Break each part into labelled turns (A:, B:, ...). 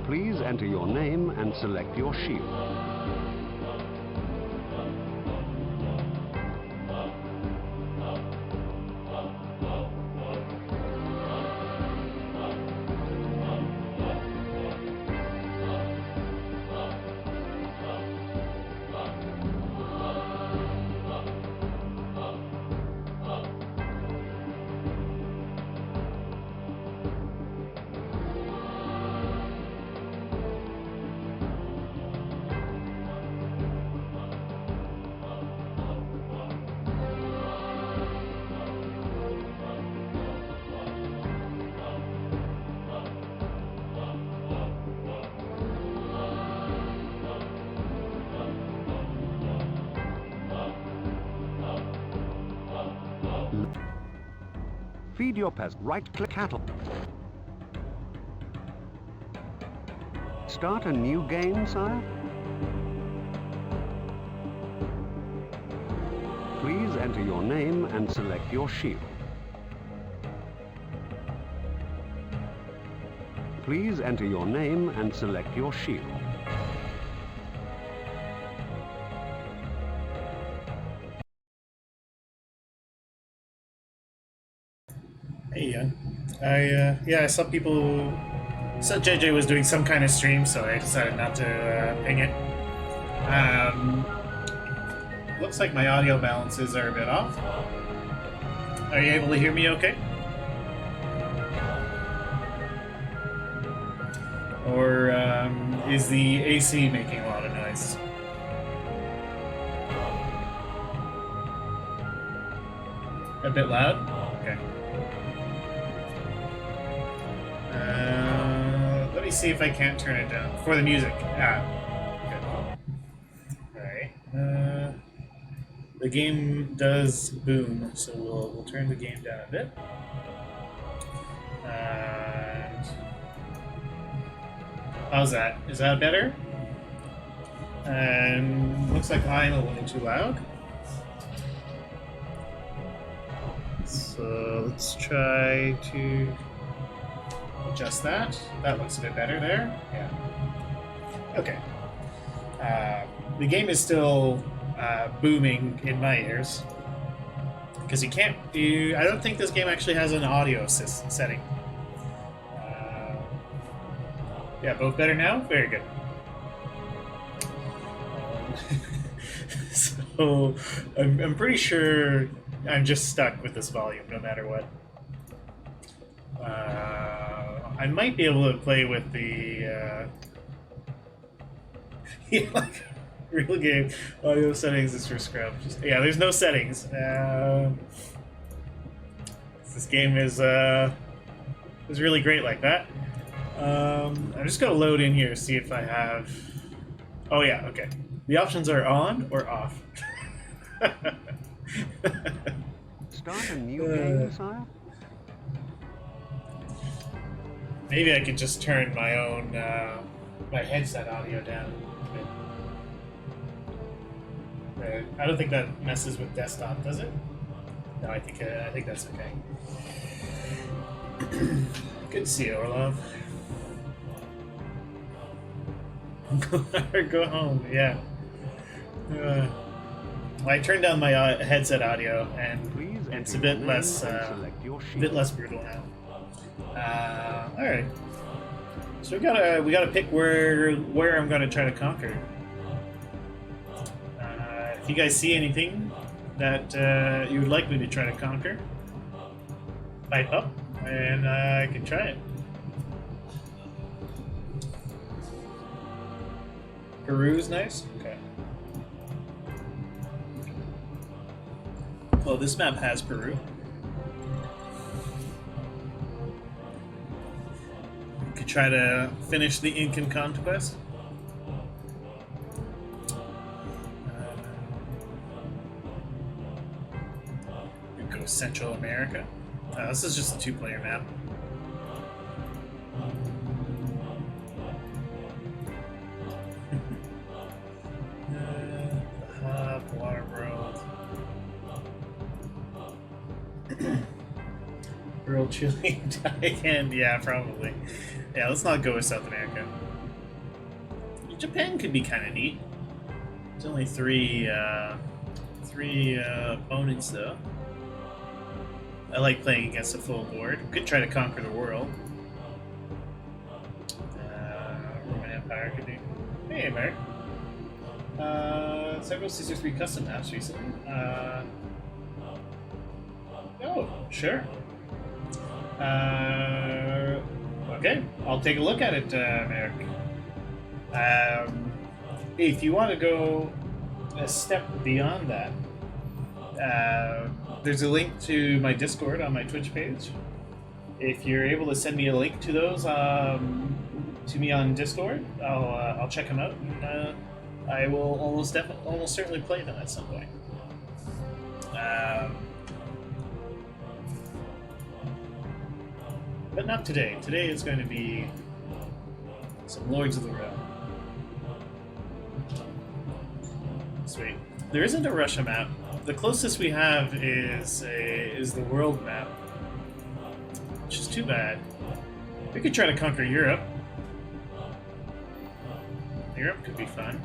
A: Please enter your name and select your shield. Feed your pest. Right-click cattle. Start a new game, sire? Please enter your name and select your shield. Please enter your name and select your shield.
B: Hey, Ian. I saw people. Saw JJ was doing some kind of stream, so I decided not to ping it. Looks like my audio balances are a bit off. Are you able to hear me okay? Or is the AC making a lot of noise? A bit loud? Okay. Let me see if I can't turn it down. For the music. Ah. Good. Alright. The game does boom, so we'll turn the game down a bit. And how's that? Is that better? And looks like I'm a little too loud. So let's try to adjust that. That looks a bit better there. Yeah. Okay. The game is still booming in my ears because you can't do. I don't think this game actually has an audio setting. Yeah, both better now. Very good. So I'm pretty sure I'm just stuck with this volume no matter what. I might be able to play with the yeah, like real game audio settings is for Scrum. Yeah, there's no settings. This game is really great like that. I'm just gonna load in here, see if I have. Oh yeah, okay. The options are on or off.
A: Start a new game, sire?
B: Maybe I could just turn my own my headset audio down a bit. I don't think that messes with desktop, does it? No, I think that's okay. Good to see you, Orlov. Go home, yeah. I turned down my headset audio, and it's a bit less brutal now. All right. So we gotta pick where I'm gonna try to conquer. If you guys see anything that you would like me to try to conquer, pipe up, and I can try it. Peru's nice. Okay. Well, this map has Peru. Could try to finish the Incan conquest. Could go Central America. This is just a two-player map. Water World. World Chile, and yeah, probably. Yeah, let's not go with South America. Japan could be kind of neat. It's only three opponents though. I like playing against a full board. Could try to conquer the world. Roman Empire could do. Hey, America. Several C63 custom maps recently. Oh, sure. Okay, I'll take a look at it, Merrick. If you want to go a step beyond that, there's a link to my Discord on my Twitch page. If you're able to send me a link to those to me on Discord, I'll check them out, and I will almost certainly play them at some point. But not today. Today is going to be some Lords of the Realm. Sweet. There isn't a Russia map. The closest we have is the world map, which is too bad. We could try to conquer Europe. Europe could be fun.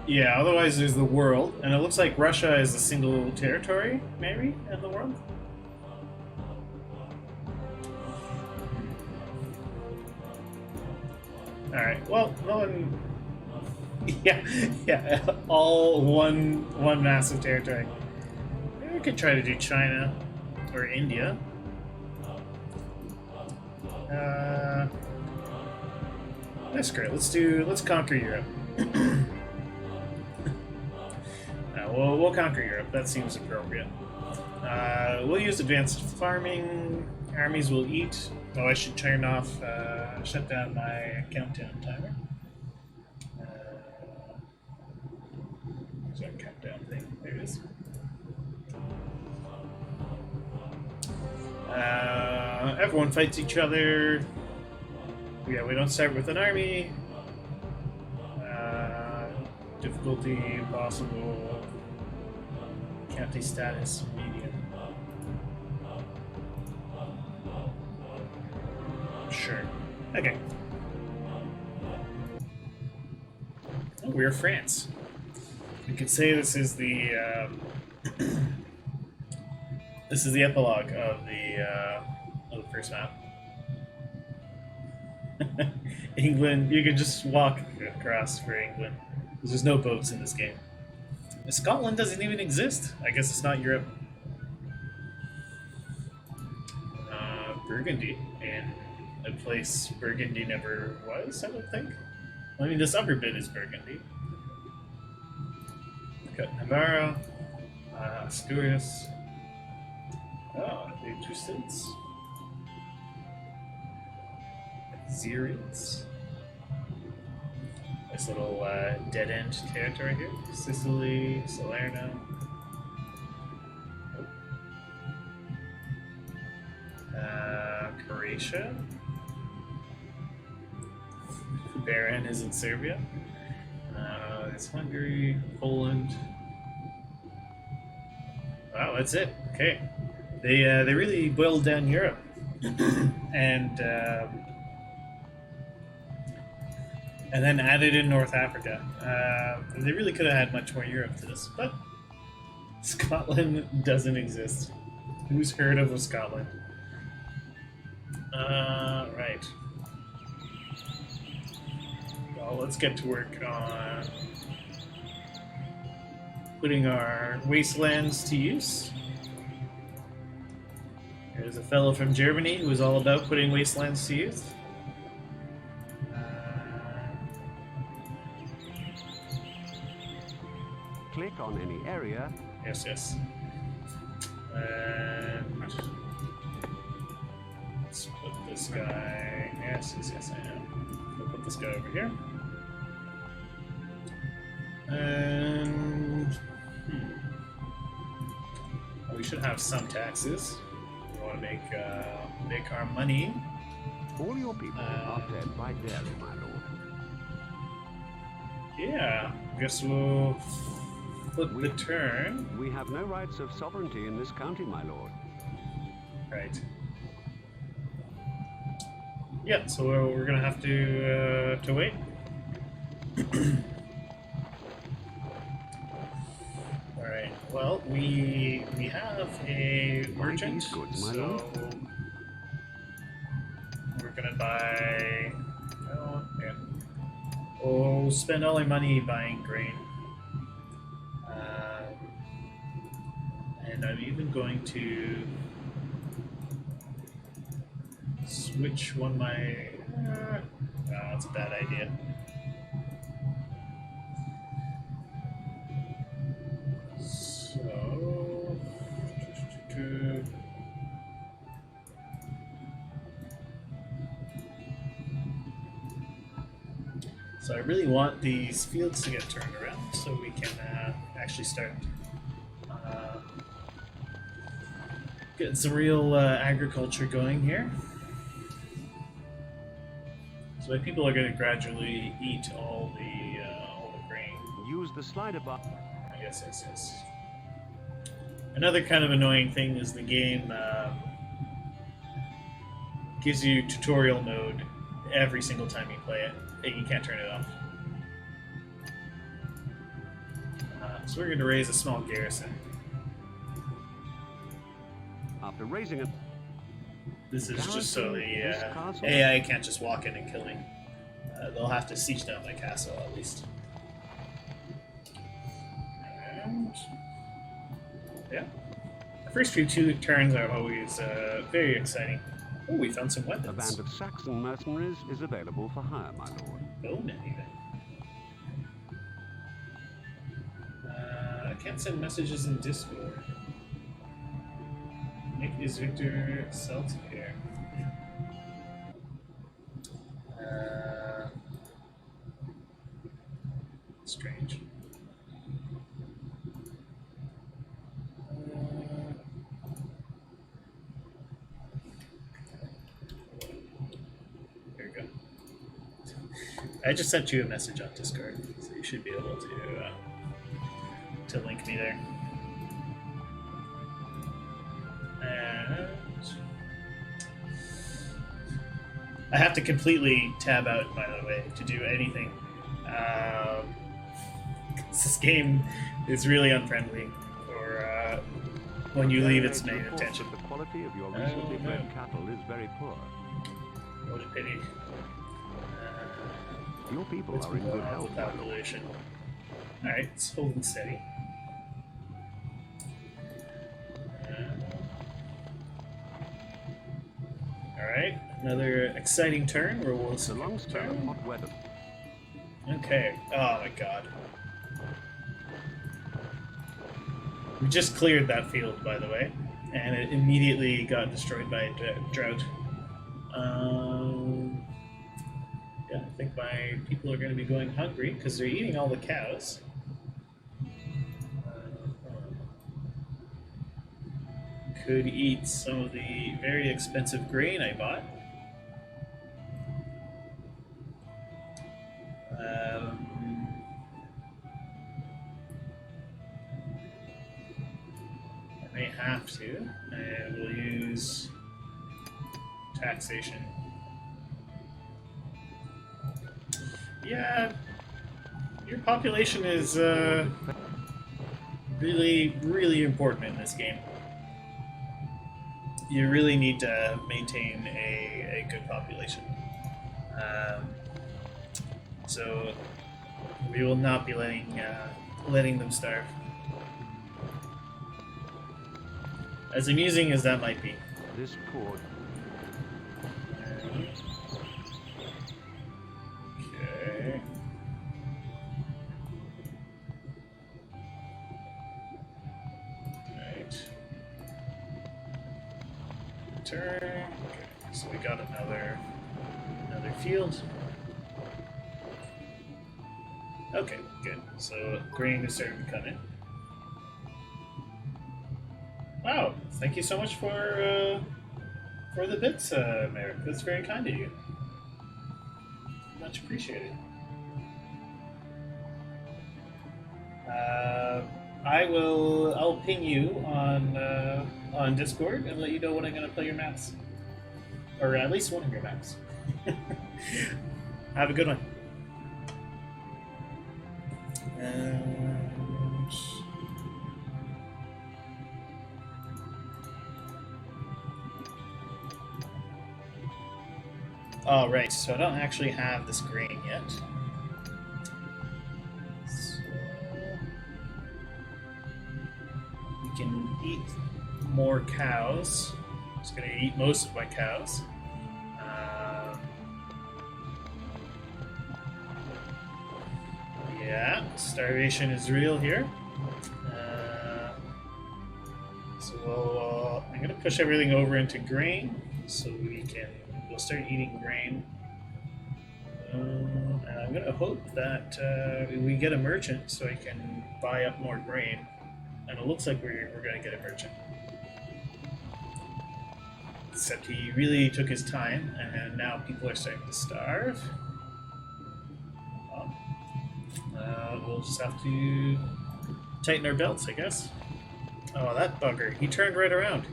B: Yeah, otherwise there's the world, and it looks like Russia is a single territory, maybe, in the world. Alright, well, no one... Yeah, all one massive territory. Maybe we could try to do China, or India. That's great, let's conquer Europe. We'll conquer Europe. That seems appropriate. We'll use advanced farming. Armies will eat. Oh, I should turn off, shut down my countdown timer. Where's that countdown thing? There it is. Everyone fights each other. Yeah, we don't start with an army. Difficulty impossible. County status medium. Sure. Okay. Oh, we're France. We could say this is the this is the epilogue of the first map. England. You could just walk across for England. There's no boats in this game. Scotland doesn't even exist. I guess it's not Europe. Burgundy, in a place Burgundy never was, I don't think. I mean, this upper bit is Burgundy. Got Navarro, Asturias. Oh, the two states. Xerians. This little dead-end territory here. Sicily, Salerno. Croatia. Baron is in Serbia. It's Hungary, Poland. Wow, that's it. Okay, they really boiled down Europe, and then added in North Africa. They really could have had much more Europe to this, but Scotland doesn't exist. Who's heard of Scotland? Right. Well, let's get to work on putting our wastelands to use. There's a fellow from Germany who is all about putting wastelands to use.
A: Click on any area.
B: Yes. And let's put this guy. Yes, I am. We'll put this guy over here. And well, we should have some taxes. We want to make our money.
A: All your people are dead by dairy, my lord.
B: Yeah, I guess we'll flip the turn.
A: We have no rights of sovereignty in this county, my lord.
B: Right. Yeah, so we're gonna have to wait. All right. Well, we have a merchant,
A: these goods, my
B: so
A: lord?
B: we're gonna buy. Oh, yeah. Oh, spend all our money buying grain. And I'm even going to switch one of my. That's a bad idea. So I really want these fields to get turned around so we can actually start getting some real agriculture going here. So my people are going to gradually eat all the grain.
A: Use the slider bar.
B: Yes. Another kind of annoying thing is the game gives you tutorial mode every single time you play it, and you can't turn it off. So we're going to raise a small garrison.
A: After raising it,
B: This is just so the
A: This castle?
B: AI can't just walk in and kill me. They'll have to siege down my castle at least. And yeah, the first few turns are always very exciting. Oh, we found some
A: a
B: weapons.
A: band of Saxon mercenaries is available for hire, my lord.
B: Bowmen even. I can't send messages in Discord. Nick is Victor Celtier. Strange. Here we go. I just sent you a message on Discord, so you should be able to link me there. And I have to completely tab out, by the way, to do anything. This game is really unfriendly for when you leave its main
A: Reports
B: attention.
A: that the quality of your recently bred
B: no.
A: cattle is very poor.
B: What a pity.
A: Your people
B: Let's
A: are in
B: move
A: good
B: on
A: health,
B: with
A: my lord.
B: population. Alright, it's holding steady. Alright, another exciting turn where we'll
A: It's a long spell of
B: turn.
A: hot weather.
B: Okay. Oh my god. We just cleared that field, by the way, and it immediately got destroyed by a drought. Yeah, I think my people are going to be going hungry because they're eating all the cows. Could eat some of the very expensive grain I bought. I may have to, and we'll use taxation. Yeah, your population is really, really important in this game. You really need to maintain a good population. So we will not be letting them starve. As amusing as that might be.
A: This poor
B: Okay. Right. Turn. Okay. So we got another field. Okay, good. So grain is starting to come in. Wow! Thank you so much for the bits, Merrick. That's very kind of you. Much appreciated. I'll ping you on Discord and let you know when I'm gonna play your maps, or at least one of your maps. Have a good one. And oh, right, so I don't actually have this grain yet. So we can eat more cows. I'm just gonna eat most of my cows. Yeah, starvation is real here. So I'm gonna push everything over into grain, so we'll start eating grain. And I'm gonna hope that we get a merchant so I can buy up more grain. And it looks like we're gonna get a merchant. Except he really took his time, and now people are starting to starve. We'll just have to tighten our belts, I guess. Oh, that bugger. He turned right around.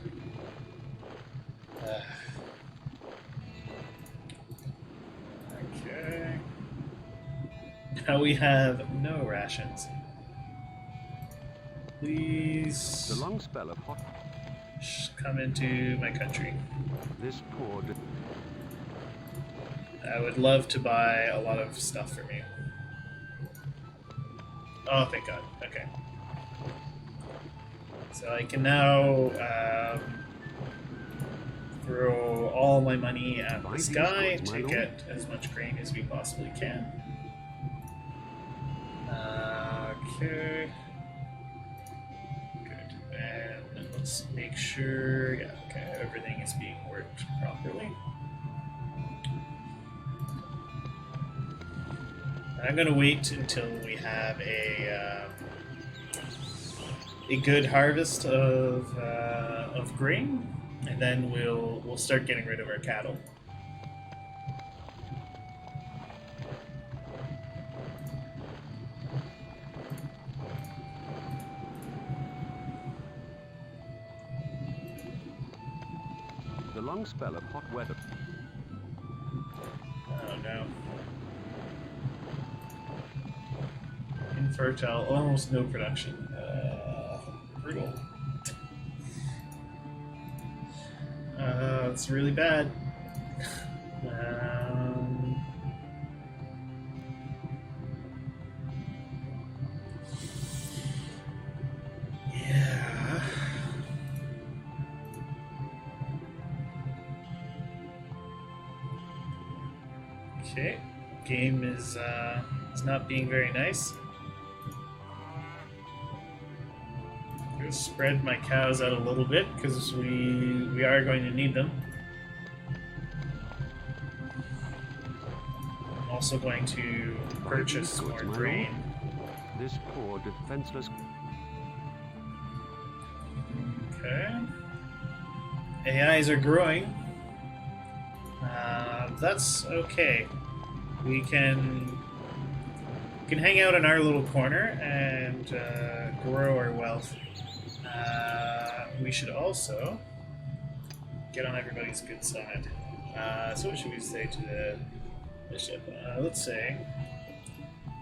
B: Okay. Now we have no rations. Please
A: The long spell of hot.
B: come into my country.
A: This poor.
B: I would love to buy a lot of stuff from you. Oh, thank God. Okay. So I can now throw all my money at this guy to get as much grain as we possibly can. Okay. Good. And let's make sure, yeah, okay, everything is being worked properly. I'm gonna wait until we have a good harvest of grain, and then we'll start getting rid of our cattle.
A: The long spell of hot weather.
B: Oh no. Infertile, almost no production. Brutal. It's really bad. Yeah. Okay. Game is not being very nice. Spread my cows out a little bit because we are going to need them. I'm also going to purchase more grain.
A: This poor defenseless.
B: Okay. AIs are growing. That's okay. We can hang out in our little corner and grow our wealth. We should also get on everybody's good side. So what should we say to the bishop? Let's say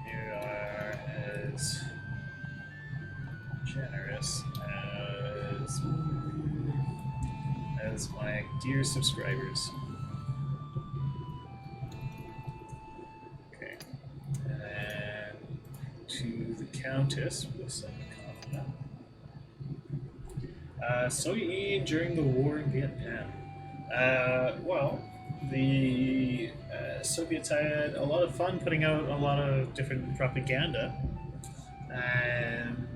B: you are as generous as my dear subscribers. Okay. And to the Countess, we'll send a compliment. Soyee during the war in Vietnam. Well, the Soviets had a lot of fun putting out a lot of different propaganda, and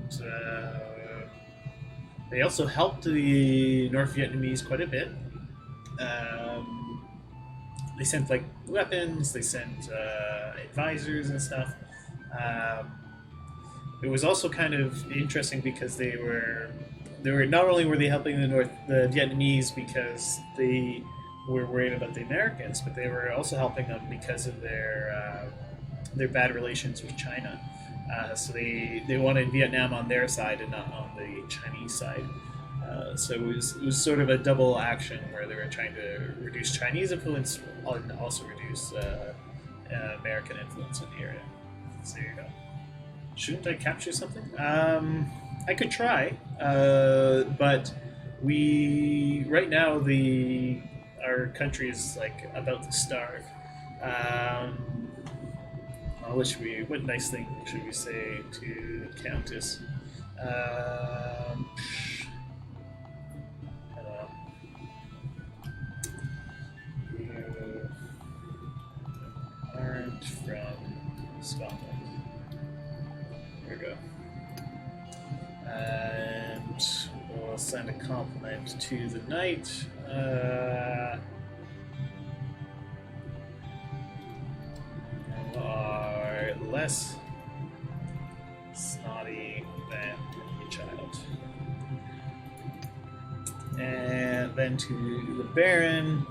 B: they also helped the North Vietnamese quite a bit. They sent like weapons, they sent advisors and stuff. It was also kind of interesting because they were not only were they helping the Vietnamese because they were worried about the Americans, but they were also helping them because of their their bad relations with China. So they wanted Vietnam on their side and not on the Chinese side. So it was sort of a double action where they were trying to reduce Chinese influence and also reduce American influence in the area. So there you go. Shouldn't I capture something? I could try, but right now our country is like about to starve. What nice thing should we say to the Countess? I don't know. You aren't from Scotland. There we go. And we'll send a compliment to the knight. Are less snotty than a child. And then to the Baron,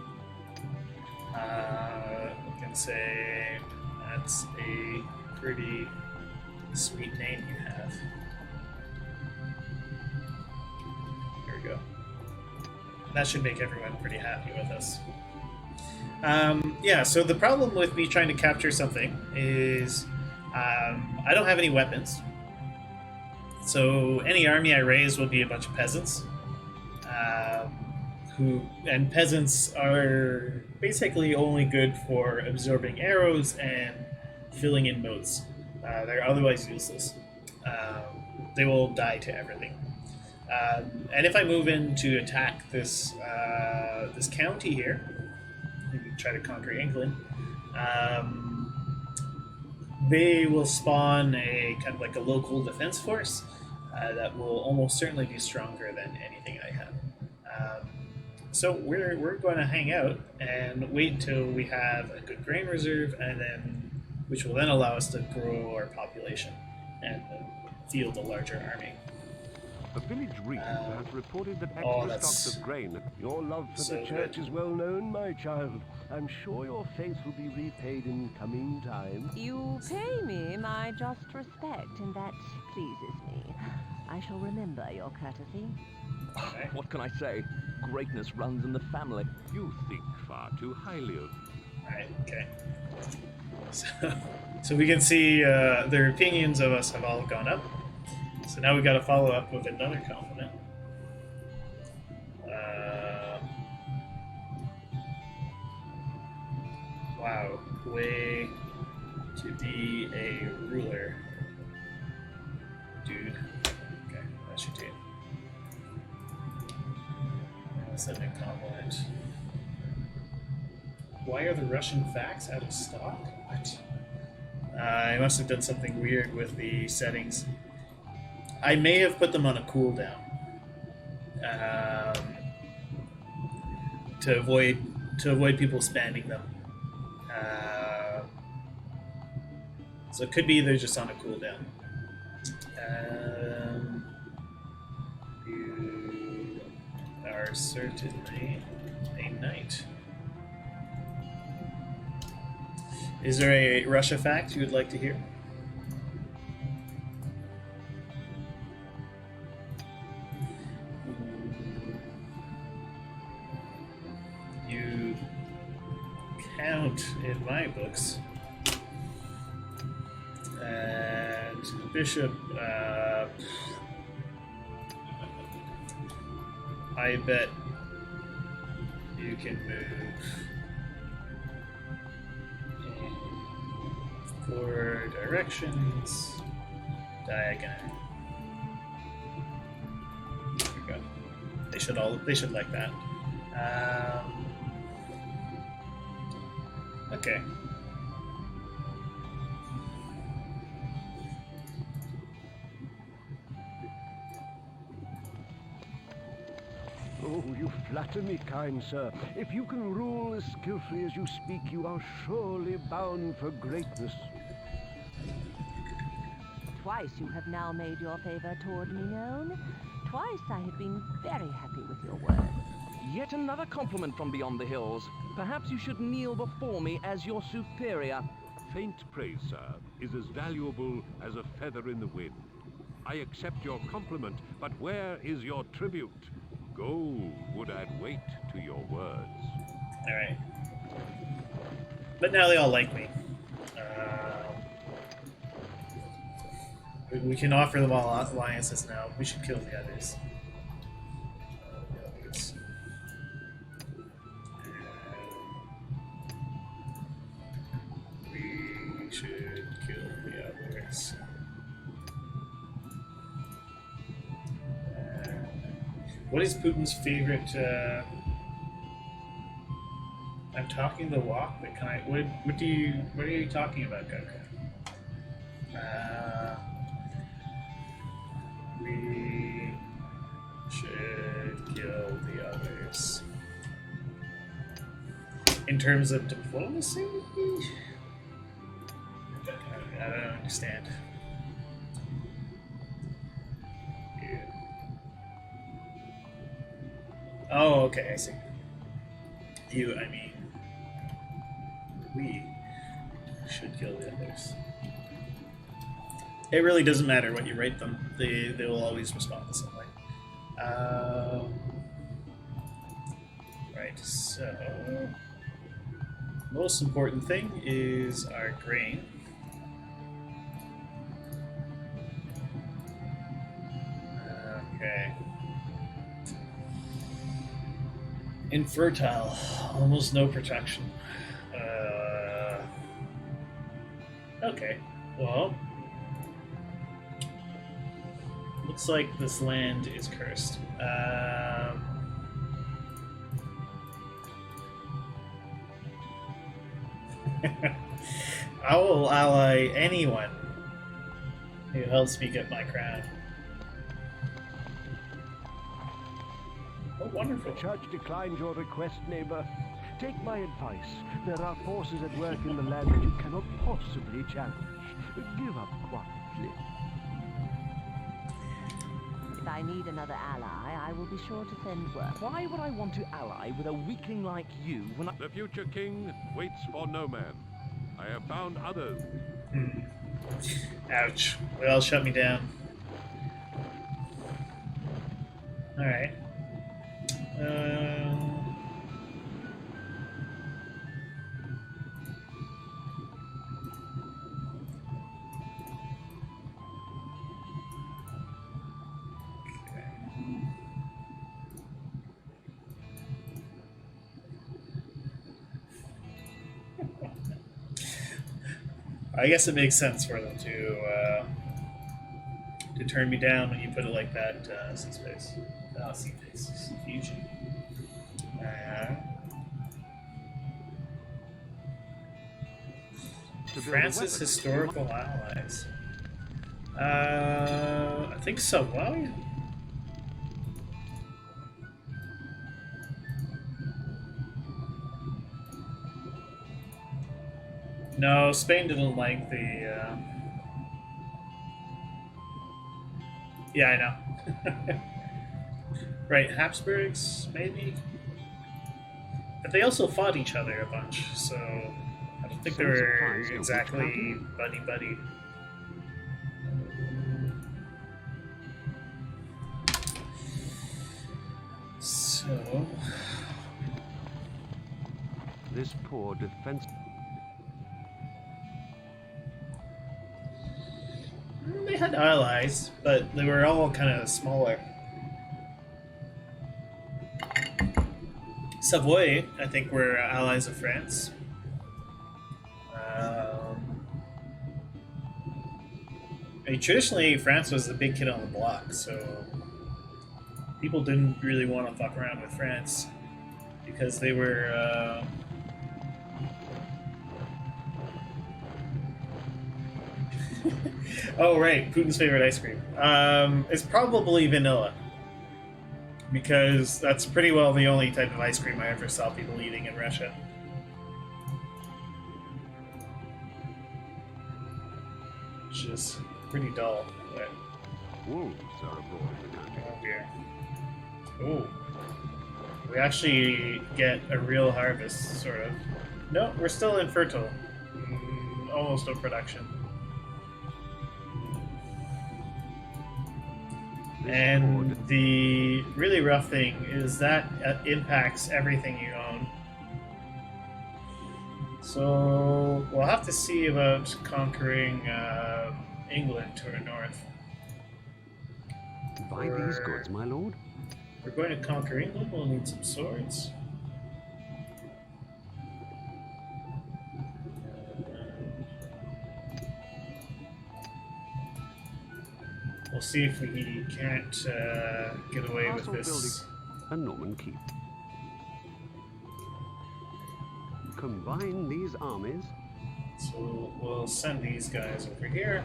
B: we can say that's a pretty sweet name you have. There we go. That should make everyone pretty happy with us. Yeah, so the problem with me trying to capture something is I don't have any weapons. So any army I raise will be a bunch of peasants. And peasants are basically only good for absorbing arrows and filling in moats. They're otherwise useless. They will die to everything. And if I move in to attack this county here, try to conquer England, they will spawn a kind of like a local defense force that will almost certainly be stronger than anything I have. So we're going to hang out and wait until we have a good grain reserve, which will then allow us to grow our population and field a larger army.
A: A village reeve has reported that extra stocks of grain. Your love for the church is well known, my child. I'm sure your faith will be repaid in coming time.
C: You pay me my just respect, and that pleases me. I shall remember your courtesy.
B: Okay.
D: What can I say? Greatness runs in the family.
A: You think far too highly of me.
B: Alright, okay. So we can see their opinions of us have all gone up. So now we got to follow up with another compliment. Wow, way to be a ruler, dude. Okay, that should do it. Send a compliment. Why are the Russian facts out of stock? What? I must have done something weird with the settings. I may have put them on a cooldown to avoid people spamming them. So it could be they're just on a cooldown. You are certainly a knight. Is there a Russia fact you would like to hear? You count in my books. And Bishop, I bet you can move in 4 directions diagonal. There we go. They should like that. Okay.
A: Oh, you flatter me, kind sir. If you can rule as skillfully as you speak, you are surely bound for greatness.
C: Twice you have now made your favor toward me known. Twice I have been very happy with your words.
D: Yet another compliment from beyond the hills. Perhaps you should kneel before me as your superior.
A: faint praise, sir, is as valuable as a feather in the wind. I accept your compliment, but where is your tribute? Gold would add weight to your words.
B: Alright. But now they all like me. We can offer them all alliances now. We should kill the others. We should kill the others. What is Putin's favorite? I'm talking the walk, but can I? What are you talking about, Goku? We should kill the others. In terms of diplomacy, I don't understand. Yeah. Oh, okay, I see. I mean, we should kill the others. It really doesn't matter what you rate them; they will always respond the same way. Right. So, most important thing is our grain. Okay. Infertile, almost no protection. Okay, well, looks like this land is cursed. I will ally anyone who helps me get my crown. Oh, wonderful.
A: The church declined your request, neighbor. Take my advice. There are forces at work in the land that you cannot possibly challenge. Give up quietly.
C: If I need another ally, I will be sure to send word.
D: Why would I want to ally with a weakling like you when I...
A: The future king waits for no man. I have found others.
B: Ouch. Well, shut me down. Alright. I guess it makes sense for them to turn me down when you put it like that, C-Space. Oh, C-Space. Fusion. France's historical allies. I think Savoy? No, Spain didn't like the... Yeah, I know. Right, Habsburgs, maybe? But they also fought each other a bunch, so I don't think they were exactly buddy-buddy. So...
A: This poor defense...
B: They had allies, but they were all kind of smaller. Savoy, I think, were allies of France. I mean, traditionally, France was the big kid on the block, so people didn't really want to fuck around with France because they were... Oh, right. Putin's favorite ice cream. It's probably vanilla. Because that's pretty well the only type of ice cream I ever saw people eating in Russia. Which is pretty dull. But...
A: Wolves are abroad in the country.
B: Oh, dear. Ooh. We actually get a real harvest, sort of. No, we're still infertile. almost no production. And the really rough thing is that impacts everything you own. So we'll have to see about conquering England to our north.
A: Buy these goods, my lord.
B: If we're going to conquer England, we'll need some swords. We'll see if we can't get away with this.
A: A Norman keep. Combine these armies.
B: So we'll send these guys over here,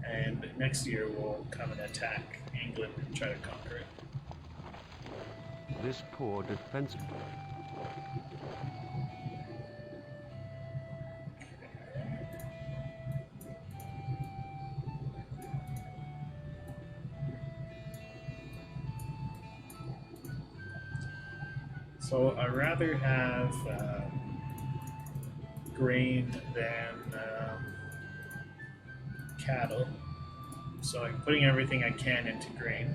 B: and next year we'll come and attack England and try to conquer it.
A: This poor defense.
B: So I'd rather have grain than cattle. So I'm putting everything I can into grain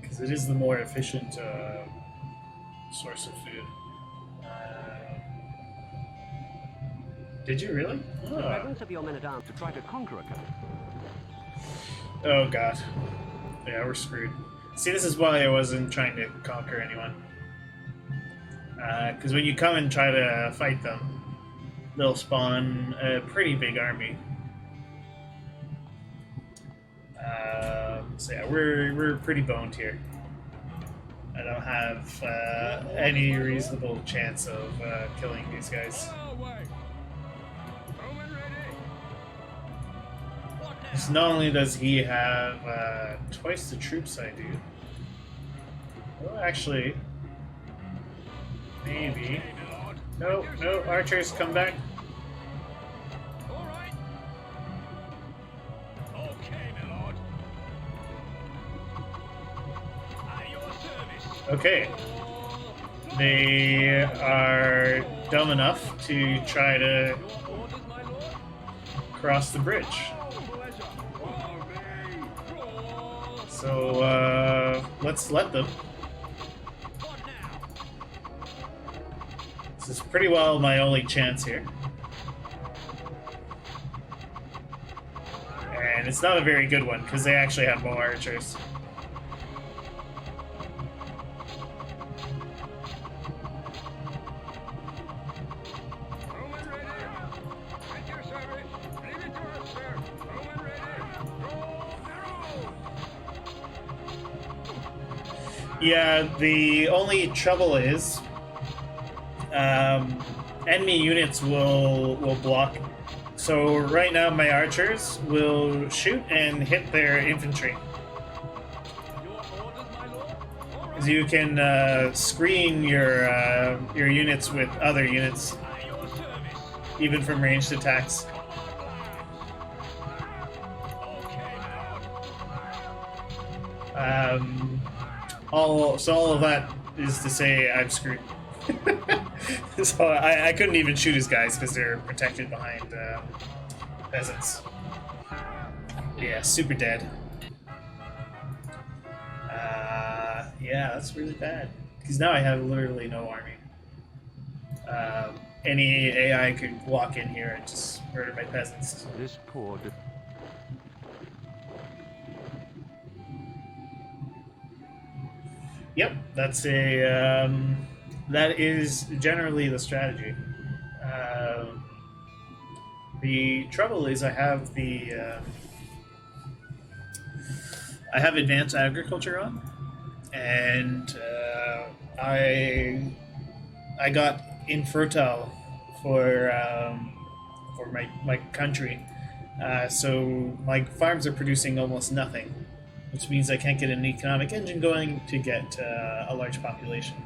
B: because it is the more efficient source of food. Did you really?
A: The presence of your men-at-arms to try to conquer a country.
B: Oh god. Yeah, we're screwed. See, this is why I wasn't trying to conquer anyone. Because when you come and try to fight them, they'll spawn a pretty big army. So yeah, we're pretty boned here. I don't have any reasonable chance of killing these guys. So not only does he have twice the troops I do. Well, actually, maybe. No, no, archers, come back. Okay. They are dumb enough to try to cross the bridge. So, let's let them. This is pretty well my only chance here. And it's not a very good one, because they actually have more archers. Yeah, the only trouble is enemy units will block. So right now my archers will shoot and hit their infantry. Because you can screen your units with other units, even from ranged attacks. All of that is to say I'm screwed. So I couldn't even shoot his guys because they're protected behind peasants. Yeah, super dead. Yeah, that's really bad. Because now I have literally no army. Any AI could walk in here and just murder my peasants.
A: This poor
B: Yep, that's a that is generally the strategy. The trouble is I have advanced agriculture on, and I got infertile for my country, so my farms are producing almost nothing, which means I can't get an economic engine going to get a large population.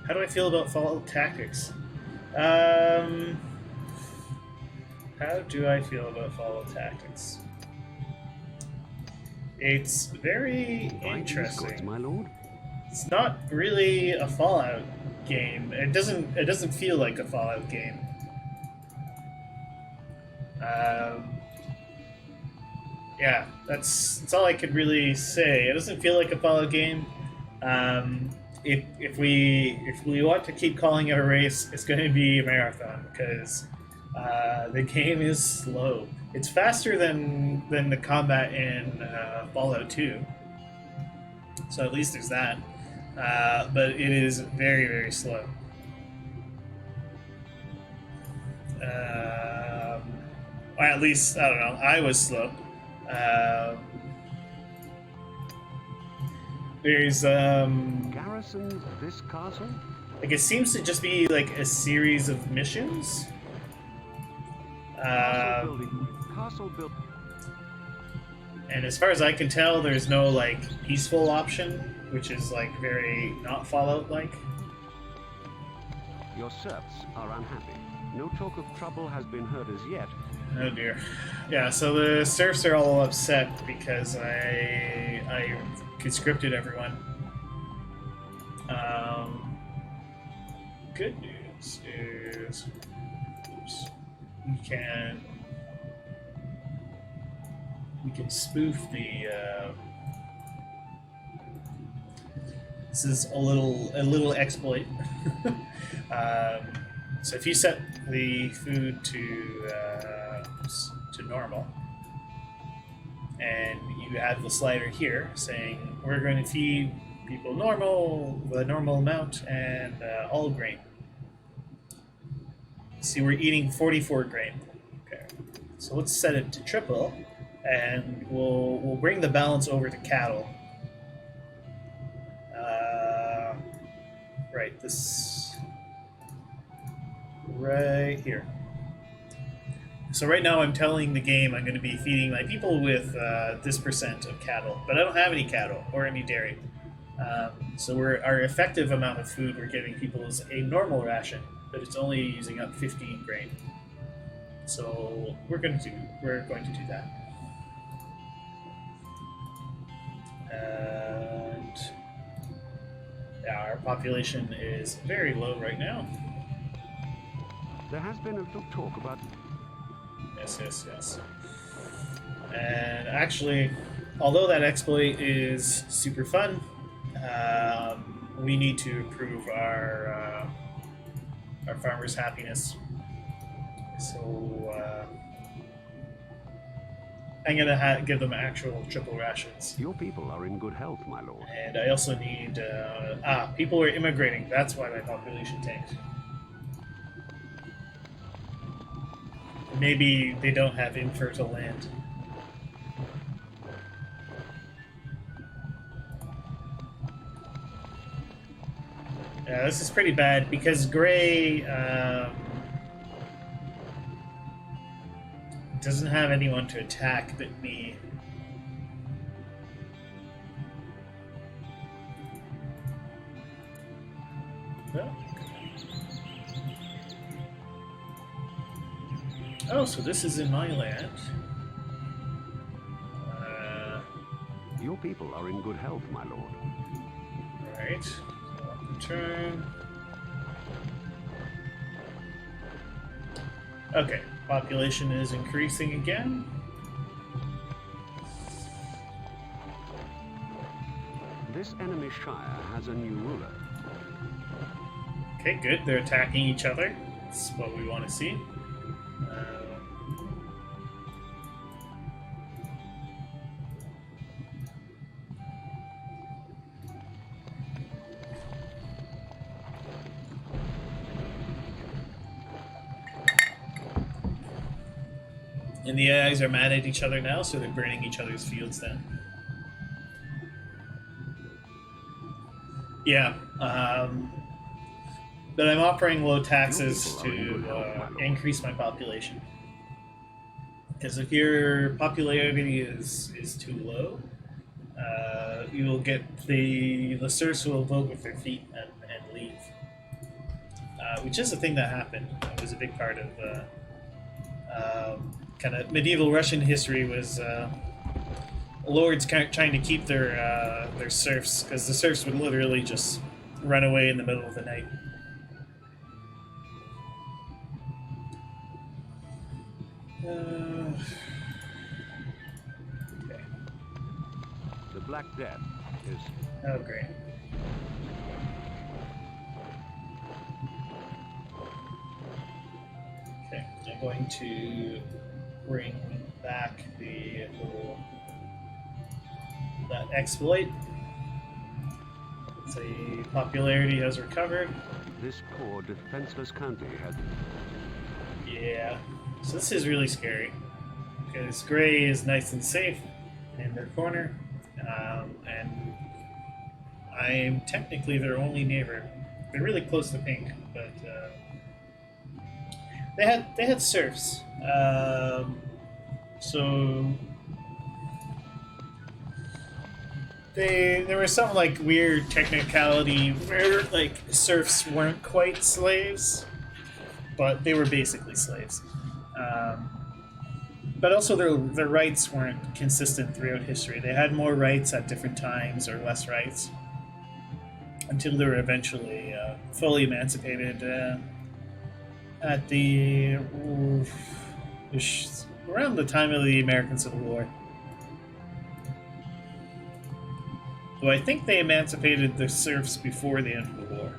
B: How do I feel about Fallout Tactics? How do I feel about Fallout Tactics? It's very interesting.
A: my lord.
B: It's not really a Fallout. game. It doesn't feel like a Fallout game. Yeah, that's all I could really say. It doesn't feel like a Fallout game. If we want to keep calling it a race, it's going to be a marathon because the game is slow. It's faster than the combat in Fallout 2. So at least there's that. But it is very, very slow. Or at least, I don't know, I was slow. There's
A: Garrison this castle?
B: like it seems to just be like a series of missions.
A: Castle building.
B: And as far as I can tell, there's no like peaceful option, which is like very not Fallout like.
A: Your serfs are unhappy. No talk of trouble has been heard as yet.
B: Oh dear. Yeah, so the serfs are all upset because I conscripted everyone. Good news is, oops, we can spoof the. This is a little exploit. So if you set the food to normal, and you have the slider here saying we're going to feed people the normal amount and all grain. See, we're eating 44 grain. Okay, so let's set it to triple, and we'll bring the balance over to cattle. Right, this right here. So right now I'm telling the game I'm going to be feeding my people with this percent of cattle, but I don't have any cattle or any dairy. So our effective amount of food we're giving people is a normal ration, but it's only using up 15 grain. So we're going to do that. And yeah, our population is very low right now.
A: There has been a little talk about...
B: Yes. And actually, although that exploit is super fun, we need to improve our farmers' happiness. So I'm gonna give them actual triple rations.
A: Your people are in good health, my lord.
B: And I also need people are immigrating. That's why my population tanked. Maybe they don't have infertile land. Yeah, this is pretty bad because Gray doesn't have anyone to attack but me. No. Oh, so this is in my land.
A: Your people are in good health, my lord.
B: Right. So return. Okay. Population is increasing again.
A: This enemy shire has a new ruler.
B: Okay, good. They're attacking each other. That's what we want to see. And the AIs are mad at each other now, so they're burning each other's fields down. Yeah, but I'm offering low taxes to increase my population. Because if your popularity is too low, you will get the serfs will vote with their feet and leave. Which is a thing that happened. It was a big part of kind of medieval Russian history was lords trying to keep their serfs, because the serfs would literally just run away in the middle of the night. Okay.
A: The Black Death is...
B: Oh, great. Okay, I'm going to bring back the little that exploit. The popularity has recovered.
A: This poor defenseless county has...
B: Yeah. So this is really scary. Because Gray is nice and safe in their corner. And I'm technically their only neighbor. They're really close to Pink, but they had serfs. So there was some like weird technicality where like serfs weren't quite slaves, but they were basically slaves. But also their rights weren't consistent throughout history. They had more rights at different times or less rights until they were eventually fully emancipated at the around the time of the American Civil War. Though I think they emancipated the serfs before the end of the war.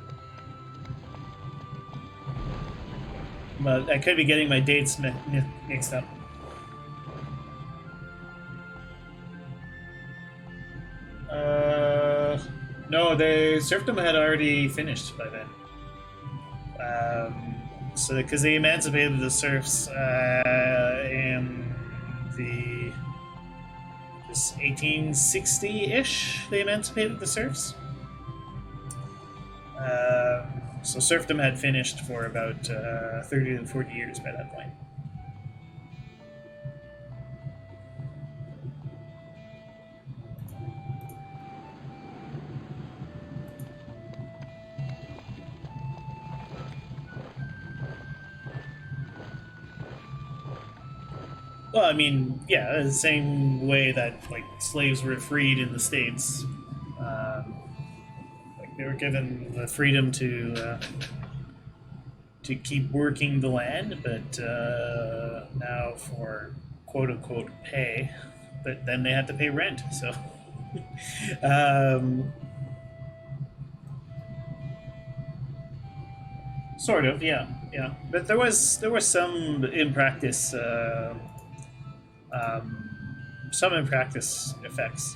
B: But I could be getting my dates mixed up. No, the serfdom had already finished by then. So, because they emancipated the serfs in this 1860-ish, they emancipated the serfs. So serfdom had finished for about 30 to 40 years by that point. Well, I mean, yeah, the same way that like slaves were freed in the States, like they were given the freedom to keep working the land, but now for quote unquote pay, but then they had to pay rent. So, sort of, yeah. But there was some in practice. Some in practice effects.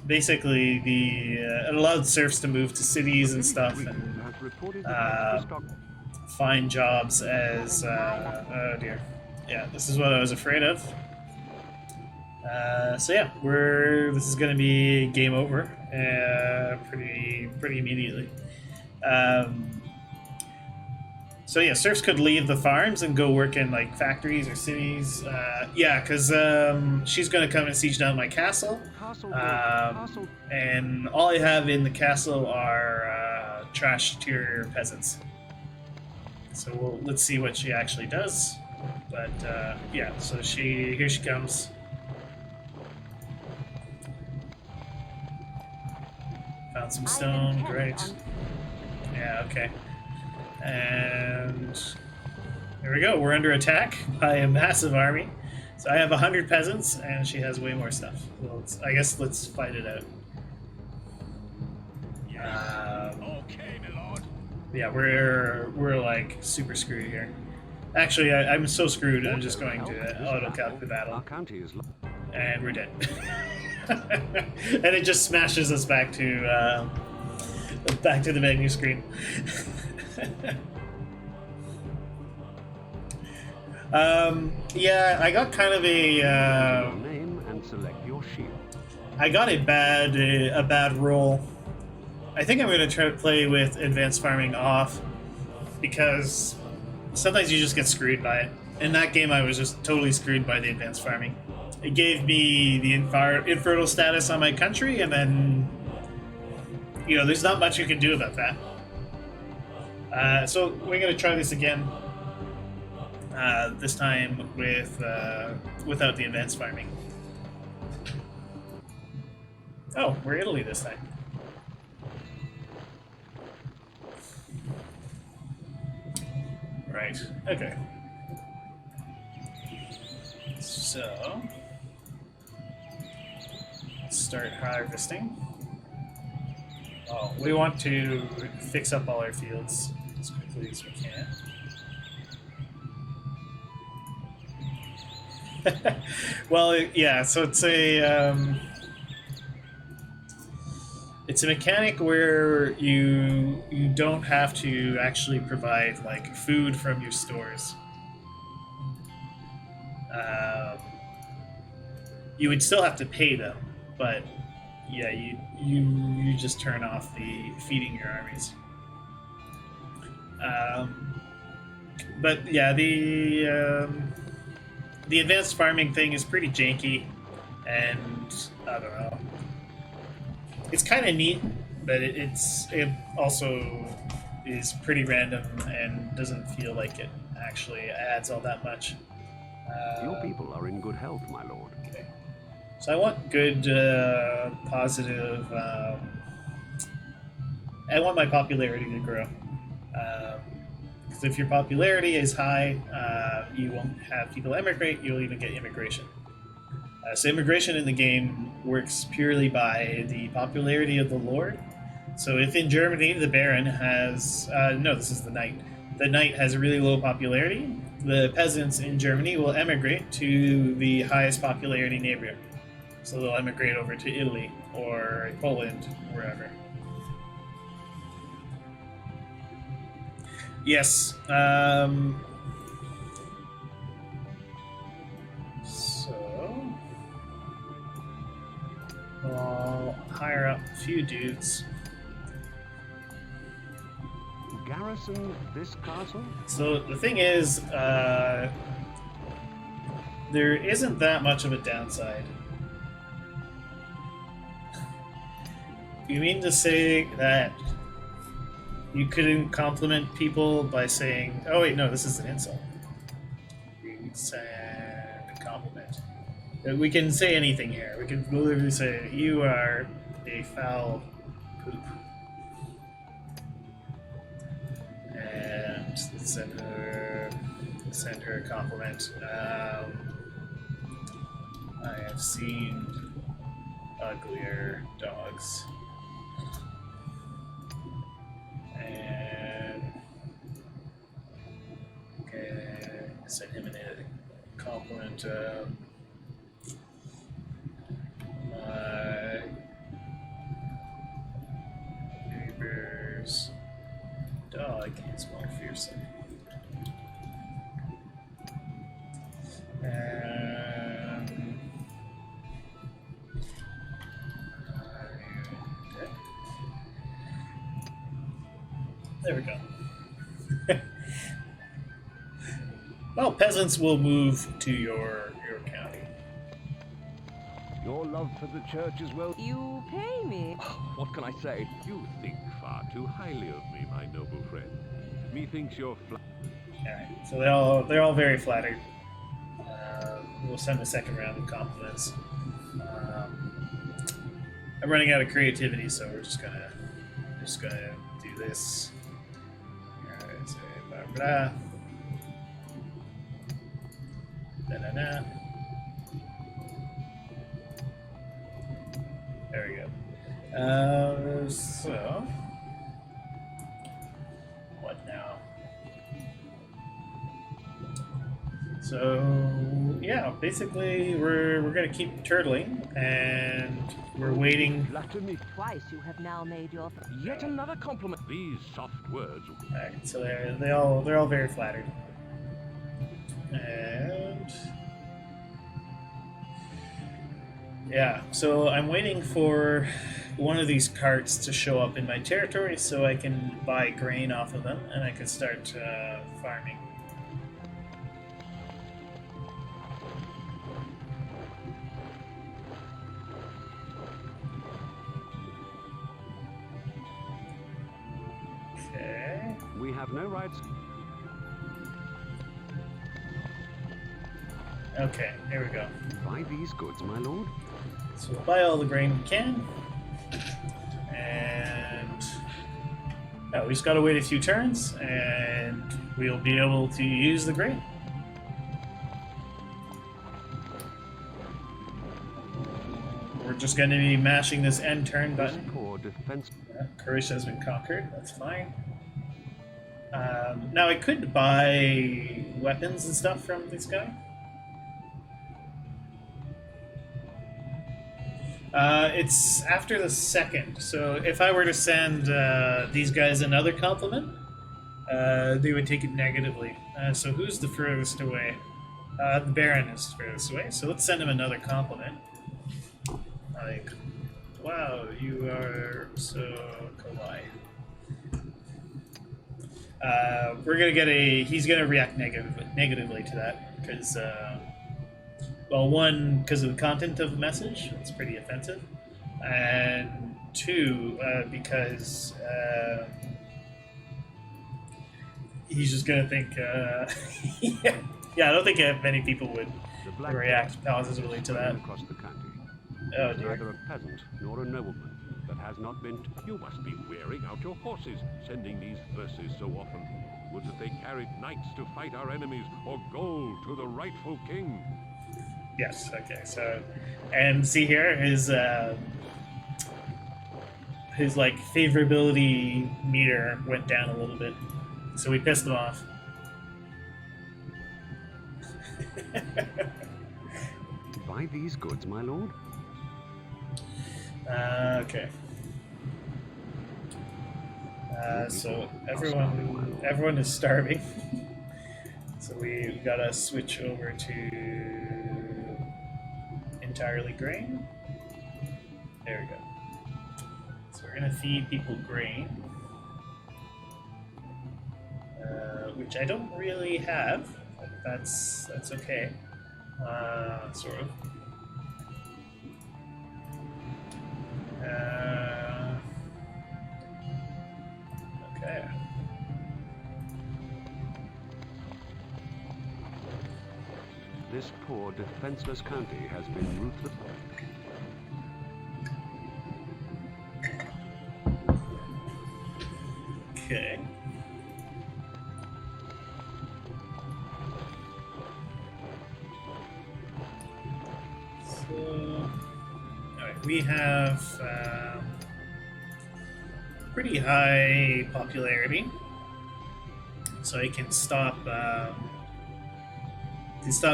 B: Basically, it allowed serfs to move to cities and stuff and find jobs as. Oh dear. Yeah, this is what I was afraid of. So yeah, this is going to be game over pretty immediately. So yeah, serfs could leave the farms and go work in like factories or cities. Yeah, because she's going to come and siege down my castle. And all I have in the castle are trash tier peasants. So let's see what she actually does. But yeah, so here she comes. Found some stone, great. Yeah, okay. And here we go. We're under attack by a massive army. So I have 100 peasants, and she has way more stuff. Well, I guess let's fight it out.
E: Okay, my lord.
B: Yeah, we're like super screwed here. Actually, I'm so screwed. I'm just going to auto-calc the battle, and we're dead. And it just smashes us back to the menu screen. Yeah, I got kind of
A: name and select your shield.
B: I got a bad roll. I think I'm gonna try to play with advanced farming off because sometimes you just get screwed by it. In that game, I was just totally screwed by the advanced farming. It gave me the infertile status on my country, and then there's not much you can do about that. So we're gonna try this again. This time without the advanced farming. Oh, we're Italy this time. Right. Okay. So, let's start harvesting. Oh, we want to fix up all our fields as quickly as we can. Well, yeah, so it's a mechanic where you don't have to actually provide like food from your stores. You would still have to pay them, but yeah, you just turn off the feeding your armies. But yeah, the advanced farming thing is pretty janky, and I don't know. It's kind of neat, but it also is pretty random and doesn't feel like it actually adds all that much.
A: Your people are in good health, my lord.
B: Okay. So I want good, positive. I want my popularity to grow. Because if your popularity is high, you won't have people emigrate. You'll even get immigration. So immigration in the game works purely by the popularity of the lord. So if in Germany the Baron has no, this is the Knight. The Knight has a really low popularity. The peasants in Germany will emigrate to the highest popularity neighbor. So they'll emigrate over to Italy or Poland, wherever. Yes. So I'll hire up a few dudes.
A: Garrison this castle?
B: So the thing is, there isn't that much of a downside. You mean to say that you couldn't compliment people by saying, oh wait, no, this is an insult. We can send a compliment. We can say anything here. We can literally say, you are a foul poop. And send her a compliment. I have seen uglier dogs. And okay, send him a compliment. My neighbor's dog is more fearsome. And there we go. Well, peasants will move to your county.
A: Your love for the church is well...
C: You pay me.
D: What can I say?
A: You think far too highly of me, my noble friend. Methinks you're
B: Alright, so they're all very flattered. We'll send a second round of compliments. I'm running out of creativity, so we're just gonna do this. Alright, so blah blah. Da-da-da. There we go. So what now? So yeah, basically we're gonna keep turtling, and we're waiting.
A: flatter me.
C: Twice you have now made your...
D: Yet another compliment.
A: These soft words.
B: Alright, so they're all very flattered. And yeah, so I'm waiting for one of these carts to show up in my territory so I can buy grain off of them and I can start farming. Okay.
A: We have no rights.
B: Okay, here we go.
A: Buy these goods, my lord.
B: So we'll buy all the grain we can. And we just gotta wait a few turns and we'll be able to use the grain. just going to be mashing this end turn
A: This
B: button.
A: poor defense.
B: Courage has been conquered. That's fine. Now I could buy weapons and stuff from this guy. It's after the second, so if I were to send these guys another compliment, they would take it negatively. So who's the furthest away? The Baron is furthest away, so let's send him another compliment. Like, wow, you are so kawaii. We're gonna get he's gonna react negatively to that, because, well, one, because of the content of the message, it's pretty offensive, and two, because, he's just gonna think, yeah, I don't think many people would react positively to that.
A: Across the county.
B: Oh dear.
A: Neither a peasant nor a nobleman that has not been. You must be wearing out your horses, sending these verses so often. Would that they carried knights to fight our enemies, or gold to the rightful king.
B: Yes. Okay. So, and see here, his like favorability meter went down a little bit, so we pissed him off.
A: Buy these goods, my lord.
B: Okay. So everyone is starving. So we gotta switch over to entirely grain. There we go. So we're gonna feed people grain, which I don't really have. But that's okay. Sort of. Okay.
A: This poor, defenseless county has been ruthless.
B: Okay. So, alright, we have pretty high popularity, so I can stop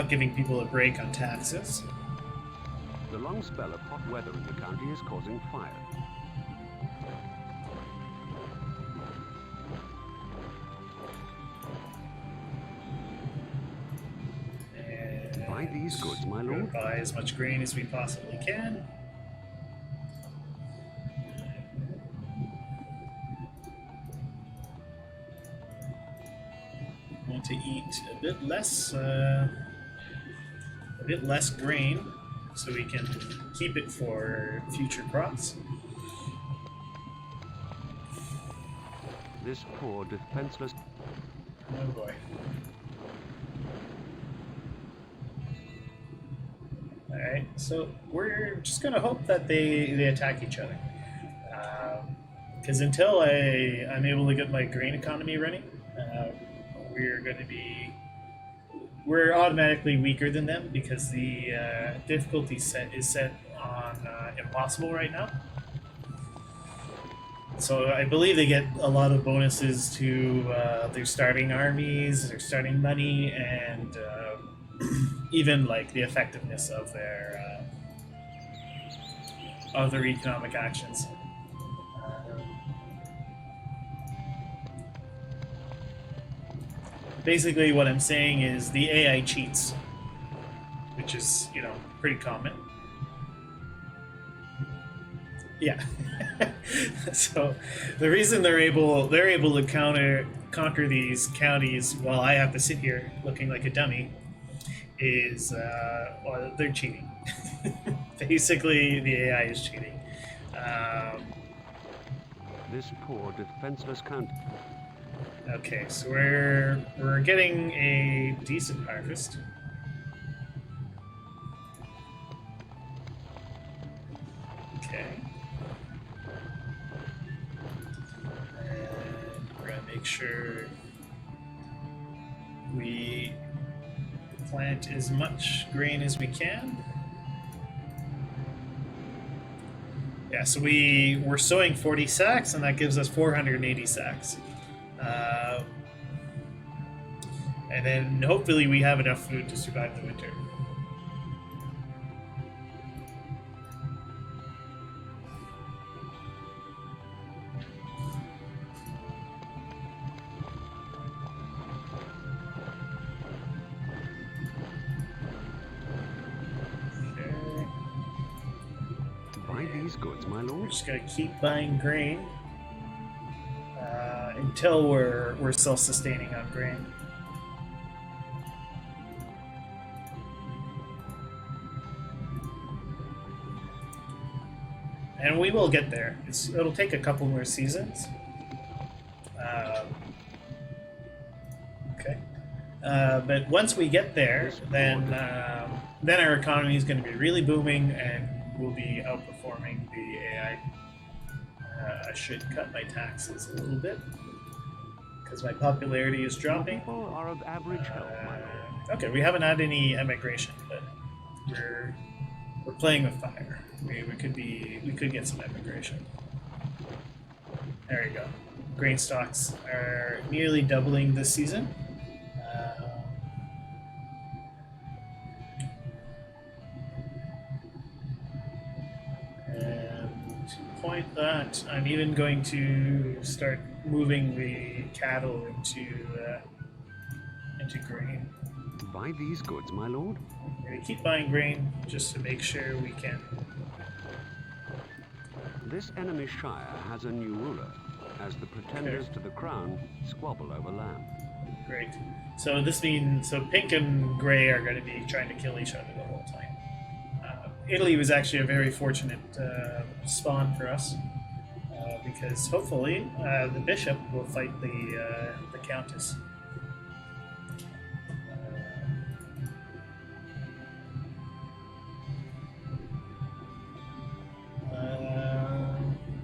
B: giving people a break on taxes.
A: The long spell of hot weather in the county is causing fire.
B: And
A: Buy these goods, my
B: we'll
A: lord.
B: buy as much grain as we possibly can. Want to eat a bit less grain, so we can keep it for future crops.
A: This poor, defenseless.
B: Oh boy. Alright, so we're just gonna hope that they attack each other. Because until I'm able to get my grain economy running, we're automatically weaker than them, because the difficulty is set on impossible right now. So I believe they get a lot of bonuses to their starting armies, their starting money, and even like the effectiveness of their economic actions. Basically, what I'm saying is the AI cheats, which is, pretty common. Yeah. So the reason they're able to conquer these counties while I have to sit here looking like a dummy is, well, they're cheating. Basically, the AI is cheating.
A: This poor, defenseless county.
B: Okay, so we're getting a decent harvest. Okay. And we're gonna make sure we plant as much grain as we can. Yeah, so we're sowing 40 sacks, and that gives us 480 sacks. And then hopefully we have enough food to survive the winter.
A: Buy these goods, my
B: We're
A: lord.
B: just gonna keep buying grain until we're self-sustaining on grain. And we will get there. It'll take a couple more seasons. Okay. But once we get there, then our economy is going to be really booming, and we'll be outperforming the AI. I should cut my taxes a little bit because my popularity is dropping.
A: People are of average health, my lord.
B: Okay, we haven't had any emigration, but we're playing with fire. We could get some emigration. There you go. Grain stocks are nearly doubling this season. And to point that, I'm even going to start moving the cattle into grain.
A: Buy these goods, my lord.
B: We're going to keep buying grain just to make sure we can.
A: This enemy shire has a new ruler, as the pretenders to the crown squabble over land.
B: Great. So this means pink and gray are going to be trying to kill each other the whole time. Italy was actually a very fortunate spawn for us because hopefully the bishop will fight the countess.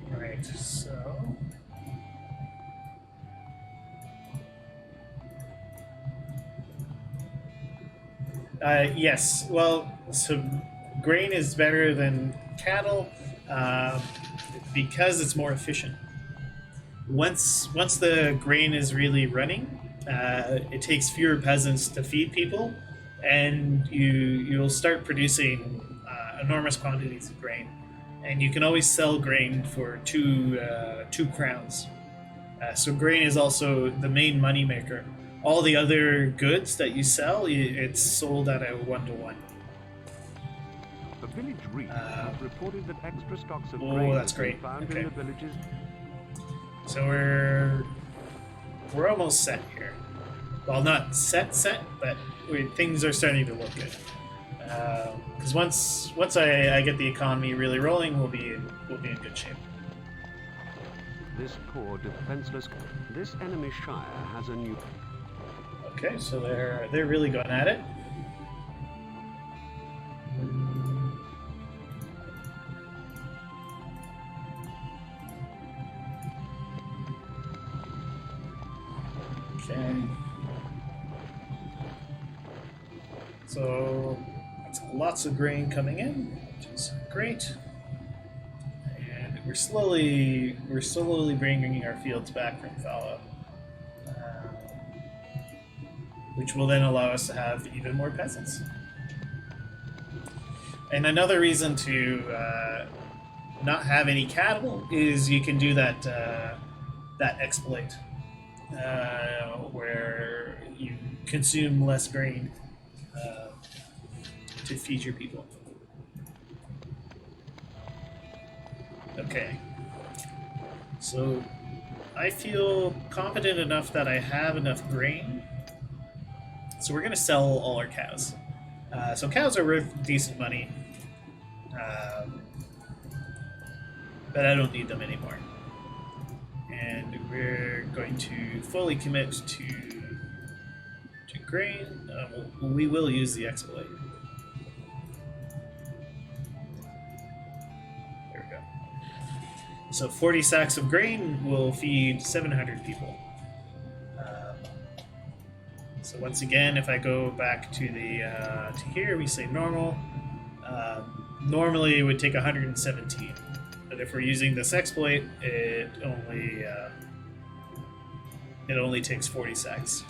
B: Right. So. Yes. Well, so grain is better than cattle because it's more efficient. Once the grain is really running, it takes fewer peasants to feed people, and you'll start producing enormous quantities of grain, and you can always sell grain for two crowns. So grain is also the main moneymaker. All the other goods that you sell, it's sold at a 1-to-1.
A: The village reeve has reported that extra stocks of
B: oh,
A: grain
B: that's
A: have been
B: great.
A: found
B: Okay.
A: in the villages.
B: So we're almost set here. Well, not set, but things are starting to look good. Because once I get the economy really rolling, we'll be in good shape.
A: This poor, defenseless... This enemy shire has a new...
B: Okay, so they're really going at it. Okay. So that's lots of grain coming in, which is great. And we're slowly bringing our fields back from fallow, which will then allow us to have even more peasants. And another reason to not have any cattle is you can do that exploit where you consume less grain to feed your people. Okay. So I feel confident enough that I have enough grain. So we're going to sell all our cows. So cows are worth decent money. But I don't need them anymore. And we're going to fully commit to grain. We will use the exploit. There we go. So 40 sacks of grain will feed 700 people. So once again, if I go back to the to here, we say normal. Normally it would take 117. But if we're using this exploit, it only takes 40 seconds.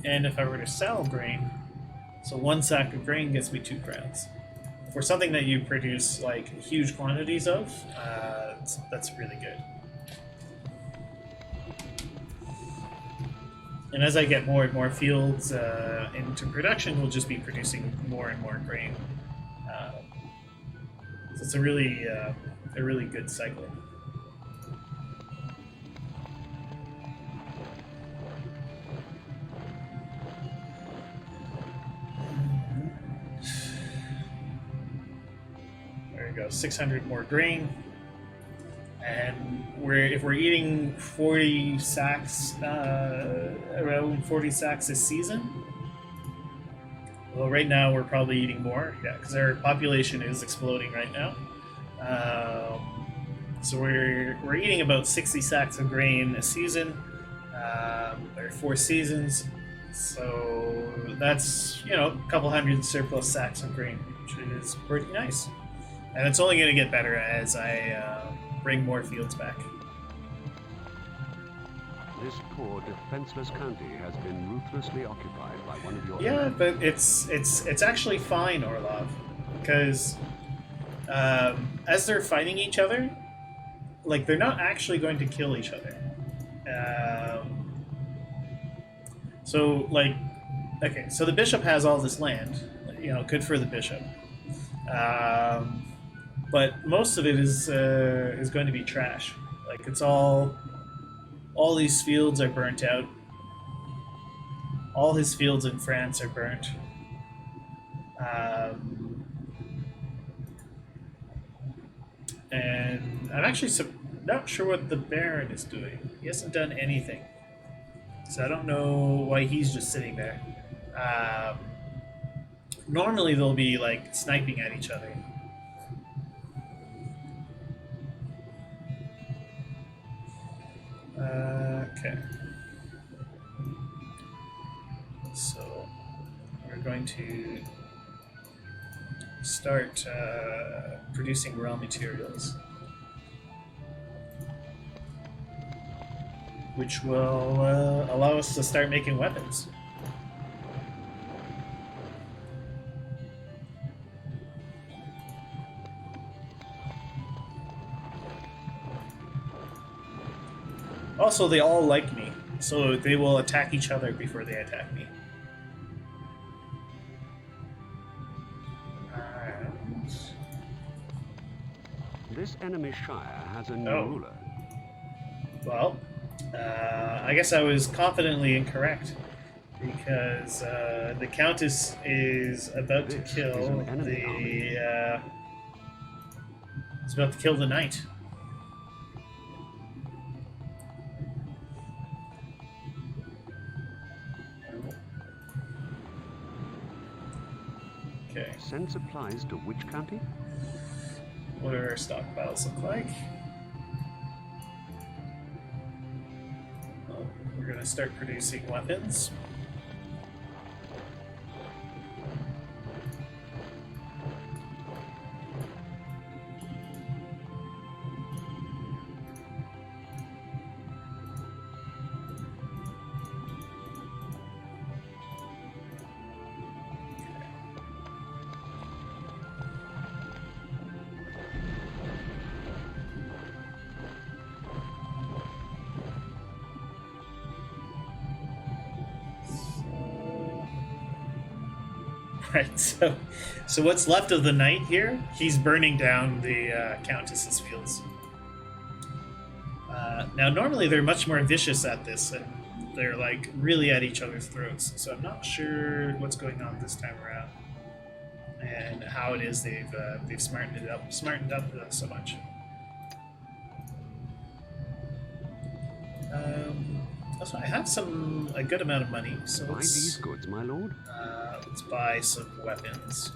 B: And if I were to sell grain, so 1 sack of grain gets me 2 crowns. For something that you produce like huge quantities of, that's really good. And as I get more and more fields into production, we'll just be producing more and more grain. So it's a really good cycle. There we go, 600 more grain. And if we're eating 40 sacks, around 40 sacks a season, well, right now we're probably eating more, yeah, because our population is exploding right now. So we're eating about 60 sacks of grain a season, or 4 seasons. So that's, a couple hundred surplus sacks of grain, which is pretty nice. And it's only going to get better as I bring more fields back.
A: This poor, defenseless county has been ruthlessly occupied by one of your
B: Yeah,
A: enemies.
B: but it's actually fine, Orlov, because as they're fighting each other, like they're not actually going to kill each other. So the bishop has all this land, good for the bishop. But most of it is going to be trash. Like it's all these fields are burnt out. All his fields in France are burnt. And I'm actually not sure what the Baron is doing. He hasn't done anything. So I don't know why he's just sitting there. Normally they'll be like sniping at each other. Okay. So we're going to start producing raw materials, which will allow us to start making weapons. Also, they all like me, so they will attack each other before they attack me. And...
A: This enemy shire has a new
B: Oh.
A: ruler.
B: Well, I guess I was confidently incorrect, because the Countess is about to
A: This is
B: kill
A: an enemy army.
B: It's about to kill the knight. Okay,
A: Send supplies to which county?
B: what do our stockpiles look like? Well, we're going to start producing weapons. Right, so what's left of the knight here, he's burning down the Countess's fields. Now, normally they're much more vicious at this, and they're like really at each other's throats, so I'm not sure what's going on this time around, and how it is they've smartened up so much. Also, I have a good amount of money, so
A: Buy these goods, my lord.
B: let's buy some weapons.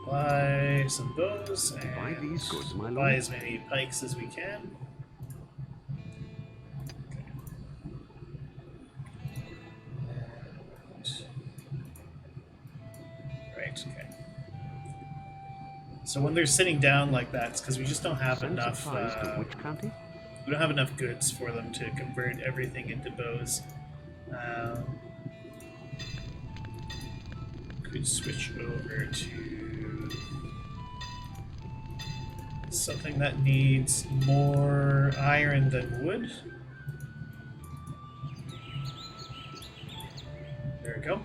B: Buy some bows and
A: Buy these goods, my
B: buy
A: lord.
B: as many pikes as we can. Okay. And... Right, So when they're sitting down like that, it's because we just don't have
A: Send
B: enough.
A: supplies to which county?
B: We don't have enough goods for them to convert everything into bows. Could switch over to something that needs more iron than wood. There we go.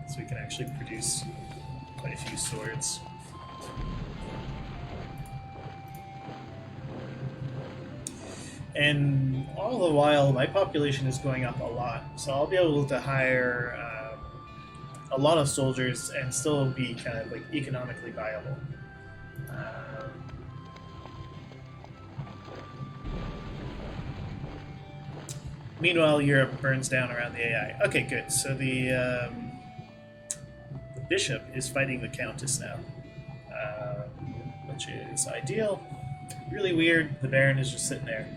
B: So we can actually produce quite a few swords. And all the while, my population is going up a lot, so I'll be able to hire a lot of soldiers and still be kind of like economically viable. Meanwhile, Europe burns down around the AI. Okay, good. So the bishop is fighting the countess now, which is ideal. Really weird. The baron is just sitting there.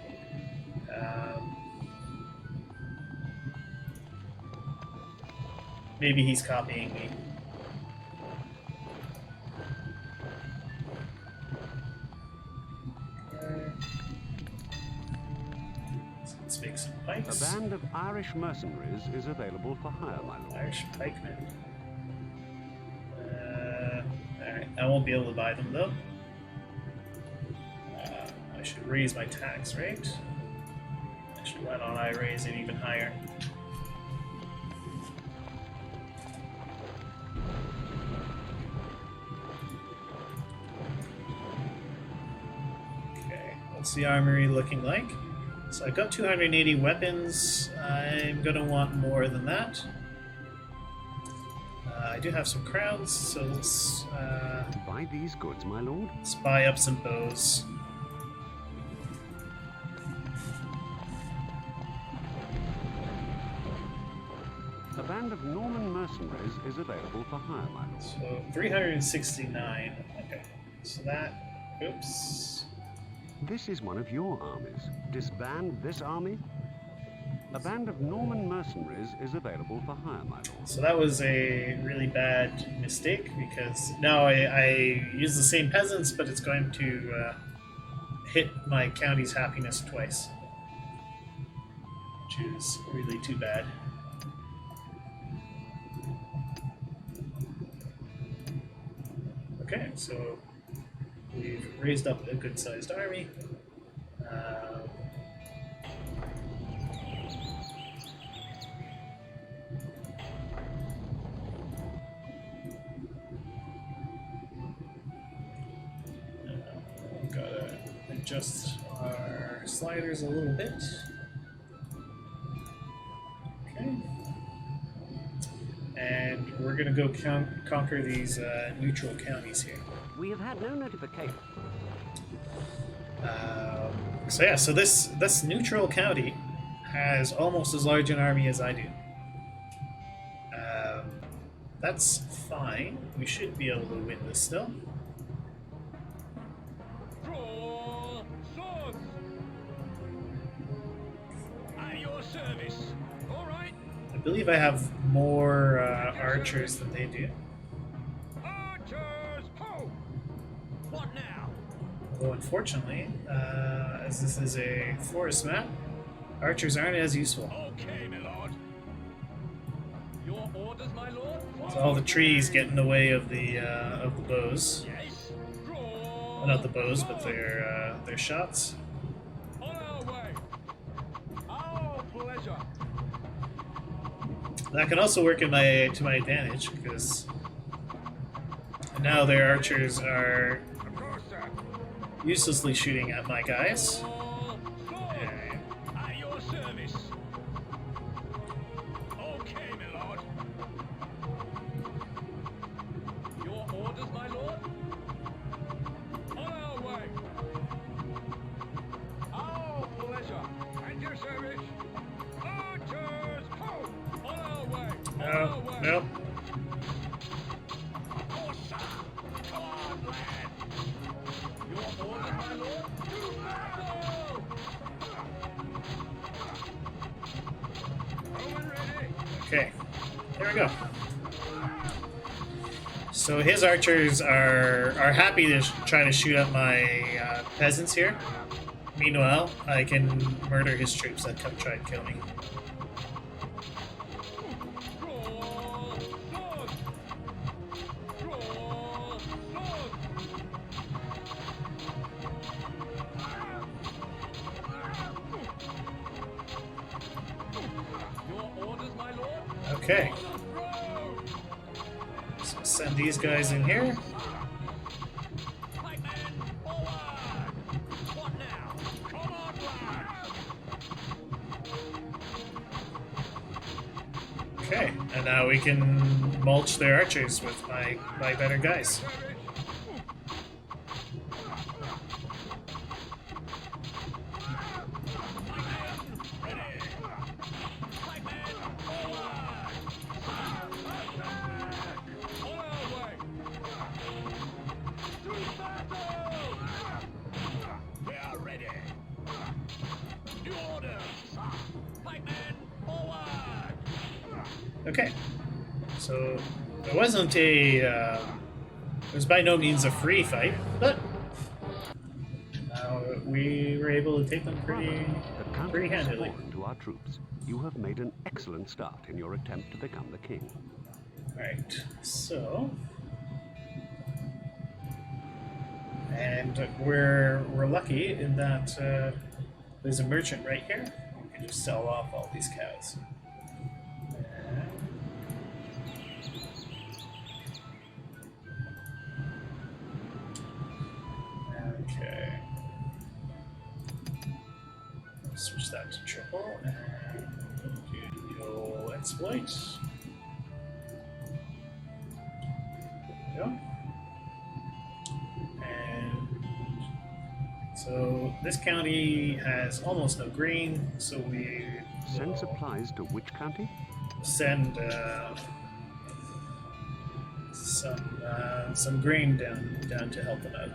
B: Maybe he's copying me. Let's make some pikes.
A: A band of Irish mercenaries is available for hire, my lord.
B: Irish pikemen. Alright, I won't be able to buy them though. I should raise my tax rate. Actually, why don't I raise it even higher? Okay, what's the armory looking like? So I've got 280 weapons. I'm gonna want more than that. I do have some crowns, so let's
A: Buy these goods, my lord.
B: buy up some bows.
A: A band of Norman mercenaries is available for hire, my lord.
B: So 369. Okay, so that. Oops.
A: This is one of your armies. Disband this army. A band of Norman mercenaries is available for hire, my lord.
B: So that was a really bad mistake because now I use the same peasants, but it's going to hit my county's happiness twice, which is really too bad. Okay, so we've raised up a good-sized army. Gotta adjust our sliders a little bit. Okay. And we're gonna go conquer these neutral counties here.
A: We have had no notification.
B: So yeah, so this neutral county has almost as large an army as I do. That's fine. We should be able to win this still.
E: Draw swords. At your service. All right.
B: I believe I have more archers than they do.
E: Archers, ho! What now?
B: Although unfortunately, as this is a forest map, archers aren't as useful.
E: Okay, my lord. Your orders, my lord.
B: So all the trees get in the way of the bows.
E: Yes.
B: Well,
E: Draw.
B: not the bows, but their shots.
E: On our way. Our pleasure.
B: That can also work to my advantage because now their archers are
E: Of course, sir.
B: uselessly shooting at my guys.
E: Draw swords.
B: And
E: At your service. Okay, my lord. Your orders, my lord. On our way. Our pleasure. At your service. Archers, ho! On our way. On our
B: no,
E: way.
B: nope.
E: Oh, sir. Come on, lad. Your orders, my lord. To battle! Owen ready.
B: Okay, there we go. So his archers are happy to try to shoot at my peasants here. Meanwhile, I can murder his troops that come try and kill me. Okay. So send these guys in here. Okay, and now we can mulch their archers with my better guys. Okay, so it wasn't it was by no means a free fight, but we were able to take them pretty handily.
A: To our troops, you have made an excellent start in your attempt to become the king.
B: Right, so, and we're lucky in that there's a merchant right here who can just sell off all these cows. Okay. Switch that to triple and do the old exploit. There we go. And so this county has almost no grain, so we
A: Send supplies to which county?
B: send some grain down to help them out.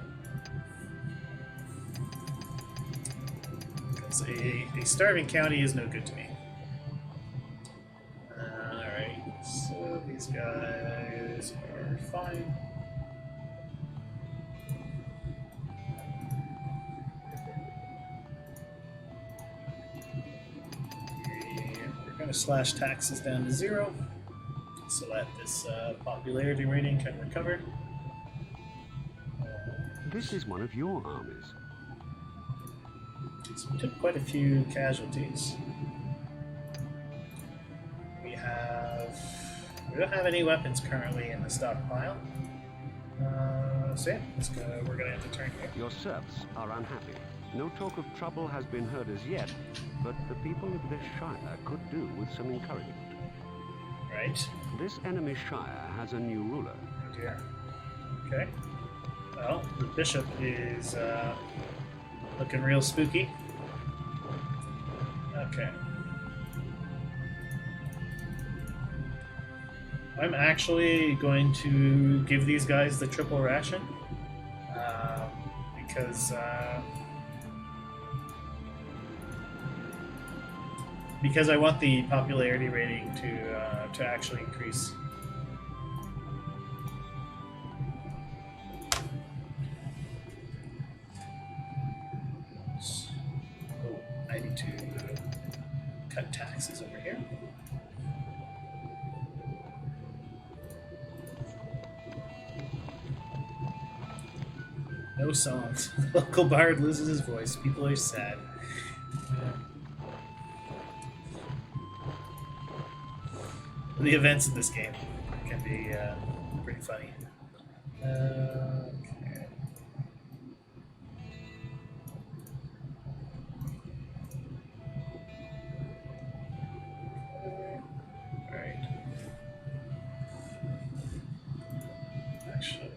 B: Because a starving county is no good to me. Alright, so these guys are fine. We're going to slash taxes down to 0 so that this popularity rating can recover.
A: This is one of your armies.
B: So we took quite a few casualties. We don't have any weapons currently in the stockpile. So yeah, we're gonna have to turn here.
A: Your serfs are unhappy. No talk of trouble has been heard as yet, but the people of this shire could do with some encouragement.
B: Right.
A: This enemy shire has a new ruler.
B: Oh dear. Okay. Well, the bishop is looking real spooky. Okay. I'm actually going to give these guys the triple ration because I want the popularity rating to actually increase. Oh, I need to cut taxes over here. No songs. Local bard loses his voice. People are sad. The events in this game can be pretty funny. Okay. Alright. Actually,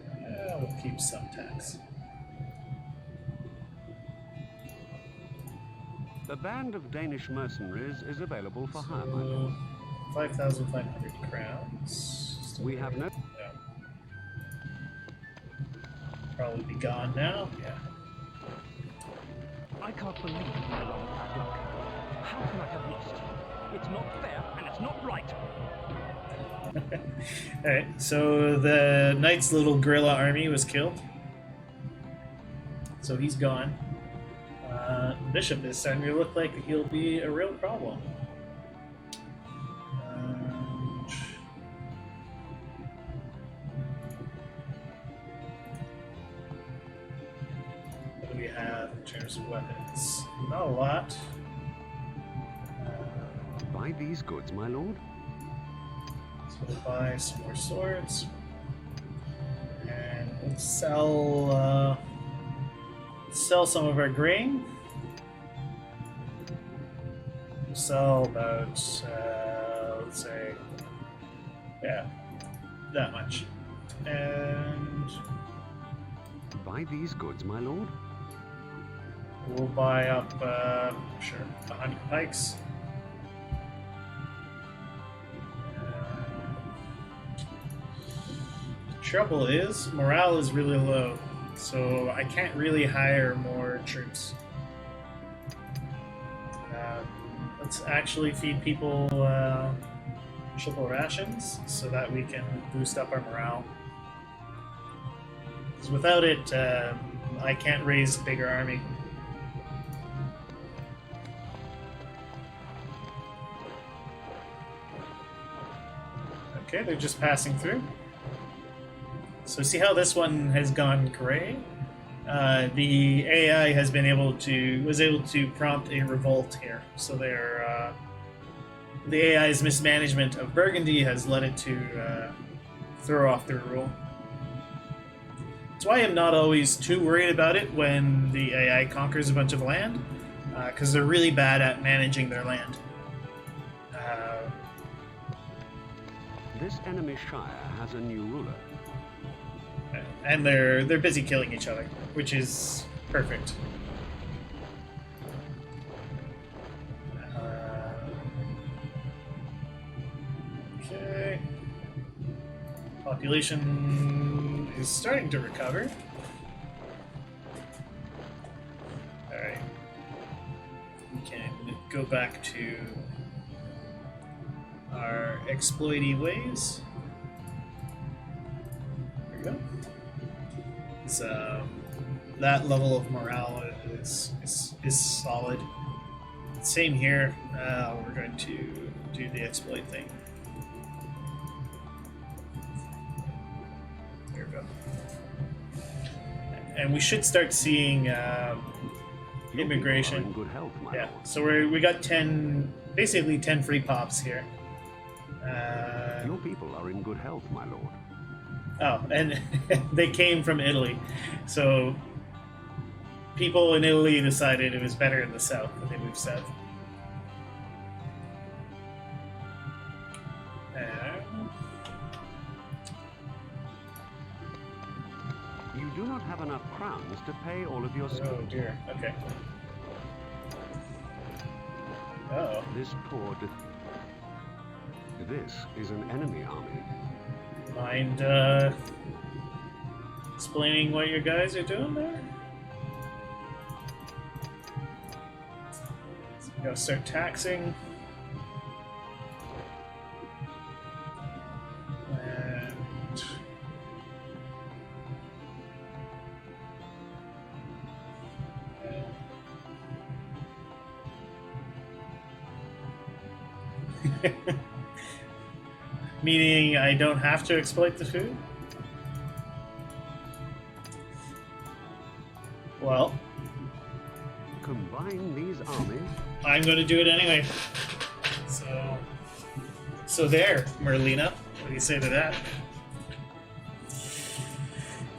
B: we'll keep some tax.
A: The band of Danish mercenaries is available for hire, my lord.
B: 5,500 crowns.
A: We have no...
B: Yeah. Probably be gone now. Yeah.
D: I can't believe my long bad luck. How can I have lost you? It's not fair, and it's not right.
B: Alright, so the knight's little guerrilla army was killed. So he's gone. Bishop is starting to look like he'll be a real problem. What do we have in terms of weapons? Not a lot.
A: Buy these goods, my lord.
B: So we'll buy some more swords. And we'll sell some of our grain. We'll sell about, let's say, yeah, that much. And
A: Buy these goods, my lord.
B: we'll buy up, sure, 100 pikes. Trouble is, morale is really low, so I can't really hire more troops. Let's actually feed people triple rations so that we can boost up our morale. Because without it, I can't raise a bigger army. Okay, they're just passing through. So see how this one has gone gray? The AI has been was able to prompt a revolt here. So the AI's mismanagement of Burgundy has led it to throw off their rule. That's why I'm not always too worried about it when the AI conquers a bunch of land, because they're really bad at managing their land.
A: This enemy shire has a new ruler.
B: And they're busy killing each other, which is perfect. Okay. Population is starting to recover. Alright. We can go back to our exploity ways. There we go. So that level of morale is solid. Same here. We're going to do the exploit thing. There we go. And we should start seeing
A: Your
B: immigration.
A: people are in good health, my
B: Yeah.
A: lord.
B: So we got basically 10 free pops here.
A: Your people are in good health, my lord.
B: Oh, and they came from Italy. So people in Italy decided it was better in the south, and they moved south.
A: You do not have enough crowns to pay all of your
B: Oh
A: schools.
B: dear. Okay. Oh.
A: This poor This is an enemy army.
B: Mind explaining what you guys are doing there? So we gotta start taxing. And meaning I don't have to exploit the food? Well,
A: Combine these armies.
B: I'm going to do it anyway. So there, Merlina. What do you say to that?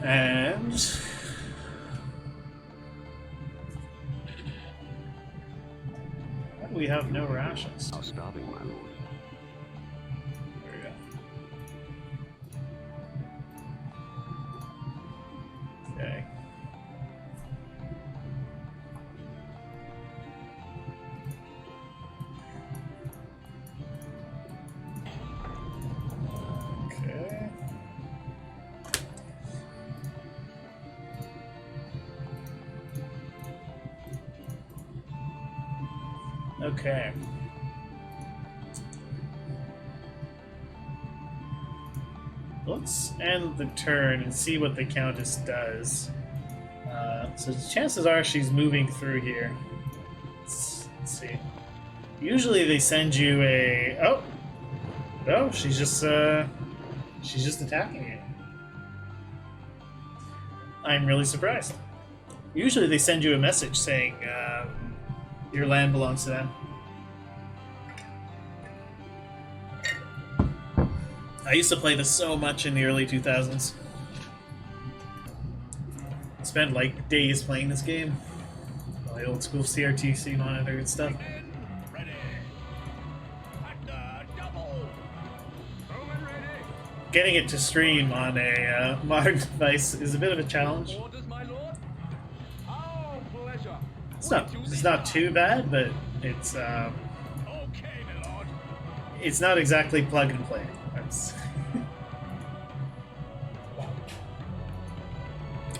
B: And we have no rations.
A: Are starving, my lord.
B: There we go. Okay. Okay. Okay. let's end the turn and see what the Countess does. So the chances are she's moving through here. Let's see. Usually they send you a... Oh! No, she's just attacking you. I'm really surprised. Usually they send you a message saying your land belongs to them. I used to play this so much in the early 2000s. Spent like days playing this game. My old school CRTC monitor and stuff.
E: Ready. At the double. Roman ready.
B: Getting it to stream on a modern device is a bit of a challenge.
E: Orders, my lord. Our pleasure.
B: It's not too bad, but it's
E: Okay, my lord.
B: it's not exactly plug and play. That's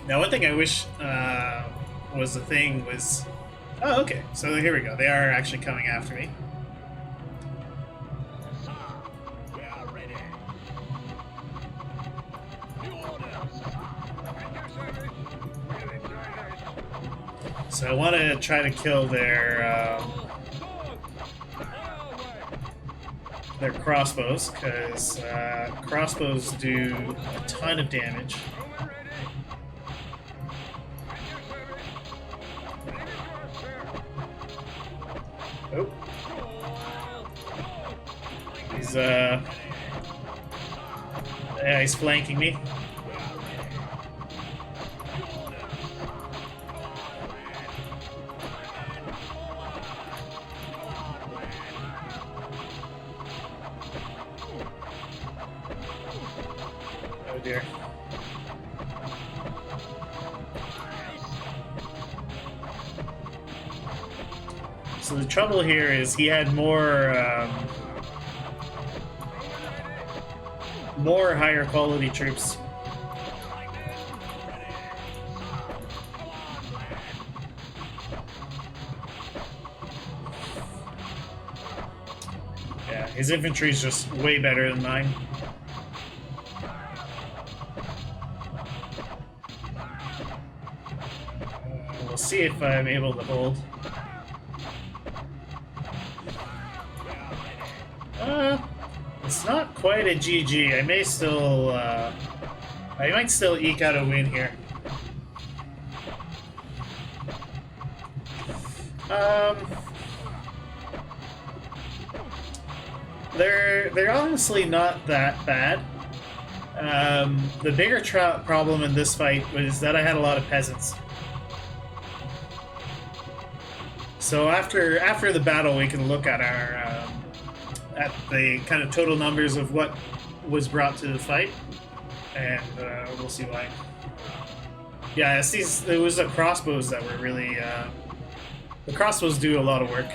B: now, one thing I wish was the thing was... Oh, okay. So here we go. They are actually coming after me.
E: Sir, we are ready. New orders. At your service. We'll enjoy this.
B: So I want to try to kill their crossbows, because crossbows do a ton of damage. Oh. Yeah, he's flanking me. Oh dear. So the trouble here is he had more higher quality troops. Yeah, his infantry is just way better than mine. We'll see if I'm able to hold. It's not quite a GG. I may still, I might still eke out a win here. They're honestly not that bad. The bigger problem in this fight was that I had a lot of peasants. So after the battle, we can look at our at the kind of total numbers of what was brought to the fight, and we'll see why. Yeah, it was the crossbows that were really the crossbows do a lot of work.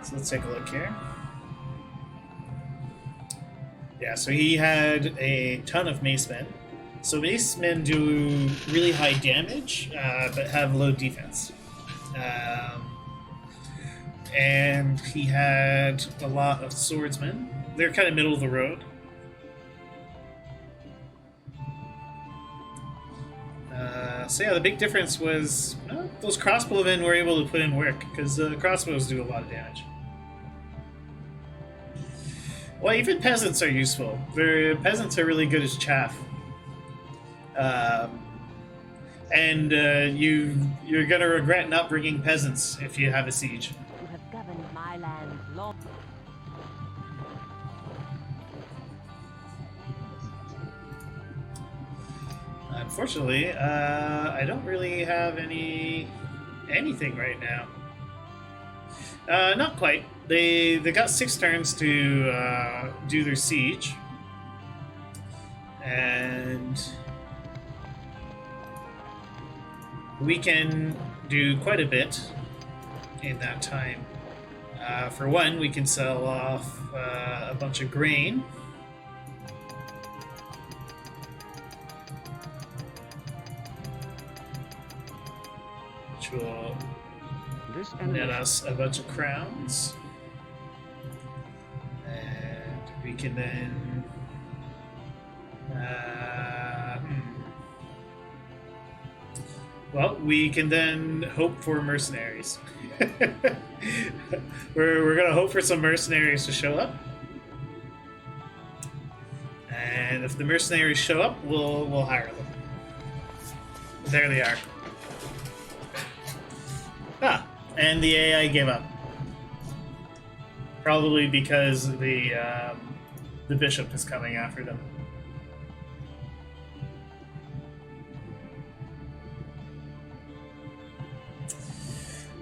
B: So let's take a look here. Yeah, so he had a ton of macemen. So macemen do really high damage, but have low defense. And he had a lot of swordsmen. They're kind of middle of the road. So yeah, the big difference was those crossbowmen were able to put in work, because crossbows do a lot of damage. Well, even peasants are useful. Peasants are really good as chaff. And you're going to regret not bringing peasants if you have a siege.
C: You have governed my lands long.
B: Unfortunately, I don't really have anything right now. Not quite. They got 6 turns to do their siege, and we can do quite a bit in that time. For one, we can sell off a bunch of grain. net
A: enemies.
B: us a bunch of crowns. And we can then... Well, we can then hope for mercenaries. we're gonna hope for some mercenaries to show up. And if the mercenaries show up, we'll hire them. There they are. Ah, and the AI gave up. Probably because the bishop is coming after them.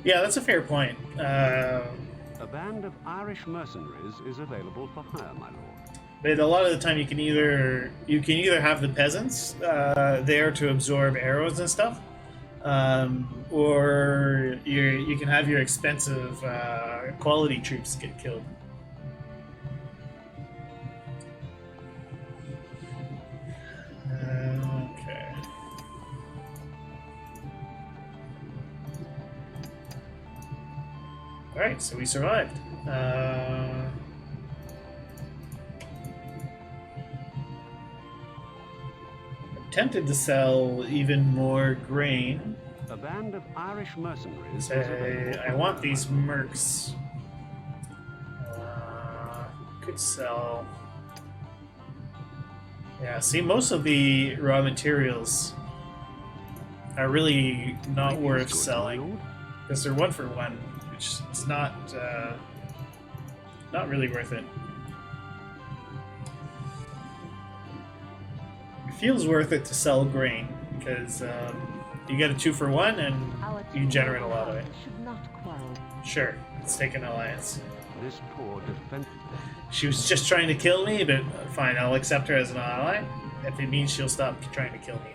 B: Yeah, that's a fair point.
A: A band of Irish mercenaries is available for hire, my lord.
B: But a lot of the time, you can either have the peasants there to absorb arrows and stuff, or you can have your expensive quality troops get killed. Okay. All right, so we survived. Tempted to sell even more grain.
A: A band of Irish mercenaries is
B: Say,
A: available.
B: I want these mercs. Could sell. Yeah, see, most of the raw materials are really not worth
A: Good, my
B: selling
A: lord.
B: because they're 1 for 1, which is not really worth it. It feels worth it to sell grain because you get a 2 for 1 and you generate a lot of it.
C: Should not quarrel.
B: Sure, let's take an alliance.
A: This poor defense.
B: She was just trying to kill me, but fine, I'll accept her as an ally if it means she'll stop trying to kill me.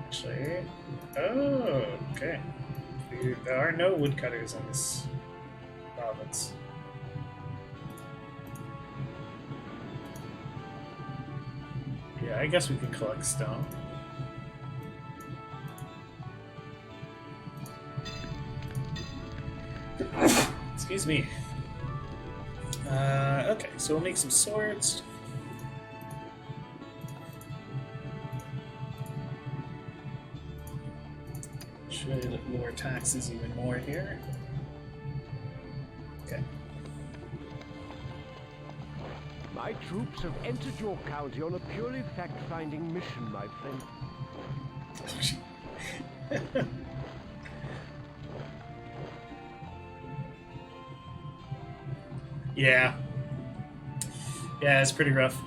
B: Actually, oh, okay. There are no woodcutters in this province. Yeah, I guess we could collect stone. Excuse me. Okay, so we'll make some swords. Should lower taxes even more here. Okay.
E: My troops have entered your county on a purely fact-finding mission, my friend.
B: Yeah. Yeah, it's pretty rough.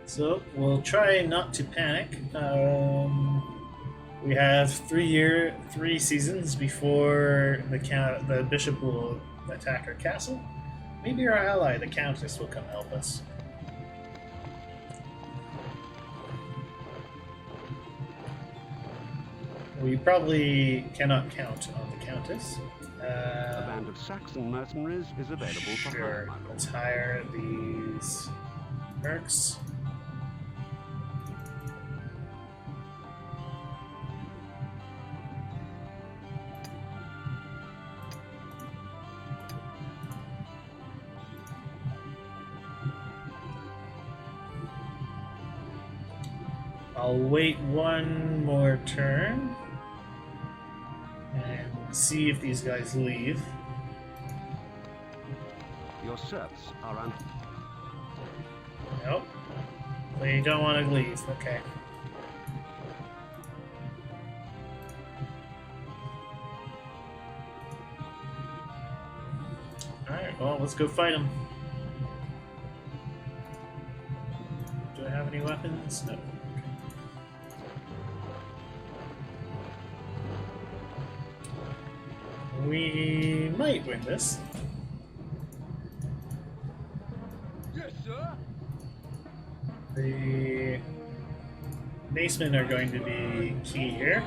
B: So we'll try not to panic. We have 3 seasons before the bishop will attack our castle. Maybe our ally, the countess, will come help us. We probably cannot count on the countess.
A: A band of Saxon mercenaries is available for hire,
B: Sure.
A: my lord.
B: Let's hire these mercs. I'll wait 1 more turn and see if these guys leave.
A: Your serfs are on.
B: Nope. They don't want to leave. Okay. Alright, well, let's go fight them. Do I have any weapons? No. We might win this.
E: Yes, sir.
B: The basemen are going to be key here.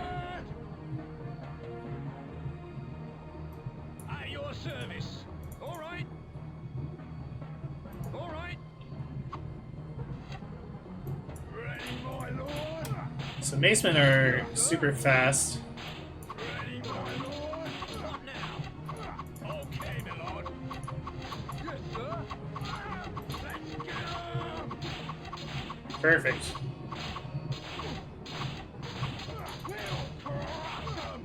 B: So Macemen are super fast.
E: Ready, my lord? What now? Okay, my lord. Yes, sir. Let's get 'em.
B: Perfect.
E: We'll crush 'em.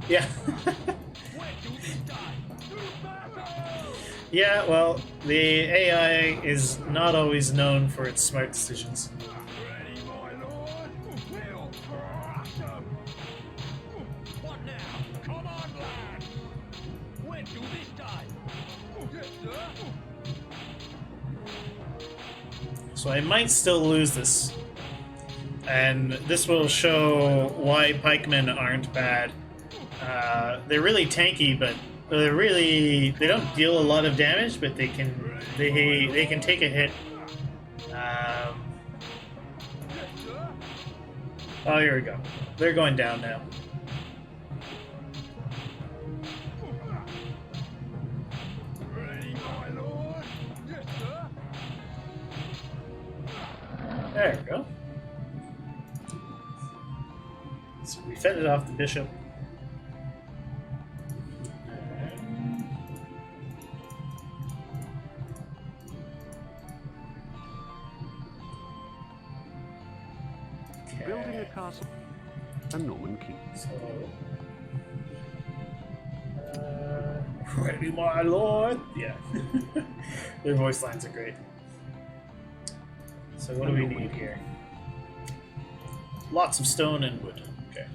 B: Yeah.
E: Where do this die? To battle!
B: Yeah, well, the AI is not always known for its smart decisions.
E: Ready, my lord? We'll crush 'em. What now? Come on, lad. When do this die? Yes, sir.
B: So I might still lose this. And this will show why pikemen aren't bad. They're really tanky, but they don't deal a lot of damage, but they can take a hit. Oh, here we go. They're going down now.
E: Ready, my lord? Yes, sir.
B: There we go. So we fended off the bishop.
A: Building a castle. A Norman keep.
B: So, ready, my lord. Yeah, their voice lines are great. So what do we need here? Lots of stone and wood. Okay.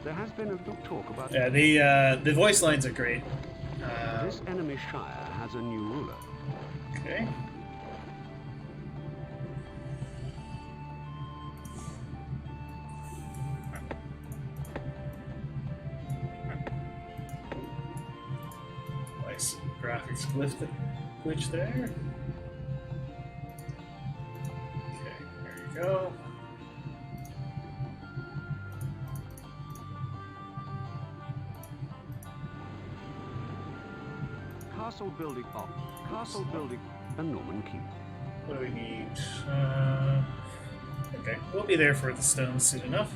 A: There has been a little talk about
B: Yeah, the voice lines are great.
A: this enemy shire has a new ruler.
B: Okay. Nice graphics glitch there. Okay, there you go.
A: Castle building. Oh, castle building. A Norman keep.
B: What do we need? Okay, we'll be there for the stones soon enough.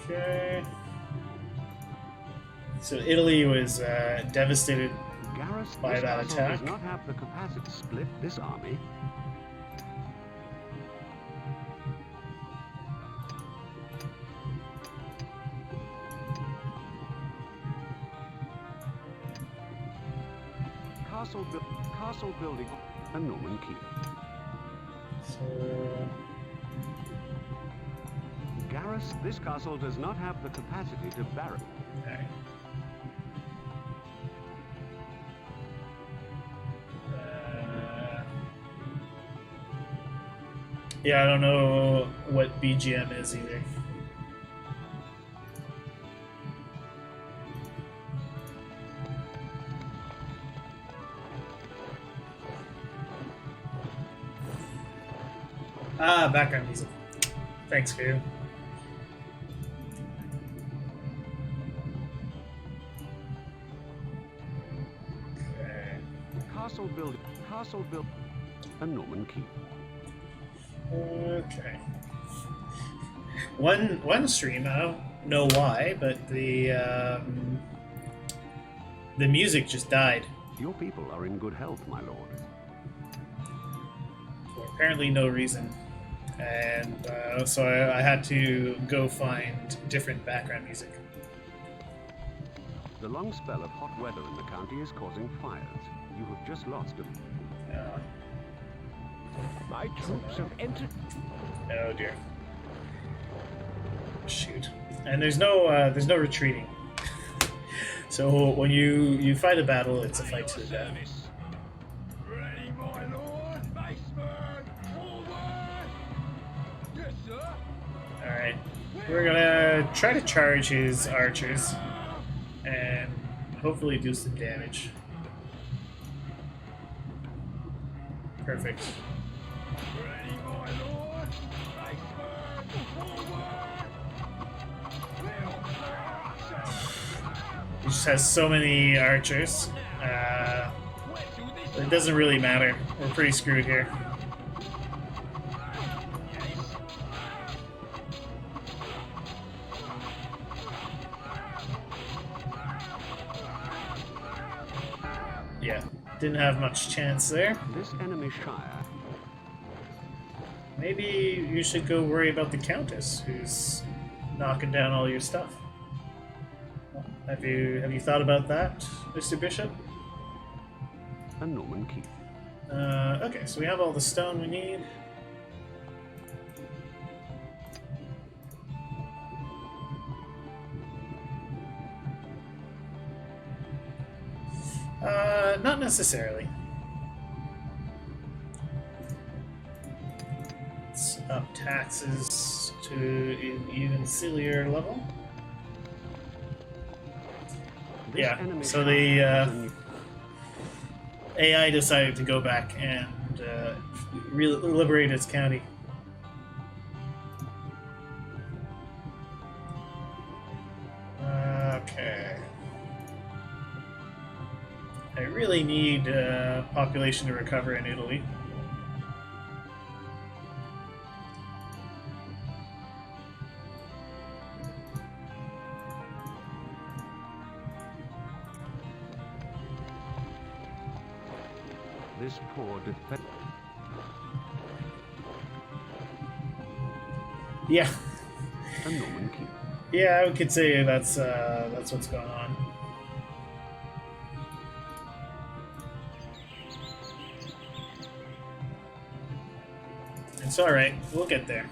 B: Okay. So Italy was devastated.
A: Garrus,
B: By
A: this
B: that
A: castle
B: attack.
A: does not have the capacity to split this army. Castle building. A Norman keep.
B: So
A: Garrus, this castle does not have the capacity to barrack.
B: okay. Yeah, I don't know what BGM is either. Ah, background music. Thanks, Koo. Okay.
A: Castle build. A Norman keep.
B: Okay. One stream, I don't know why, but the music just died.
A: Your people are in good health, my lord.
B: For apparently no reason. And so I had to go find different background music.
A: The long spell of hot weather in the county is causing fires. You have just lost a...
E: My troops have entered.
B: Oh dear. Shoot. And there's no retreating. So when you fight a battle, it's a fight to the death.
E: Service. Ready, my lord. Baseman, forward. Yes, sir.
B: All right, we're gonna try to charge his archers and hopefully do some damage. Perfect.
E: Ready, my lord. Baseman, forward. We'll crush 'em.
B: just has so many archers. It doesn't really matter. We're pretty screwed here. Yeah, didn't have much chance there.
A: This enemy Shire.
B: Maybe you should go worry about the Countess, who's knocking down all your stuff. Have you thought about that, Mr. Bishop?
A: A Norman keep.
B: Okay, so we have all the stone we need. Not necessarily. Let's up taxes to an even sillier level.
A: This
B: Yeah,
A: enemy
B: so
A: Shire
B: the
A: has a new-
B: AI decided to go back and liberate its county. Okay. I really need population to recover in Italy.
A: This poor defense.
B: Yeah,
A: A Norman keep.
B: yeah, I could say that's what's going on. It's all right. We'll get there.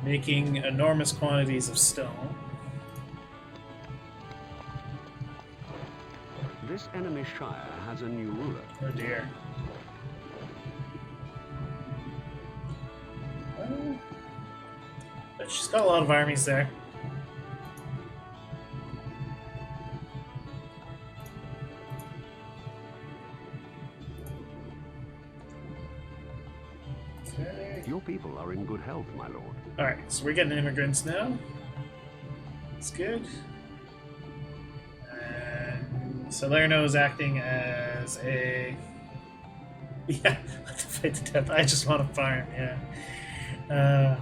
B: Making enormous quantities of stone.
A: This enemy Shire has a new ruler.
B: Oh dear. Well, but she's got a lot of armies there. Okay.
A: Your people are in good health, my lord.
B: Alright, so we're getting immigrants now. That's good. And Salerno is acting as a... Yeah, let the fight to death. I just want to farm, yeah.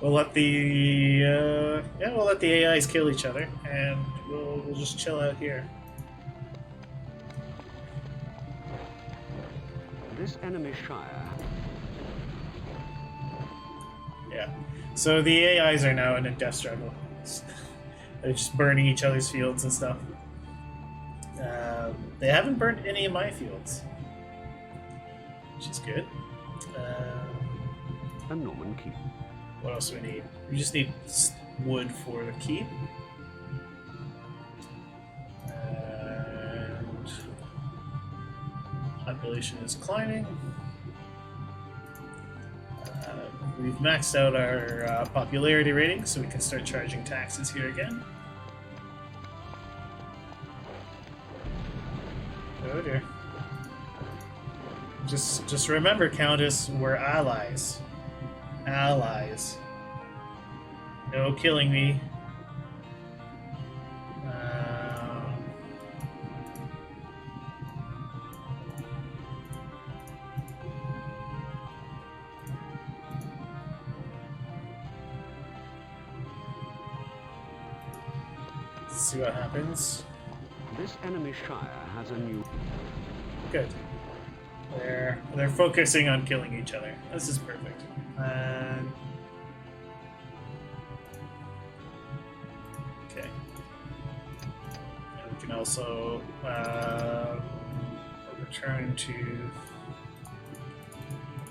B: We'll let the we'll let the AIs kill each other, and we'll just chill out here.
A: This enemy Shire.
B: Yeah. So the AIs are now in a death struggle. They're just burning each other's fields and stuff. They haven't burnt any of my fields, which is good.
A: A Norman keep.
B: What else do we need? We just need wood for the keep. And population is climbing. We've maxed out our popularity rating, so we can start charging taxes here again. Oh dear. Just remember, Countess, we're allies. Allies. No killing me. Let's see what happens.
A: This enemy Shire has a new.
B: Good. They're focusing on killing each other. This is perfect. Okay. And we can also return to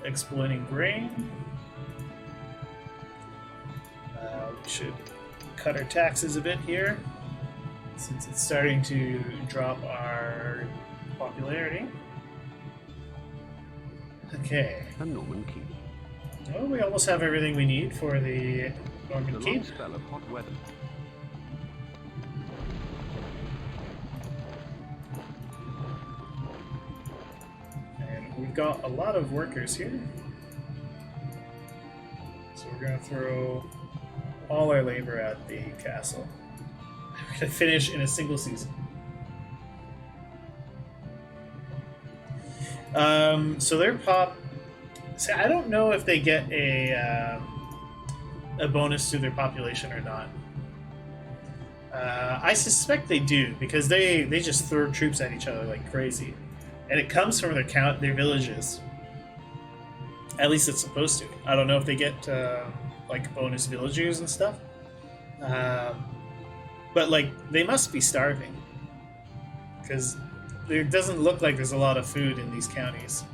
B: exploiting grain. We should cut our taxes a bit here, since it's starting to drop our popularity. Okay.
A: A Norman keep.
B: Well, we almost have everything we need for the
A: The
B: Norman
A: long
B: Keep.
A: spell of hot weather.
B: And we've got a lot of workers here. So we're going to throw all our labor at the castle. We're gonna finish in a single season. So their pop. See, I don't know if they get a bonus to their population or not. I suspect they do because they just throw troops at each other like crazy, and it comes from their villages. At least it's supposed to. I don't know if they get like bonus villagers and stuff, but like they must be starving because there doesn't look like there's a lot of food in these counties.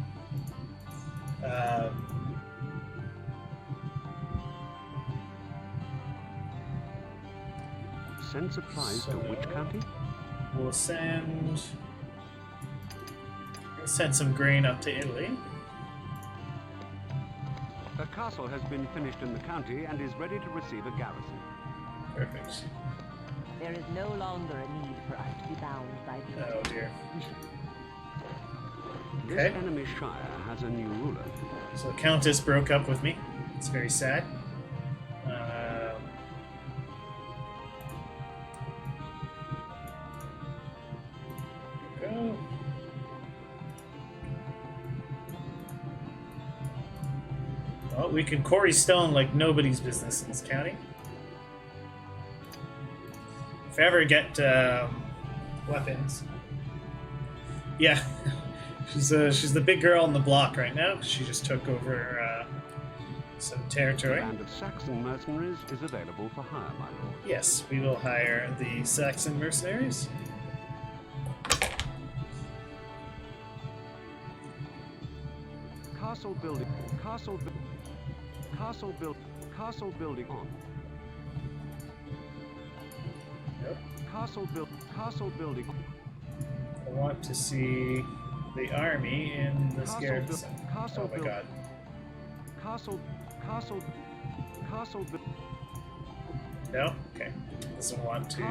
A: Send supplies to which county?
B: We'll send some grain up to Italy.
A: The castle has been finished in the county and is ready to receive a garrison.
B: Perfect.
C: There is no longer a need for us to be bound by treaty.
B: Oh dear.
A: This
B: Okay.
A: enemy shire has a new ruler.
B: So Countess broke up with me. It's very sad. Here we go. Well, we can quarry stone like nobody's business in this county. If I ever get weapons, yeah, she's the big girl on the block right now. She just took over some
A: A
B: territory.
A: band of Saxon mercenaries is available for hire, my lord.
B: Yes, we will hire the Saxon mercenaries.
A: Castle building. Castle building on.
B: Yep.
A: Castle building.
B: I want to see the army in this
A: Castle
B: garrison.
A: buil- castle
B: Oh my
A: buil-
B: god.
A: Castle
B: No? Okay. Doesn't want to.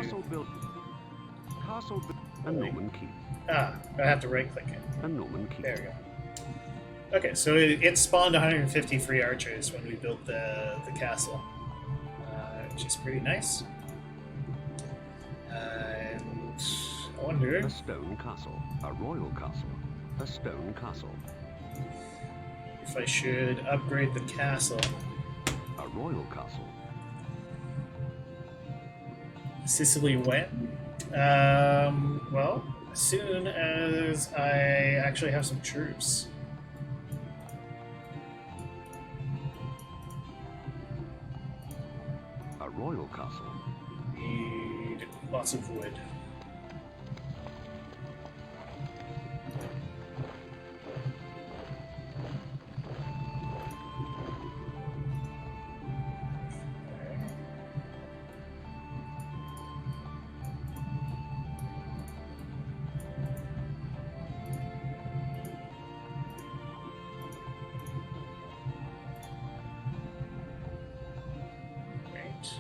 A: a Norman keep.
B: Ah, I have to right click it.
A: A Norman keep.
B: There we go. Okay, so it spawned 150 free archers when we built the castle, which is pretty nice. And I wonder
A: A stone castle. A royal castle. A stone castle.
B: if I should upgrade the castle.
A: A royal castle.
B: Sicily when? Well, as soon as I actually have some troops.
A: A royal castle.
B: Need lots of wood. Great.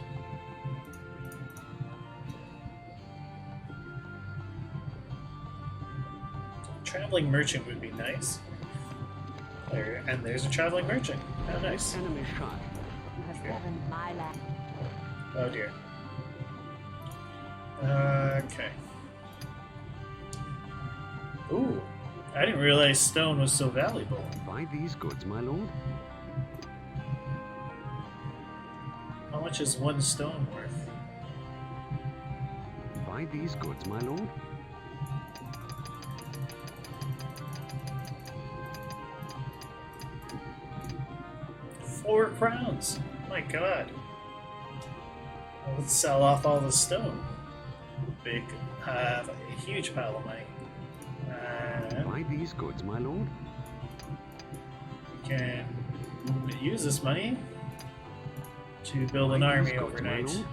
B: Traveling merchant would be nice. There, and there's a traveling merchant. How nice.
A: Enemy shire.
C: You have governed my land.
B: Oh dear. Okay. Ooh, I didn't realize stone was so valuable.
A: Buy these goods, my lord.
B: How much is one stone worth?
A: Buy these goods, my lord.
B: Four crowns. My God. Well, let's sell off all the stone. Big, have a huge pile of money.
A: Buy these goods, my lord.
B: We can use this money to build an
A: Buy
B: army
A: these goods, my
B: overnight.
A: lord.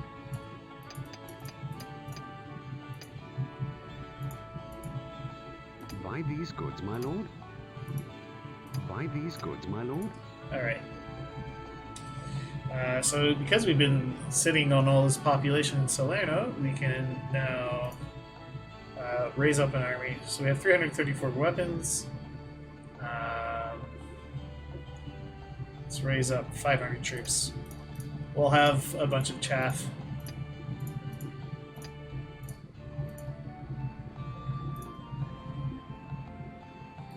A: Buy these goods, my lord. Buy these goods, my lord.
B: Alright. So because we've been sitting on all this population in Salerno, we can now raise up an army. So we have 334 weapons. Let's raise up 500 troops. we'll have a bunch of chaff.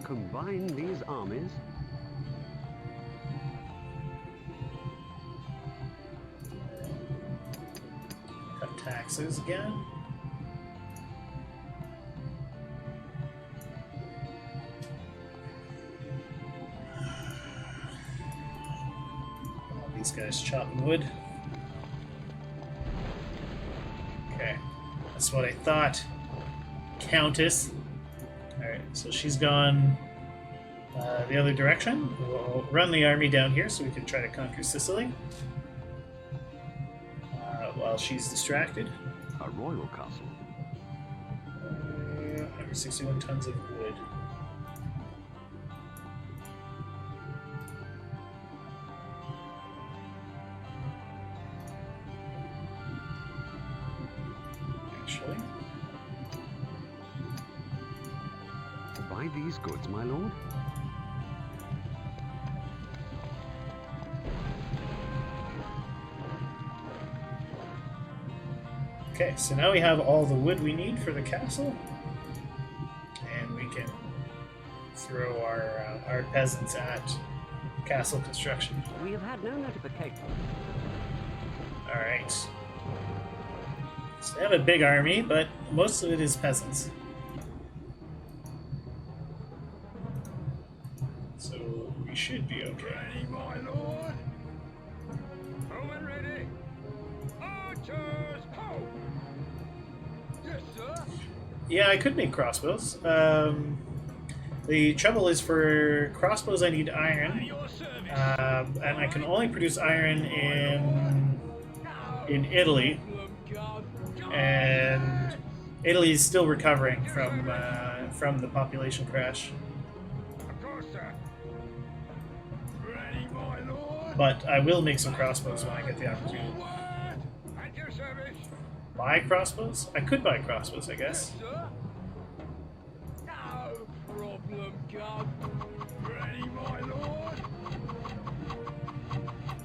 A: Combine these armies.
B: Cut taxes again. All these guys chopping wood. Okay, that's what I thought. Countess. Alright, so she's gone the other direction. We'll run the army down here so we can try to conquer Sicily. While she's distracted.
A: A royal castle.
B: 161 tons of wood. Actually.
A: Buy these goods, my lord.
B: Okay, so now we have all the wood we need for the castle, and we can throw our peasants at castle construction.
A: We have had no notification.
B: All right. So they have a big army, but most of it is peasants. So we should be okay.
E: Ready, my lord? Home and ready. Archers, ho! Yes, sir.
B: Yeah, I could make crossbows. The trouble is for crossbows I need
E: At
B: iron,
E: your service.
B: and I can only produce iron in Italy, and Italy is still recovering from the population crash.
E: Of course, sir. Ready, my lord.
B: But I will make some crossbows when I get the opportunity.
E: Forward. At your service.
B: Buy crossbows? I could buy crossbows, I guess.
E: Sir. No problem, Gov. Ready, my lord.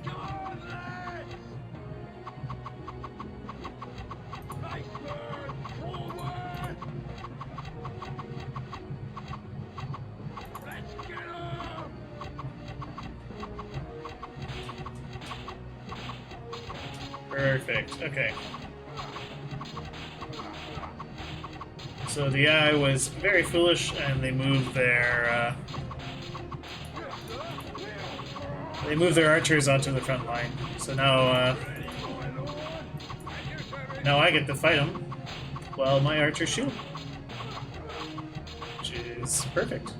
E: Go on, lads. Iceberg, forward. Let's get 'em.
B: Perfect. Okay. So the AI was very foolish, and they moved their archers onto the front line. So now now I get to fight them while my archers shoot, which is perfect.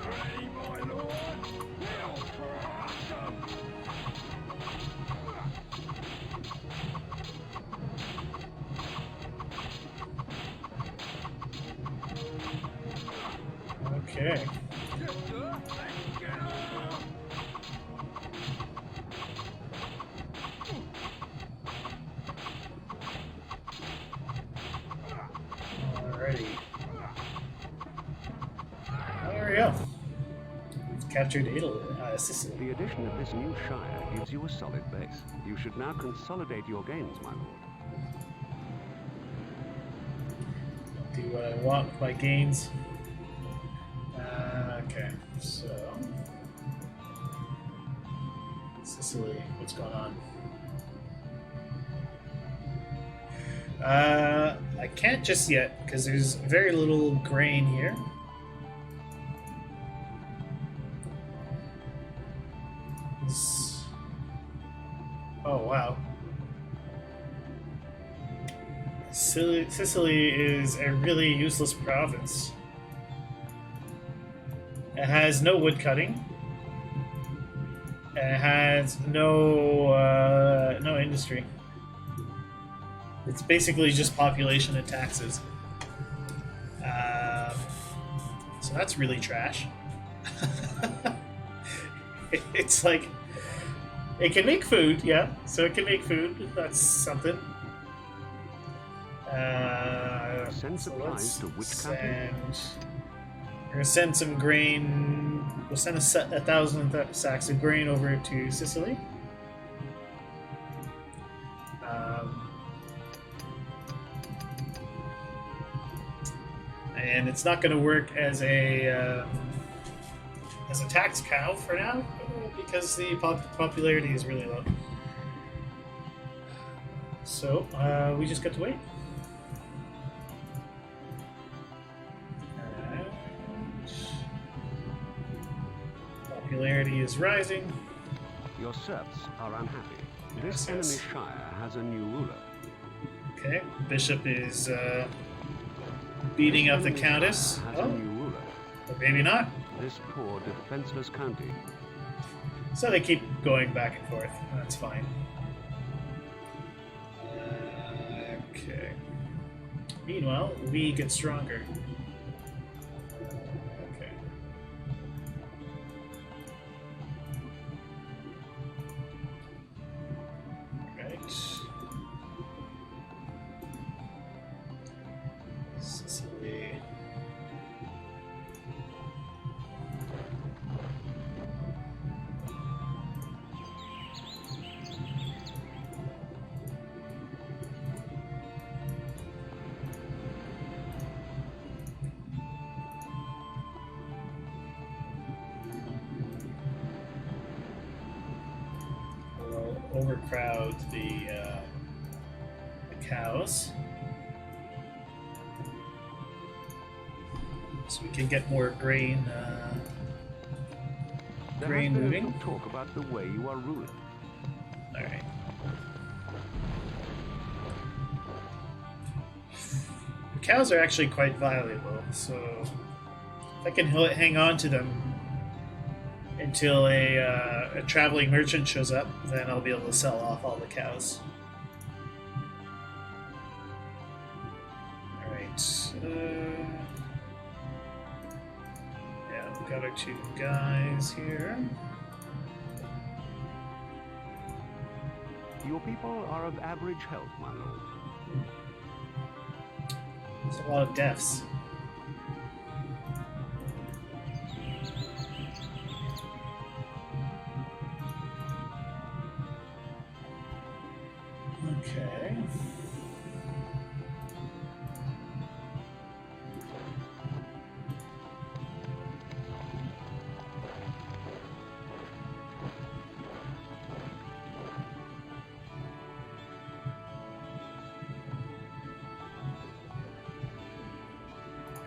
E: Ready, my lord. We'll crush 'em.
B: Okay.
E: Yes, sir. Let's get 'em.
B: Alrighty. There we go. We've captured Italy, Sicily.
A: The addition of this new shire gives you a solid base. You should now consolidate your gains, my lord.
B: Do what I want with my gains. Okay, so Sicily, what's going on? I can't just yet because there's very little grain here. Oh wow. Sicily is a really useless province. It has no wood cutting. And it has no industry. It's basically just population and taxes. So that's really trash. It's like it can make food, yeah. So it can make food. That's something.
A: Send supplies to which country?
B: We're gonna send some grain. We'll send 1,000 sacks of grain over to Sicily. And it's not going to work as a tax cow for now because the popularity is really low. So we just got to wait. And popularity is rising.
A: Your serfs are unhappy. This
B: Yes,
A: enemy
B: yes.
A: shire has a new ruler.
B: Okay, Bishop is beating up the
A: Enemy
B: Countess.
A: shire has
B: Oh,
A: a new ruler.
B: but maybe not.
A: This poor defenseless county.
B: So they keep going back and forth. That's fine. Okay. Meanwhile, we get stronger. Okay. Right. Sicily. We'll overcrowd the cows. So we can get more grain
A: There
B: Grain
A: has been
B: moving?
A: some talk about the way you are ruling.
B: Alright. The cows are actually quite valuable, so if I can hang on to them until a traveling merchant shows up, then I'll be able to sell off all the cows. Alright. Yeah, we've got our 2 guys here.
A: Your people are of average health, my lord.
B: There's a lot of deaths. Okay.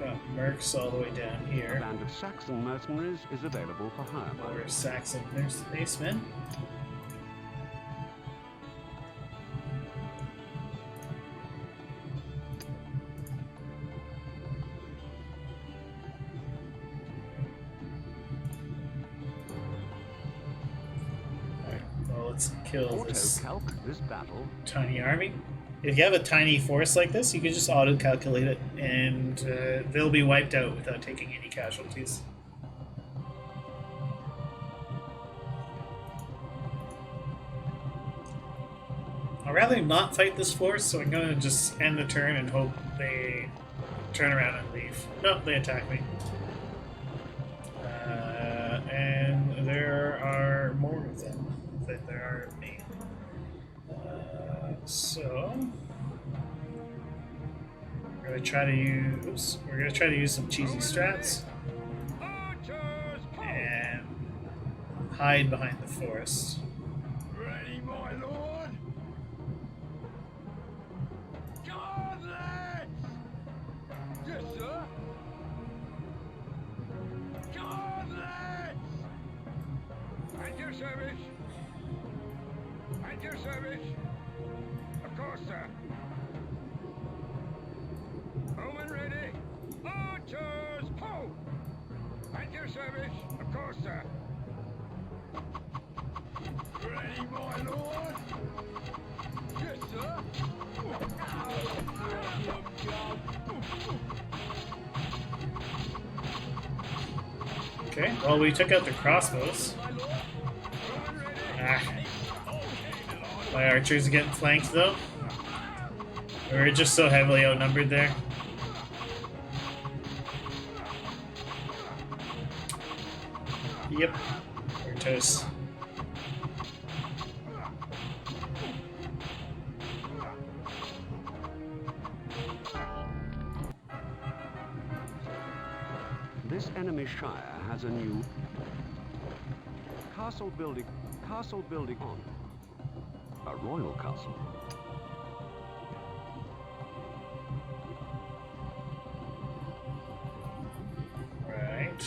B: Got mercs all the way down
A: A
B: here.
A: band of Saxon mercenaries is available for hire, my
B: Or
A: lord.
B: Saxon basemen. Alright, well, let's kill this
A: Auto-calc this battle.
B: tiny army. If you have a tiny force like this, you can just auto-calculate it, and they'll be wiped out without taking any casualties. I'd rather not fight this force, so I'm going to just end the turn and hope they turn around and leave. No, they attack me. And there are more of them than there are of me. So we're gonna try to use. We're gonna try to use some cheesy strats and hide behind the forest.
E: Ready, my lord? Come on, lads! Yes, sir. Come on, lads! At your service. At your service. Of course, sir. Home and ready. Archers, ho! At your service. Of course, sir. Ready, my lord? Yes, sir.
B: Okay, well, we took out the crossbows. Ah. My archers are getting flanked, though. We're just so heavily outnumbered there. Yep, we're toast.
A: This enemy shire has a new castle building on. A royal castle.
B: Right.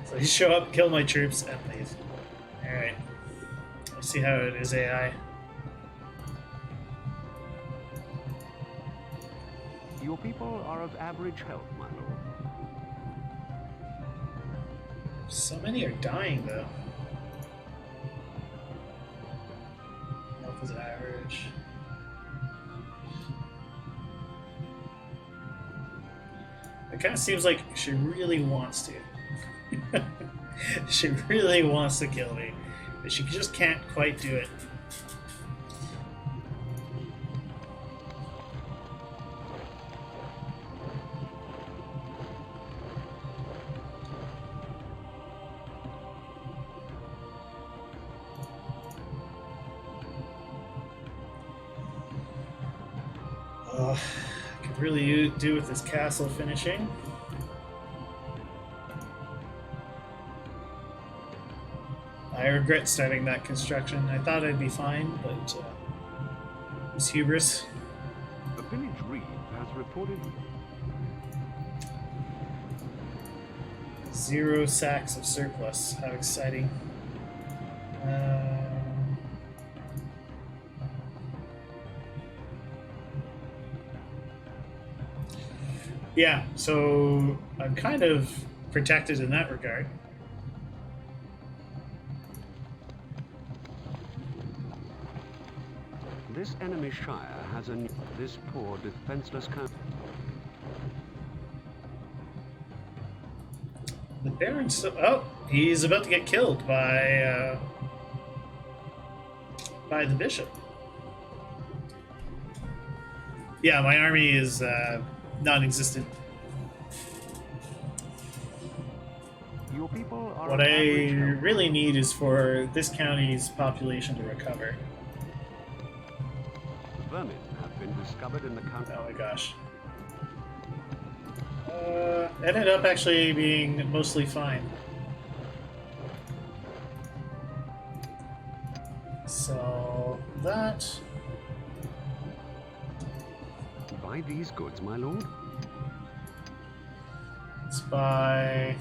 B: So you show up, kill my troops, and leave. Alright. Let's see how it is AI.
A: Your people are of average health, my lord.
B: So many are dying, though. Health is average. It kind of seems like she really wants to. She really wants to kill me, but she just can't quite do it. I could really do with this castle finishing. I regret starting that construction. I thought I'd be fine, but it was hubris.
A: The village reeve has reported
B: 0 sacks of surplus. How exciting. Yeah, so I'm kind of protected in that regard.
A: this enemy shire has a this poor defenseless country.
B: The Baron's oh, he's about to get killed by the bishop. Yeah, my army is non-existent.
A: Your people are
B: What
A: of
B: I
A: average health.
B: really need is for this county's population to recover.
A: Vermin have been discovered in the country.
B: Oh my gosh. Ended up actually being mostly fine. So that.
A: Buy these goods, my lord.
B: Let's buy.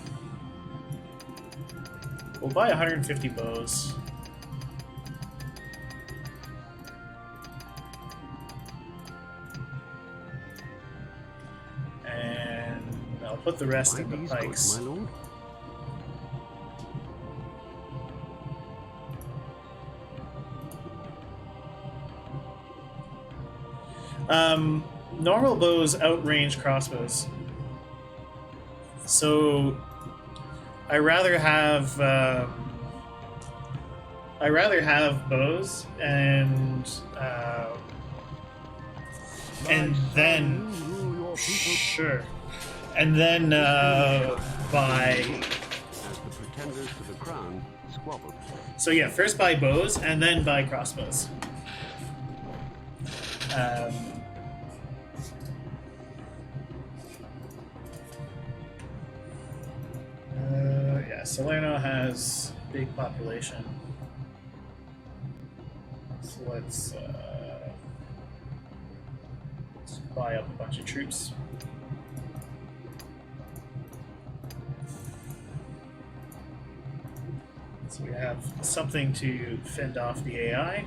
B: We'll buy 150 bows. And I'll put the rest
A: Buy
B: in the
A: these
B: pikes.
A: goods, my lord.
B: Normal bows outrange crossbows. So I rather have bows and then sure, and then buy.
A: As the pretenders to the crown squabble.
B: So yeah, first buy bows and then buy crossbows. Yeah, Salerno has big population. So let's buy up a bunch of troops. So we have something to fend off the AI.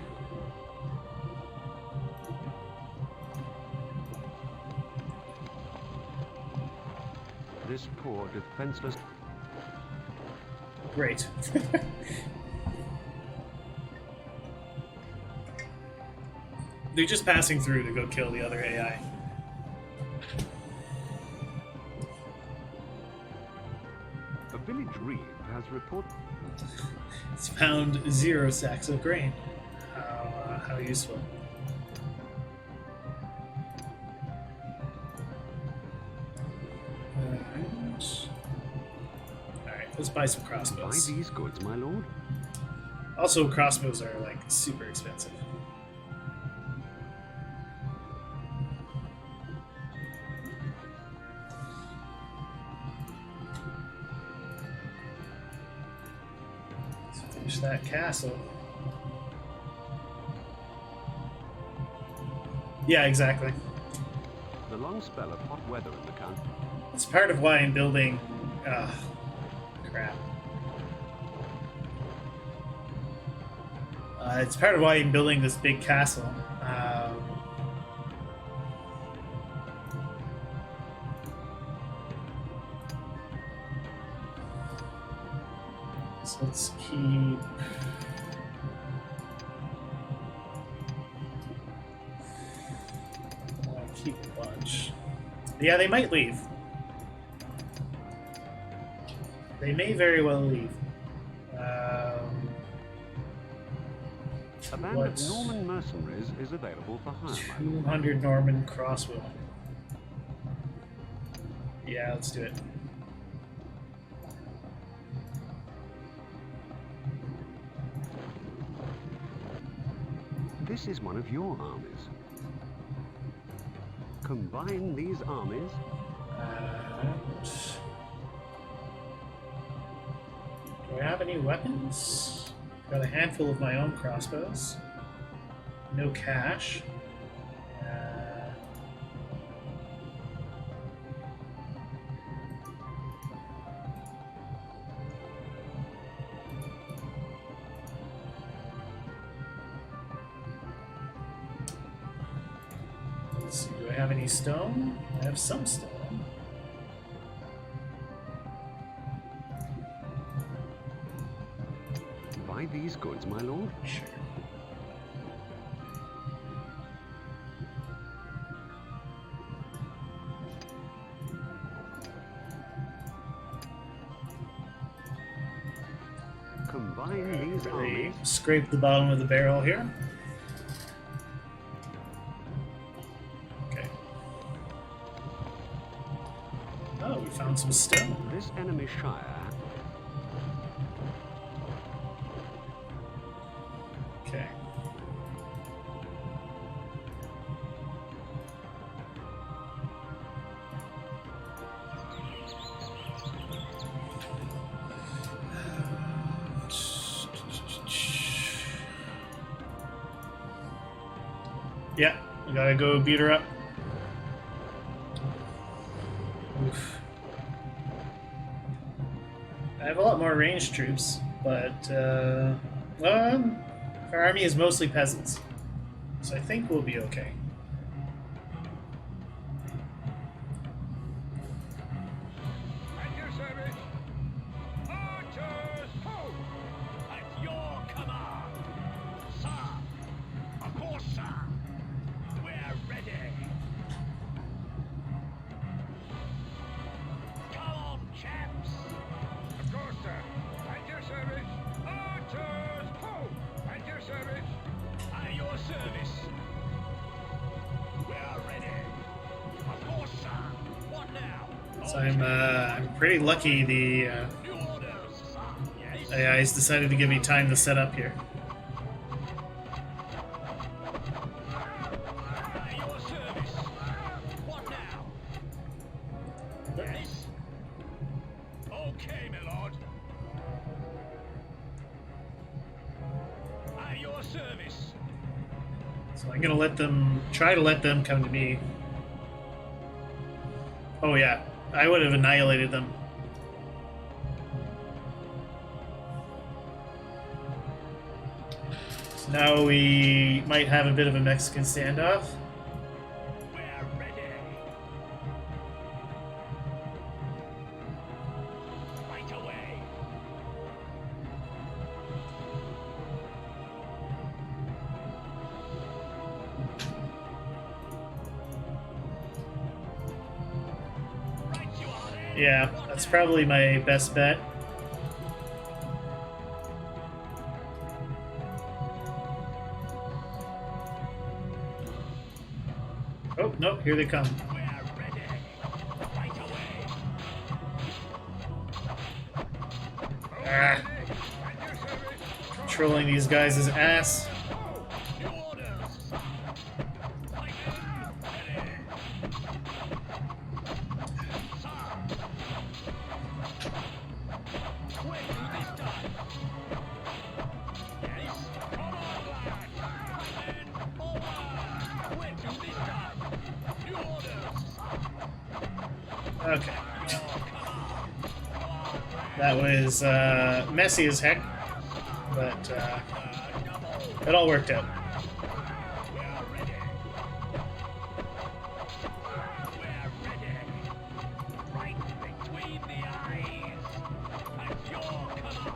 A: This poor, defenseless...
B: Great. They're just passing through to go kill the other AI.
A: A village reeve has reported...
B: It's found 0 sacks of grain. How useful. Alright, let's buy some
A: Buy
B: crossbows.
A: these goods, my lord.
B: Also, crossbows are like super expensive. Let's finish that castle. Yeah, exactly.
A: The long spell of hot weather in the country.
B: It's part of why I'm building. Crap. It's part of why I'm building this big castle. So let's keep a bunch. Yeah, they might leave. They may very well leave.
A: A band
B: What?
A: of Norman mercenaries is available for hire, my lord.
B: 200 Norman crossbow. Yeah, let's do it.
A: This is one of your armies. Combine these armies.
B: Do I have any weapons? Got a handful of my own crossbows. No cash. Let's see, do I have any stone? I have some stone.
A: Buy these goods, my lord.
B: Sure.
A: Combine these
B: Really
A: armies.
B: scrape the bottom of the barrel here. Okay. Oh, we found some stone.
A: This enemy shire.
B: Okay. Yeah, we gotta go beat her up. Oof. I have a lot more ranged troops, but our army is mostly peasants, so I think we'll be okay.
E: At your service. Archers, ho! At your command. Sir. Of course, sir. We're ready. Come on, chaps. Of course, sir. At your service. Archers, ho! At your service. At your service. We're ready. Of course, sir. What now?
B: So I'm pretty lucky the
E: New orders, sir. Yes.
B: AIs decided to give me time to set up here.
E: At your service. What now? Yes. Okay, my lord. At your service.
B: So I'm gonna try to let them come to me. Oh yeah, I would have annihilated them. So now we might have a bit of a Mexican standoff.
E: We're ready.
B: Yeah, that's probably my best bet. Oh, nope, here they come.
E: We're ready. Right away.
B: Ah, controlling these guys' ass.
E: New orders. Fighting ready. Sir. Where do this die? Yes. Come on, lad. And forward. Where do this die? New orders.
B: Okay. That was messy as heck, but it all worked out.
E: We're ready. We're ready. Right between the eyes. At your command.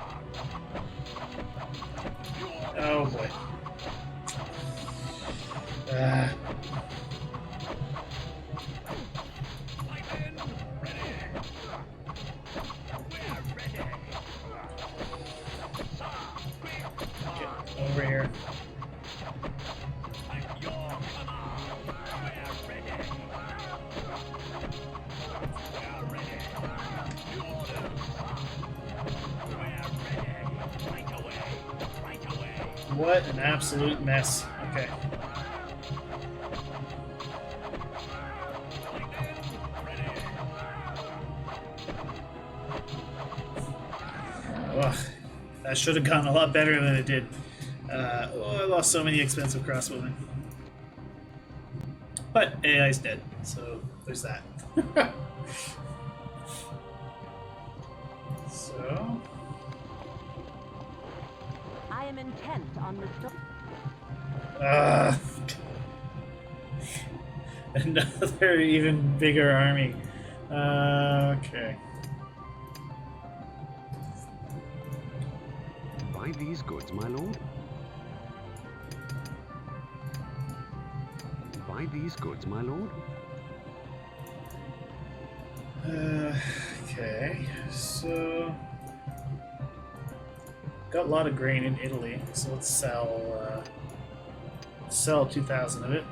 E: Your
B: Oh boy.
E: fighting ready. We're ready. Sir, quick.
B: Get over here.
E: At your command. We're ready. We're ready. New orders. We're ready. Right away. Right away.
B: What an absolute mess. Okay. Ugh, that should have gone a lot better than it did. I lost so many expensive crossbowmen. But AI's dead, so there's that. So,
C: I am intent on restoring.
B: another even bigger army. Okay.
A: Buy these goods, my lord. Buy these goods, my lord.
B: Okay, so got a lot of grain in Italy, so let's sell 2,000 of it.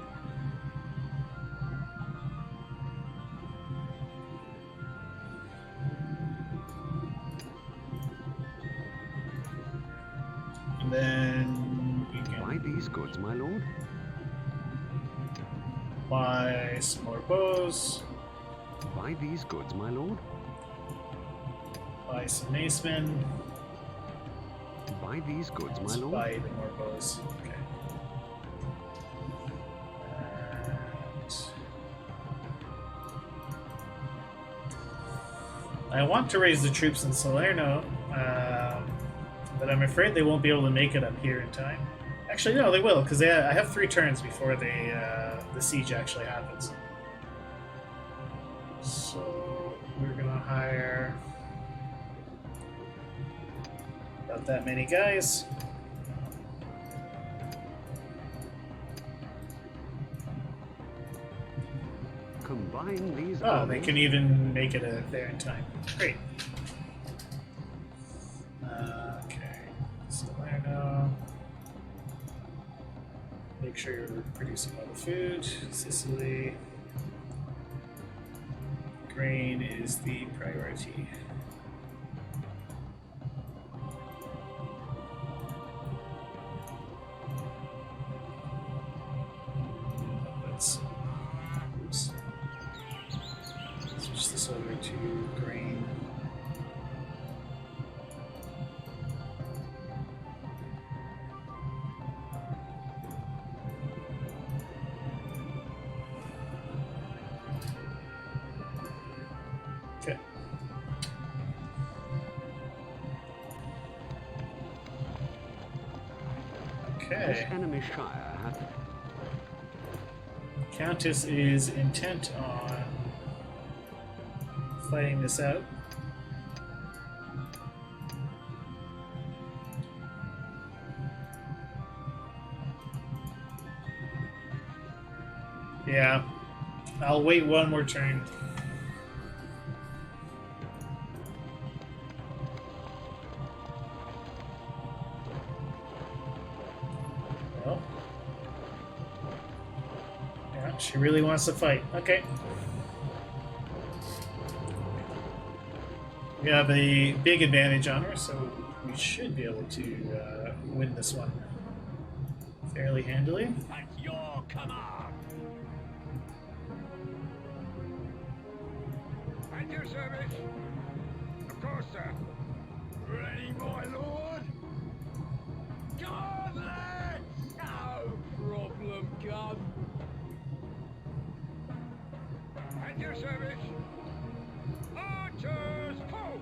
B: And then we
A: Buy
B: can
A: these goods, my lord.
B: buy some more bows,
A: Buy these goods, my lord.
B: buy some macemen,
A: Buy these goods, my
B: let's
A: lord.
B: buy even more bows. Okay. And I want to raise the troops in Salerno, but I'm afraid they won't be able to make it up here in time. Actually, no, they will, because I have 3 turns before the siege actually happens. So we're gonna hire about that many guys.
A: Combine these.
B: Oh, they
A: armies.
B: can even make it there in time. Great. Okay. Salerno. Make sure you're producing all the food. Sicily. Grain is the priority. Let's oops. Switch this over to grain. Okay.
A: This
B: Okay.
A: enemy shire hath.
B: Countess is intent on fighting this out. Yeah. I'll wait one more turn. She really wants to fight. Okay. We have a big advantage on her, so we should be able to win this one fairly handily.
E: At your command. At your service. Of course, sir. Ready, my lord. Come on, lads. No problem, gun. At your service. Archers, ho!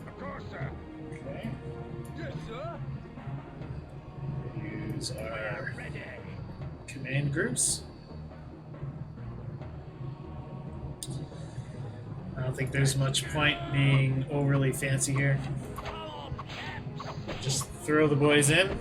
E: Of course, sir.
B: Okay.
E: Yes, sir.
B: Use our
E: Ready.
B: command groups. I don't think there's much point being overly fancy here.
E: Come on, chaps.
B: Just throw the boys in.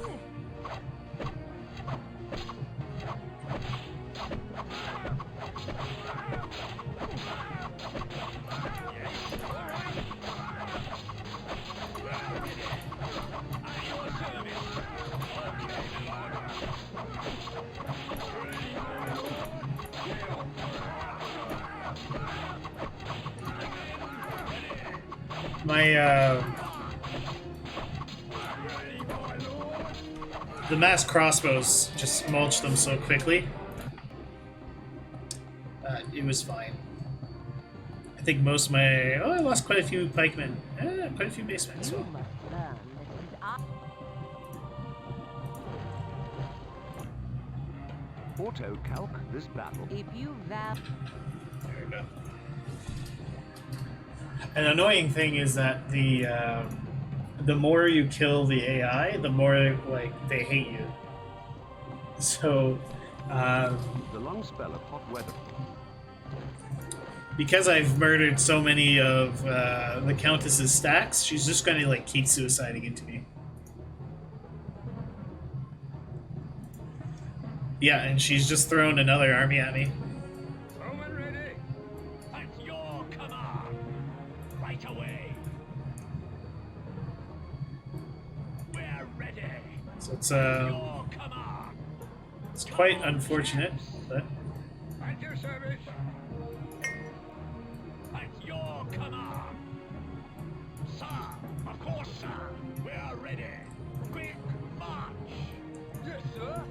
B: My the mass crossbows just mulched them so quickly. It was fine. I think most of my I lost quite a few pikemen, quite a few basemen as
C: You
B: well.
C: must learn that it is I.
D: Auto-calc this battle.
C: If you vow.
B: There we go. An annoying thing is that the more you kill the AI, the more like they hate you. So
A: The long spell of hot weather.
B: because I've murdered so many of the Countess's stacks, she's just gonna like keep suiciding into me. Yeah, and she's just thrown another army at me.
E: Bowman ready. At your command. Right away. We're ready.
B: So it's
E: Your command.
B: it's quite unfortunate, but
E: At your service. At your command. Sir, of course, sir. We're ready. Quick march. Yes, sir.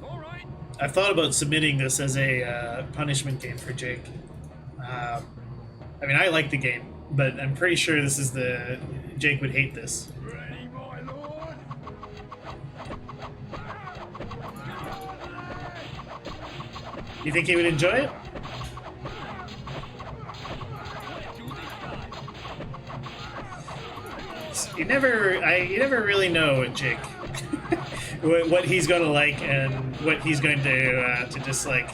E: All right.
B: I've thought about submitting this as a punishment game for Jake. I mean, I like the game, but I'm pretty sure this is Jake would hate this.
E: Ready, my lord.
B: You think he would enjoy it? You never really know with Jake what he's gonna like and what he's going to dislike.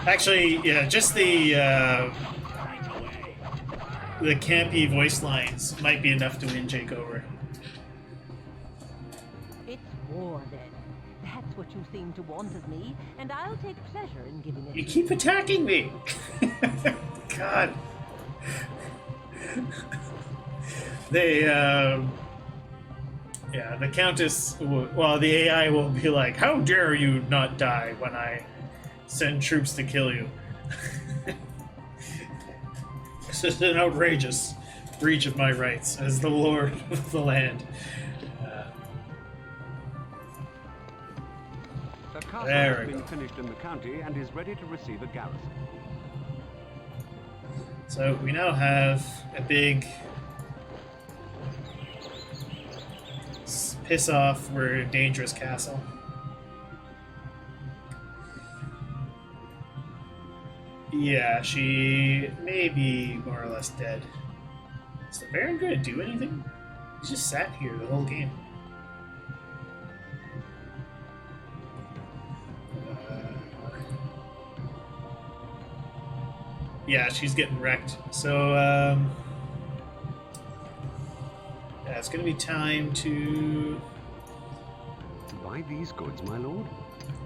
B: Actually, yeah, just the campy voice lines might be enough to win Jake over.
C: It's war then. That's what you seem to want of me, and I'll take pleasure in giving it
B: You
C: to
B: keep attacking me! God. They, yeah, the Countess, well, the AI will be like, how dare you not die when I send troops to kill you? This is an outrageous breach of my rights as the lord of the land.
A: The castle
B: There
A: has
B: we
A: been
B: go.
A: finished in the county and is ready to receive a garrison.
B: So we now have a big piss off, we're a dangerous castle. Yeah, she may be more or less dead. Is the Baron going to do anything? He's just sat here the whole game. Yeah, she's getting wrecked. So, yeah, it's going to be time to
A: Buy these goods, my lord.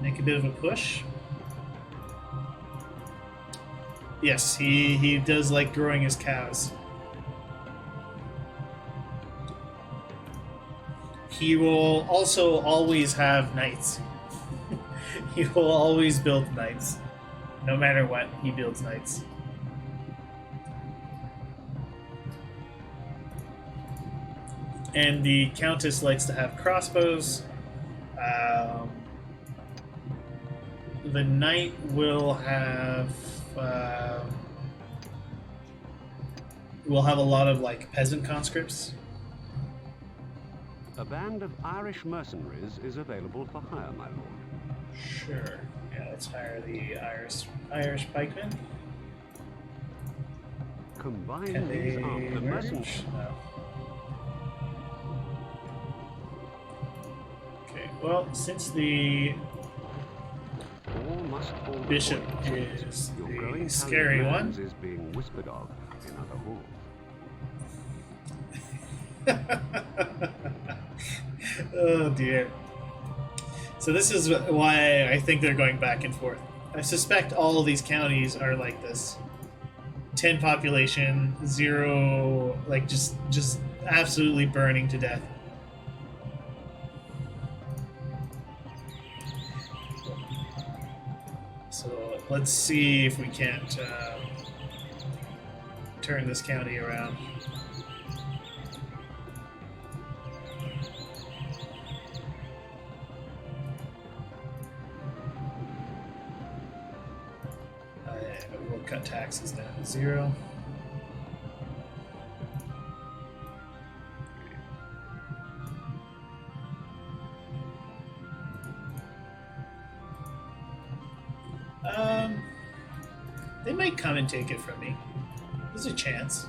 B: make a bit of a push. Yes, he does like growing his cows. He will also always have knights. He will always build knights. No matter what, he builds knights. And the Countess likes to have crossbows. The knight will have a lot of like peasant conscripts.
A: A band of Irish mercenaries is available for hire, my lord.
B: Sure. Yeah, let's hire the Irish pikemen.
A: Combine
B: Can
A: these
B: they
A: after
B: merge?
A: mercenaries.
B: No. Okay. Well, since the
A: All must fall
B: bishop
A: before it.
B: is
A: Your
B: the
A: growing
B: scary
A: tally of
B: one.
A: lands is being whispered of in other halls.
B: Oh dear. So this is why I think they're going back and forth. I suspect all of these counties are like this. 10 population, 0 like just absolutely burning to death. So let's see if we can't turn this county around. We'll cut taxes down to 0. They might come and take it from me. There's a chance.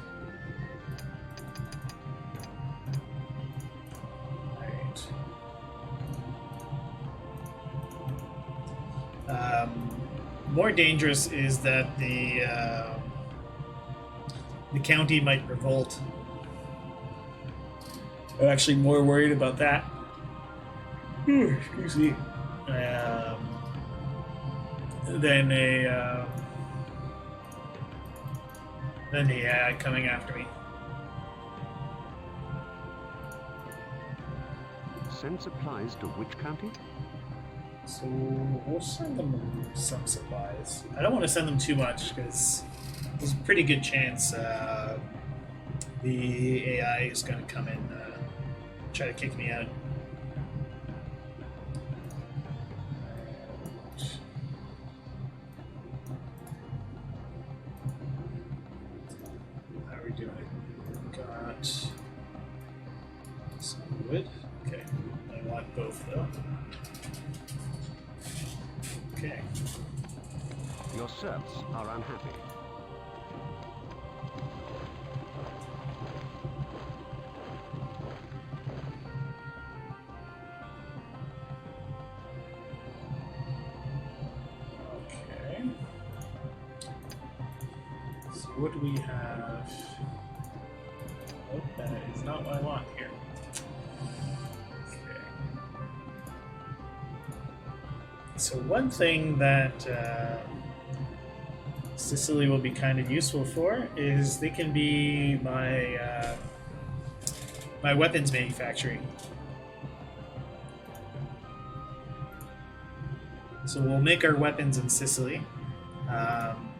B: Alright. More dangerous is that the county might revolt. I'm actually more worried about that. Excuse me. Than the AI coming after me.
A: Send supplies to which county?
B: So we'll send them some supplies. I don't want to send them too much because there's a pretty good chance the AI is going to come and try to kick me out. How are we doing? Got some wood. Okay, I want both though. Okay.
A: Your serfs are unhappy.
B: Okay. So what do we have? Oh, that is not what I want here. Okay. So one thing that Sicily will be kind of useful for is they can be my my weapons manufacturing. So we'll make our weapons in Sicily,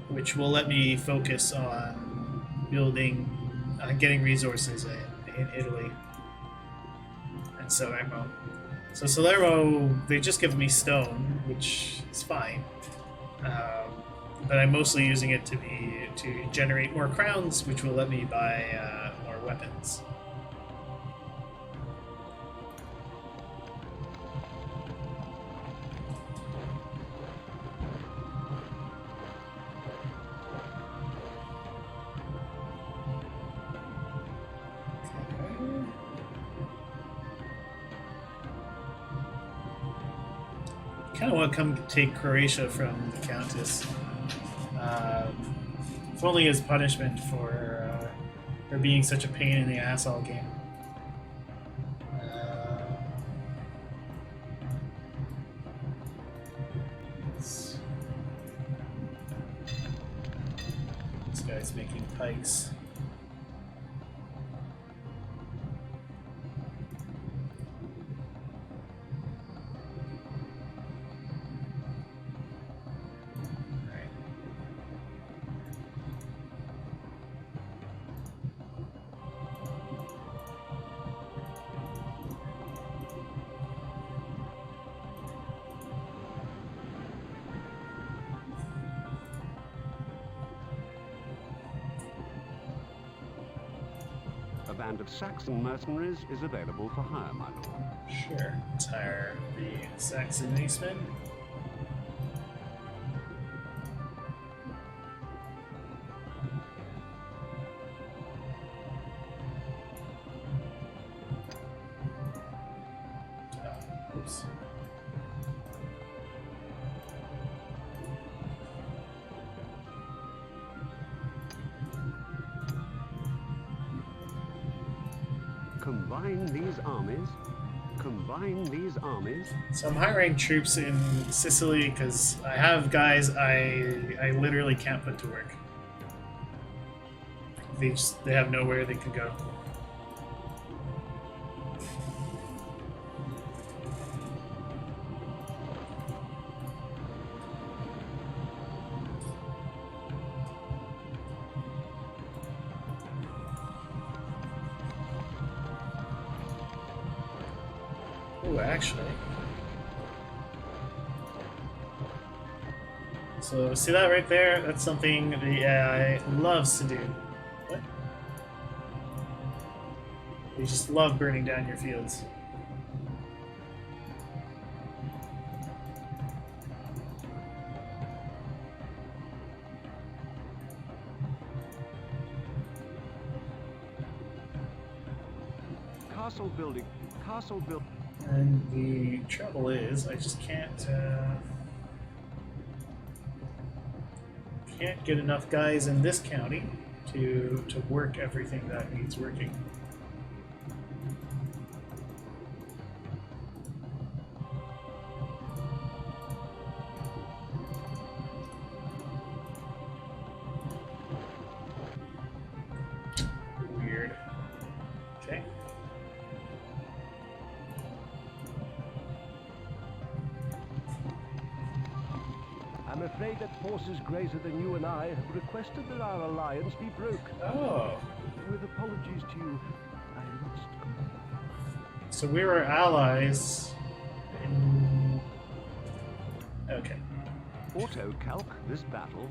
B: which will let me focus on building, getting resources in Italy and Salerno. So Salerno, they just give me stone, which is fine, but I'm mostly using it to generate more crowns, which will let me buy more weapons. Kind of want to come take Croatia from the Countess, if only as punishment for being such a pain in the ass all game. pikes. Right.
A: A band of Saxon mercenaries is available for hire, my lord.
B: Sure. Let's hire the Saxon Eastman. Oops.
A: Combine these armies. Combine these armies.
B: So I'm hiring troops in Sicily because I have guys I literally can't put to work. They have nowhere they can go. Oh, actually. So, see that right there? That's something the AI loves to do. What? They just love burning down your fields.
A: Castle building. Castle build.
B: And the trouble is, I just can't get enough guys in this county to work everything that needs working. Weird. Okay.
D: I'm afraid that forces greater than you and I have requested that our alliance be broken.
B: Oh.
D: With apologies to you, I must comply.
B: So we were allies in... Okay.
A: Auto-calc this battle.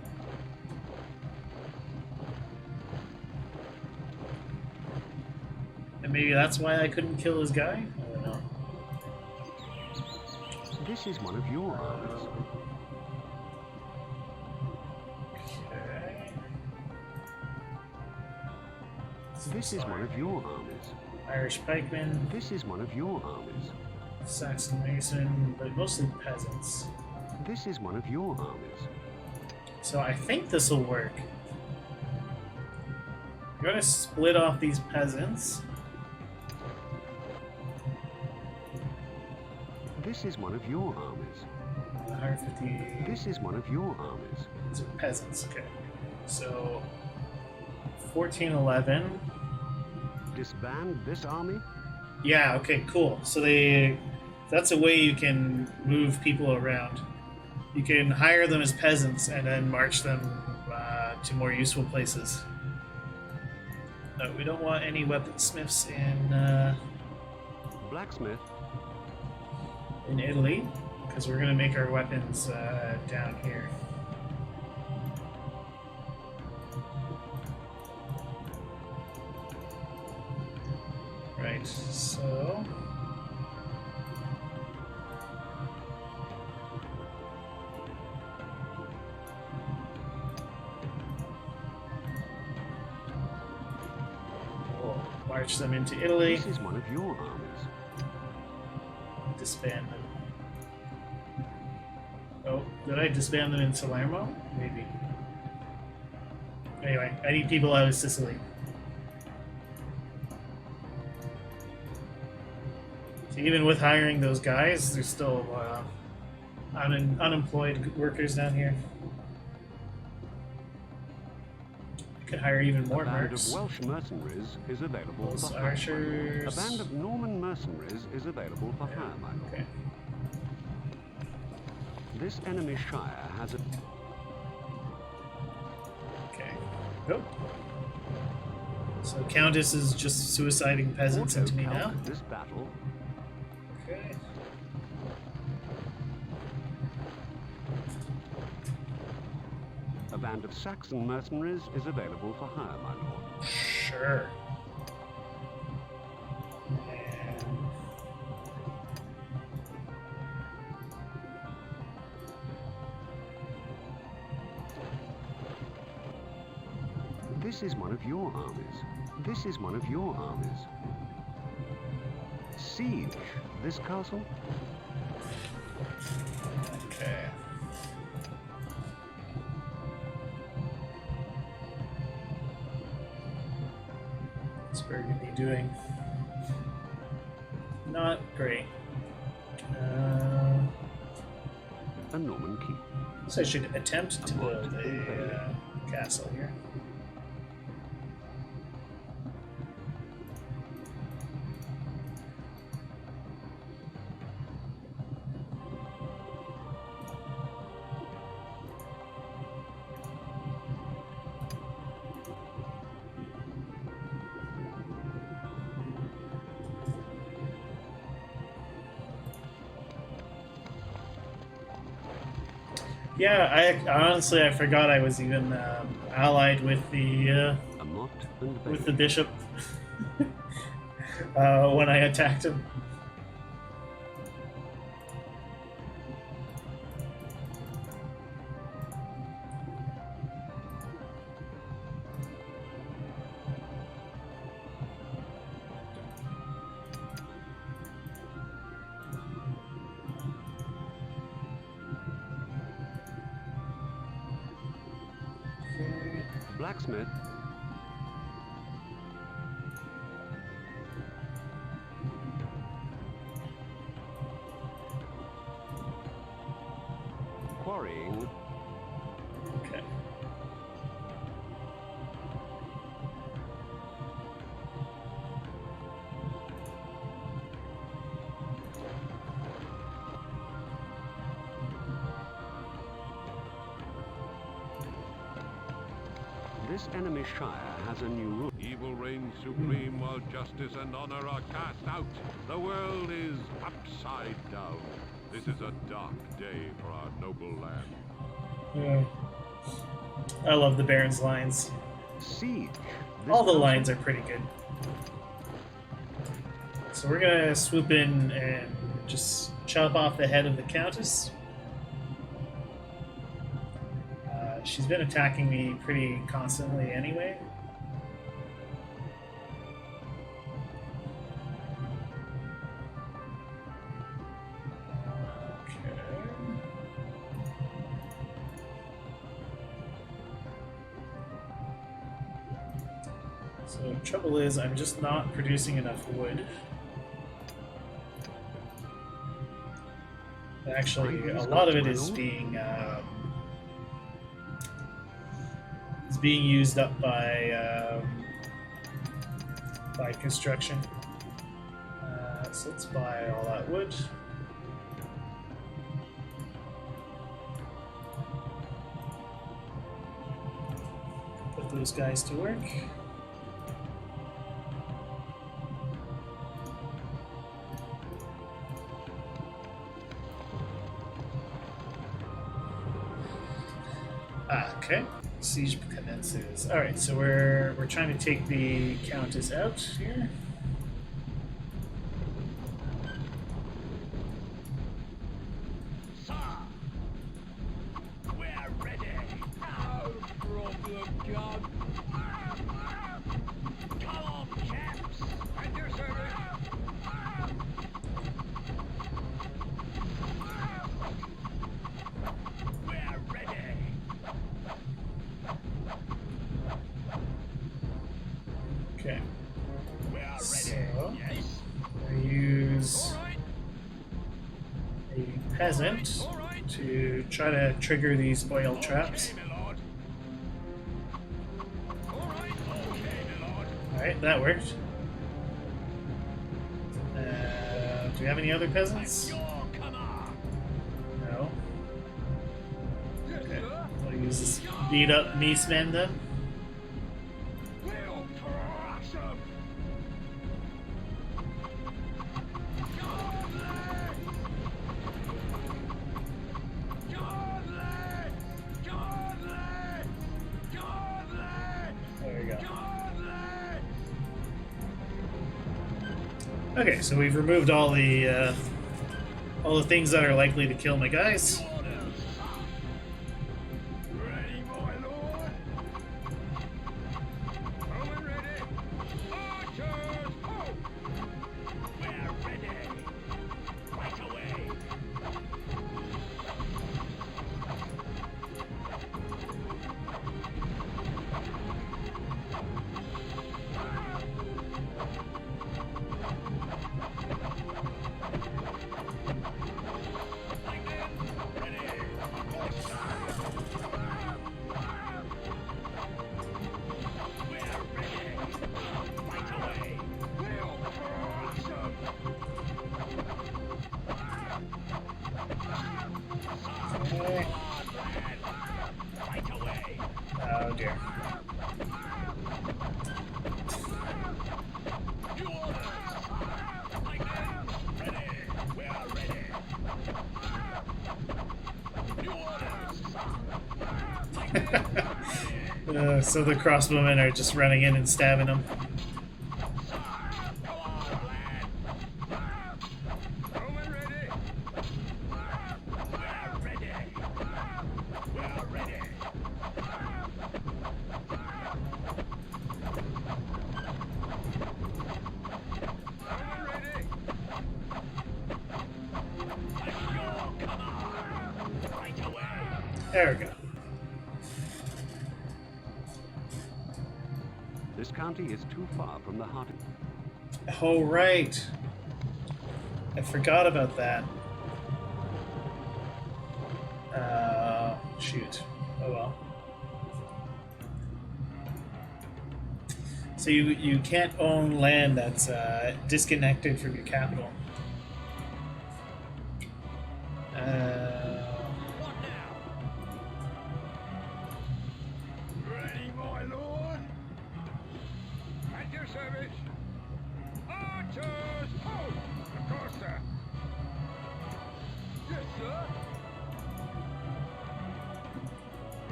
B: And maybe that's why I couldn't kill his guy? I don't know.
A: This is one of your armies.
B: Okay.
A: This is one of your armies.
B: Irish pikemen,
A: This is one of your armies.
B: Saxon mason, but mostly peasants.
A: This is one of your armies.
B: So I think this will work. I'm going to split off these peasants.
A: This is one of your armies.
B: 150.
A: This is one of your armies.
B: These are peasants. Okay. So 1411.
A: Disband this army.
B: Yeah. Okay. Cool. So that's a way you can move people around. You can hire them as peasants and then march them to more useful places. No, we don't want any weaponsmiths
A: Blacksmith.
B: in Italy, because we're going to make our weapons down here. Right, so... we'll march them into Italy,
A: This is one of your armies.
B: disband them. Oh, did I disband them in Salerno? Maybe. Anyway, I need people out of Sicily. So even with hiring those guys, there's still unemployed workers down here. Could hire even
A: A
B: more
A: band
B: mercs.
A: of Welsh mercenaries is available
B: Those
A: for hire.
B: archers.
A: A band of Norman mercenaries is available for hire, my lord.
B: Okay.
A: This enemy shire has a...
B: Okay. Nope. So Countess is just suiciding peasants into me now.
A: Auto-calc this battle.
B: Okay.
A: A band of Saxon mercenaries is available for hire, my lord.
B: Sure. And
A: This is one of your armies. This is one of your armies. Siege this castle.
B: okay. What's Burgundy doing? Not great.
A: A Norman keep.
B: So I should attempt to build a castle here. Yeah, I honestly I forgot I was even allied with the
A: A Mott and
B: with the
A: Bailey.
B: bishop when I attacked him.
A: Blacksmith. Quarrying.
B: Okay.
A: This enemy shire has a new rule. Evil reigns supreme while justice and honor are cast out. The world is upside down. This is a dark day for our noble land.
B: Yeah. I love the Baron's lines.
A: Siege.
B: All the lines are pretty good. So we're gonna swoop in and just chop off the head of the Countess. She's been attacking me pretty constantly anyway. Okay. So the trouble is, I'm just not producing enough wood. Actually, a lot of it is being used up by construction. So let's buy all that wood. Put those guys to work. Okay. Siege commences. All right, so we're trying to take the Countess out here.
E: Sir, we're ready. No problem, John. Come on, chaps. At your service. We're ready.
B: Okay.
E: We are ready.
B: So
E: Yes.
B: I use
E: All right.
B: a peasant
E: All right.
B: to try to trigger these oil traps.
E: Okay, my lord. All
B: Alright, that worked. Do we have any other peasants? No. Okay. I'll use this beat up Nieceman then.
E: We'll crush 'em.
B: There we go. Okay, so we've removed all the things that are likely to kill my guys.
E: Ready, my lord? Are we ready? Archers, ho! We're ready. Right away.
B: Okay. Oh dear. So the crossbowmen are just running in and stabbing them. There we go.
A: This county is too far from the heart.
B: Oh, right. I forgot about that. Shoot. Oh well. So you can't own land that's disconnected from your capital.
E: What now? Ready, my lord? At your service. Archers, ho! Of course, sir. Yes, sir.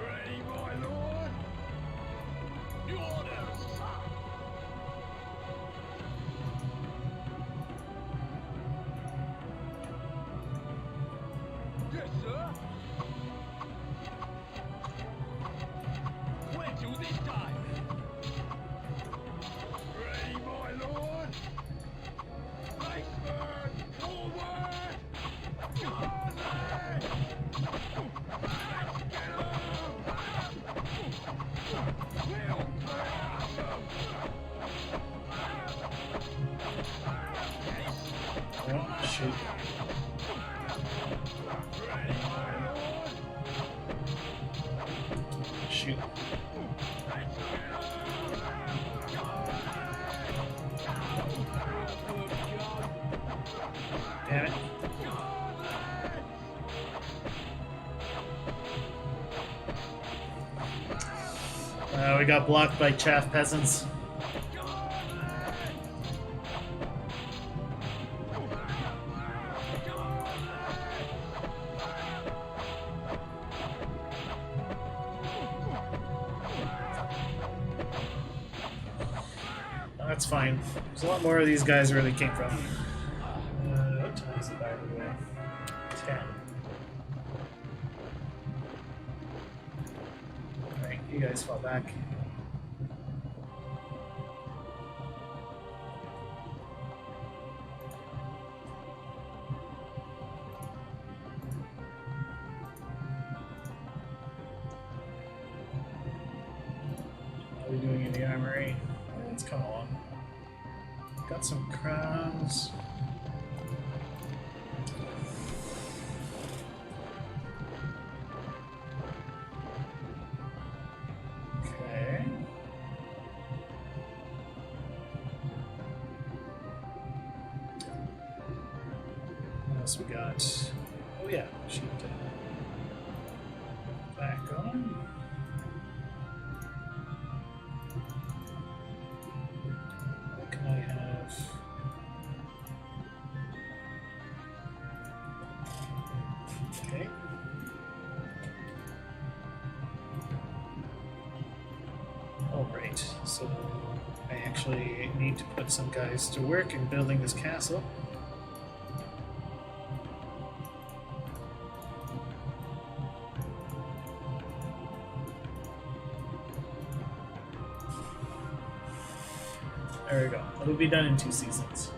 E: Ready, my lord? New orders, sir. Yes, sir. Where to this time? Ready, my lord? Iceberg, forward! Charlie! Let's get 'em! We'll crush 'em!
B: Oh, shoot.
E: Ready, my lord?
B: Shoot.
E: Let's get 'em!
B: Damn it. We got blocked by chaff peasants. That's fine. There's a lot more of these guys where they came from. What time is it, by the way? 10. Alright, you guys fall back. What are we doing in the armory? Let's come along. Got some crowns. Okay. else we got? Oh yeah, sheet back on. What can I have? Okay. All right. So I actually need to put some guys to work in building this castle. There we go. It'll be done in 2 seasons.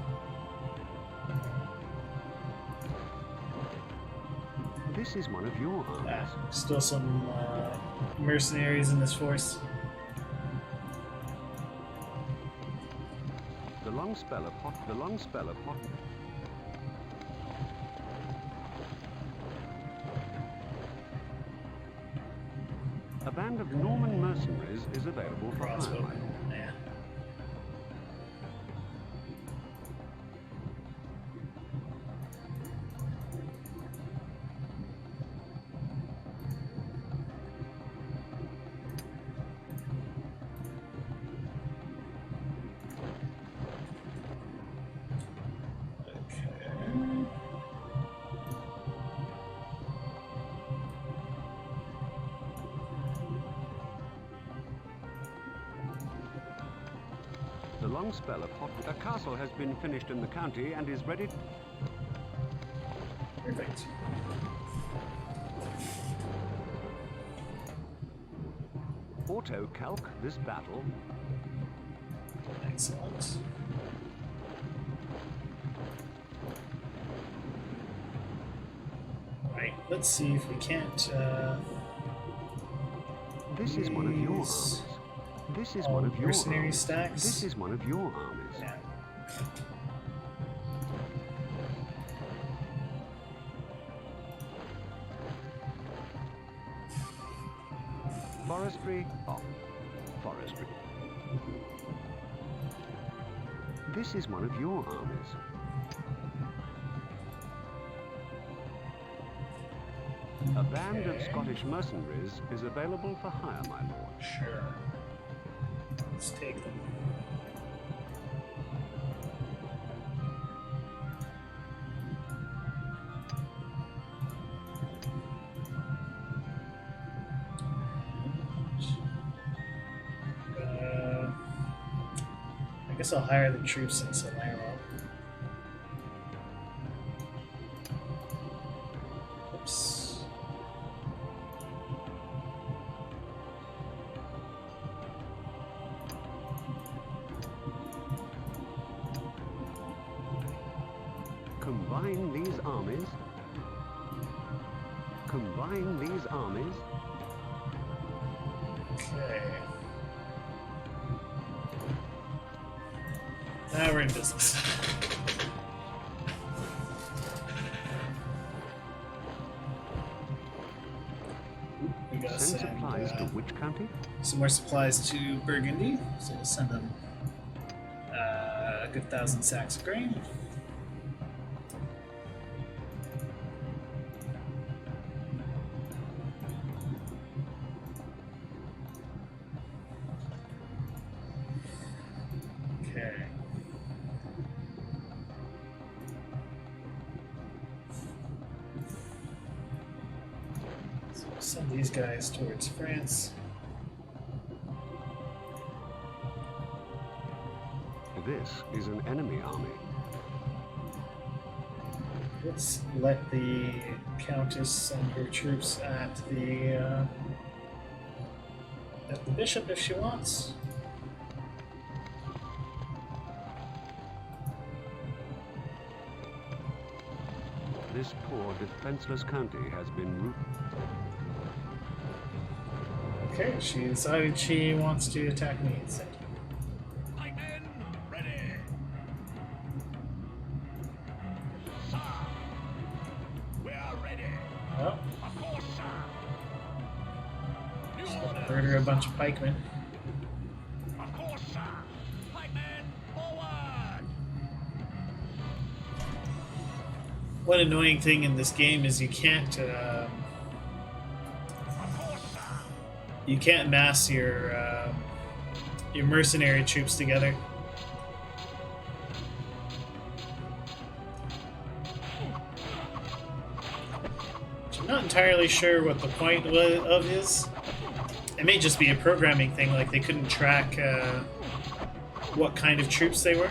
A: This is one of your armies.
B: Still some mercenaries in this force.
A: The long spell of hot. A band of Norman mercenaries is available for hire.
B: Crossbow. Yeah.
A: The long spell of hot. A castle has been finished in the county and is ready.
B: Perfect.
A: Auto calc this battle.
B: Excellent. Right, let's see if we can't.
A: This is one of your
B: use
A: armies. This is one of your
B: mercenary
A: armies.
B: stacks.
A: This is one of your armies.
B: Yeah.
A: Forestry off. Forestry. This is one of your armies. A band of
B: Okay.
A: Scottish mercenaries is available for hire, my lord.
B: Sure. Let's take them. I guess I'll hire the troops in Salerno. Oops.
A: Combine these armies. Combine these armies.
B: Okay. Now we're in business. We gotta
A: Send
B: send
A: supplies to which county?
B: some more supplies to Burgundy, so we'll send them a good 1,000 sacks of grain. Okay. So we'll send these guys towards France.
A: This is an enemy army.
B: Let's let the Countess send her troops at the bishop if she wants.
A: This poor defenseless county has been root.
B: Okay, she decided she wants to attack me instead.
E: My men, ready! Sir! We are ready!
B: Well,
E: Of course, sir! New orders!
B: murder a bunch of pikemen.
E: Of course, sir! Pikemen, forward!
B: One annoying thing in this game is you can't mass your mercenary troops together. Which I'm not entirely sure what the point of is. It may just be a programming thing, like they couldn't track what kind of troops they were.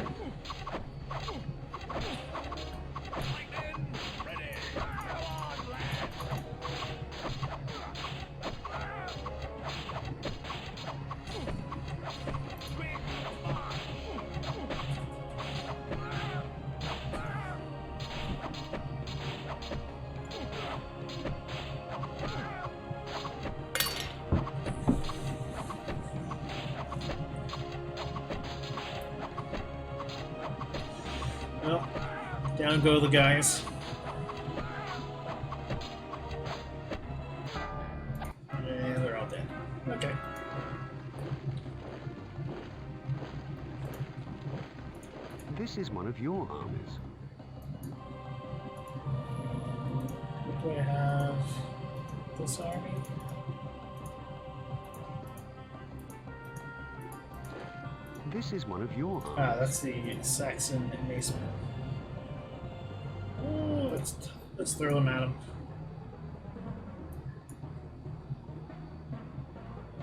B: Well, down go the guys. And they're all dead. Okay.
D: This is one of your armies.
B: Do I have this army?
D: This is one of your armies.
B: Ah, that's the Saxon Macemen. Oh, let's throw them at him.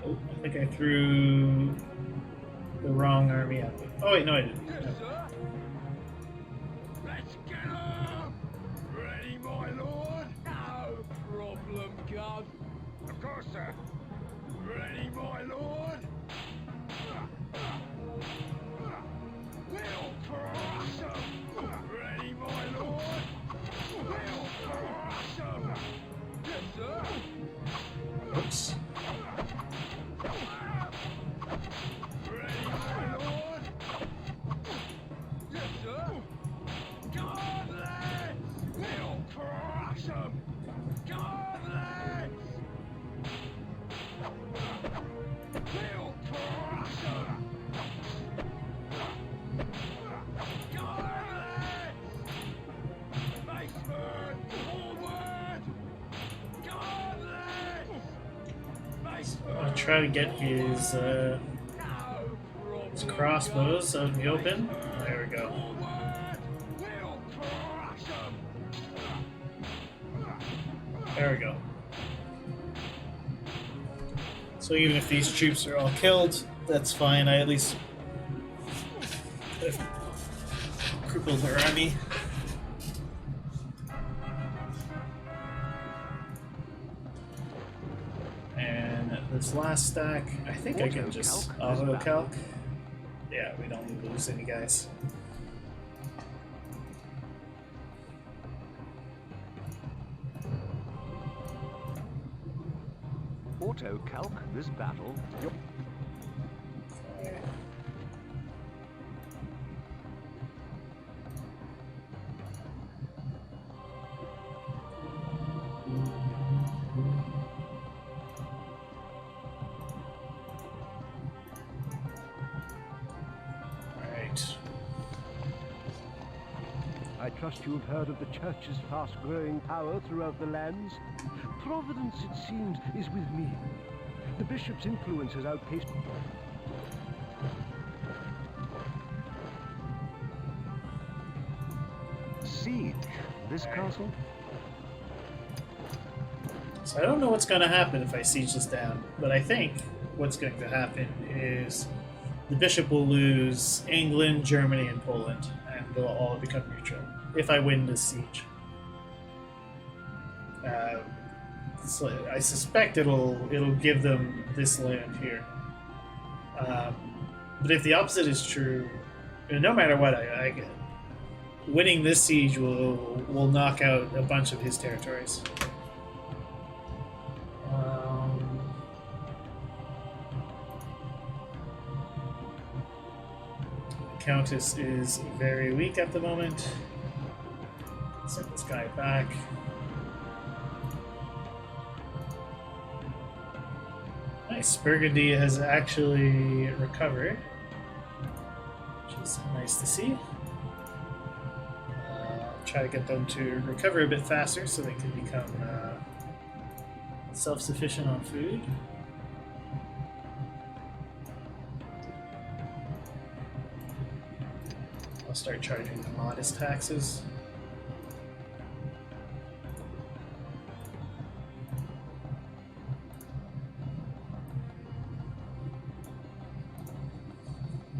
B: Oh, I think I threw the wrong army at them. Oh wait, no I didn't.
E: Yes, sir. Let's get up. Ready, my lord? No problem, Gov. Of course, sir. Ready, my lord? We'll crush 'em. Ready, my lord? We'll crush 'em. Yes, sir.
B: Oops.
E: Ready, my lord? Yes, sir. Come on, lads. We'll crush 'em. Come on, lads. We'll crush 'em. Come on, lads. Maceman, forward. Come on, lads. Maceman.
B: I'll try to get his
E: No problem.
B: crossbows out in the open. There we go.
E: Forward. We'll crush 'em.
B: There we go. So even if these troops are all killed, that's fine. I at least crippled their army. And this last stack, I think I can just auto-calc. Yeah, we don't lose any guys.
D: Auto-calc this battle.
B: Alright.
D: I trust you have heard of the Church's fast-growing power throughout the lands. Providence, it seems, is with me. The bishop's influence has outpaced... Siege this castle?
B: So I don't know what's going to happen if I siege this down, but I think what's going to happen is the bishop will lose England, Germany, and Poland, and they'll all become neutral if I win this siege. So I suspect it'll give them this land here. But if the opposite is true, no matter what I get, winning this siege will knock out a bunch of his territories. Countess is very weak at the moment. Send this guy back. Nice. Burgundy has actually recovered, which is nice to see. Try to get them to recover a bit faster so they can become self-sufficient on food. I'll start charging the modest taxes.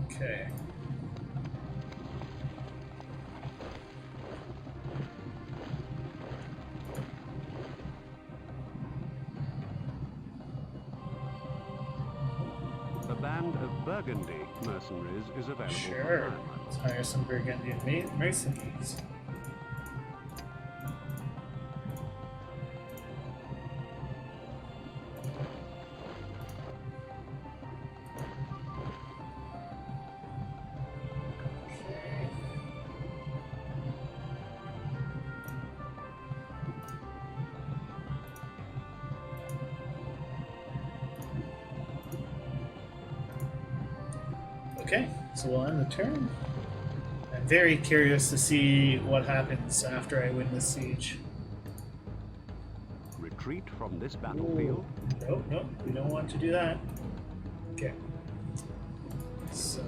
B: Okay.
A: The band of Burgundy mercenaries is available for
B: Sure.
A: hire.
B: Let's hire some Burgundian mercenaries. Okay, so we'll end the turn. I'm very curious to see what happens after I win this siege.
A: Retreat from this battlefield.
B: Nope, nope, we don't want to do that. Okay. So,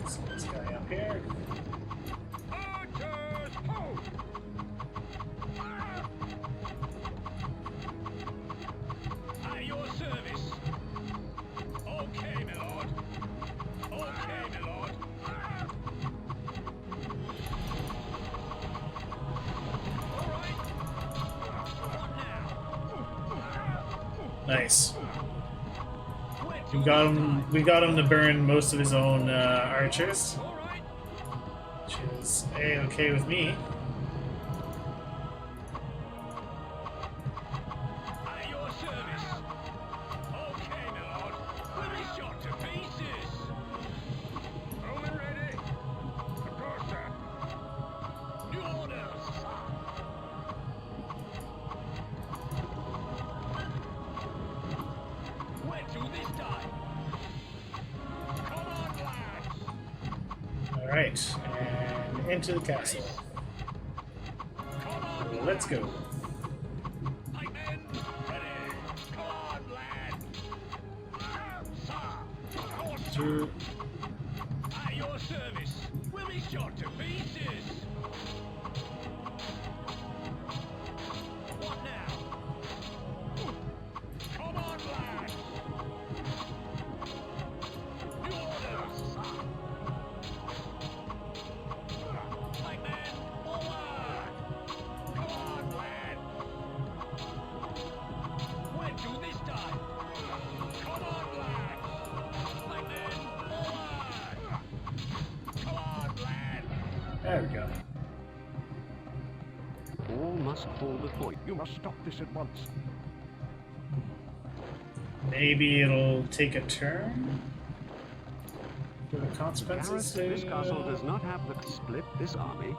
B: let's get this guy up here.
E: Archers, ho! At your service. Okay, my lord. Okay, my lord. All right. What now?
B: Nice.
E: Where
B: We
E: to
B: got
E: this
B: him.
E: time?
B: We got him to burn most of his own archers,
E: All right.
B: which is okay with me.
E: At your service. Okay, my lord. We'll be shot to pieces. Only ready. Of course, sir. New orders. Where to this time? Come on, lads.
B: All right, and into the castle.
E: Come on,
B: Let's go.
E: Pikemen, ready. Come on, lad. Sir, of course, sir.
B: Two.
E: At your service. We'll be shot to pieces. What now? Come on, lad. New orders. Pikemen, forward. Come on, lad. Where to this time? Come on, lad. Pikemen, forward. Come on, lad.
B: There we go.
A: All must fall before you.
D: You must stop this at once.
B: Maybe it'll take a turn. Do the consequences
A: Gareth, this castle does not have the split this army.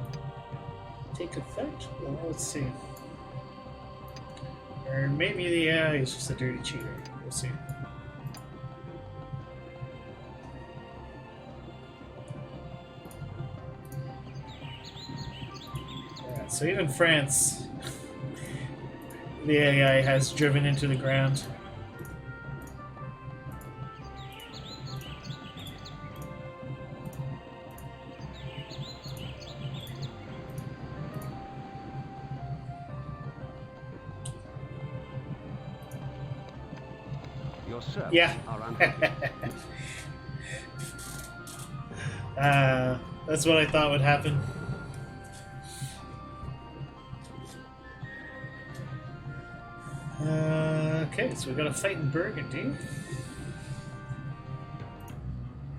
B: take effect? Well, let's see. Or maybe he's just a dirty cheater. We'll see. Alright, so even France, the AI has driven into the ground.
A: Your serfs
B: Yeah.
A: are unhappy.
B: That's what I thought would happen. Okay, so we got a fight in Burgundy.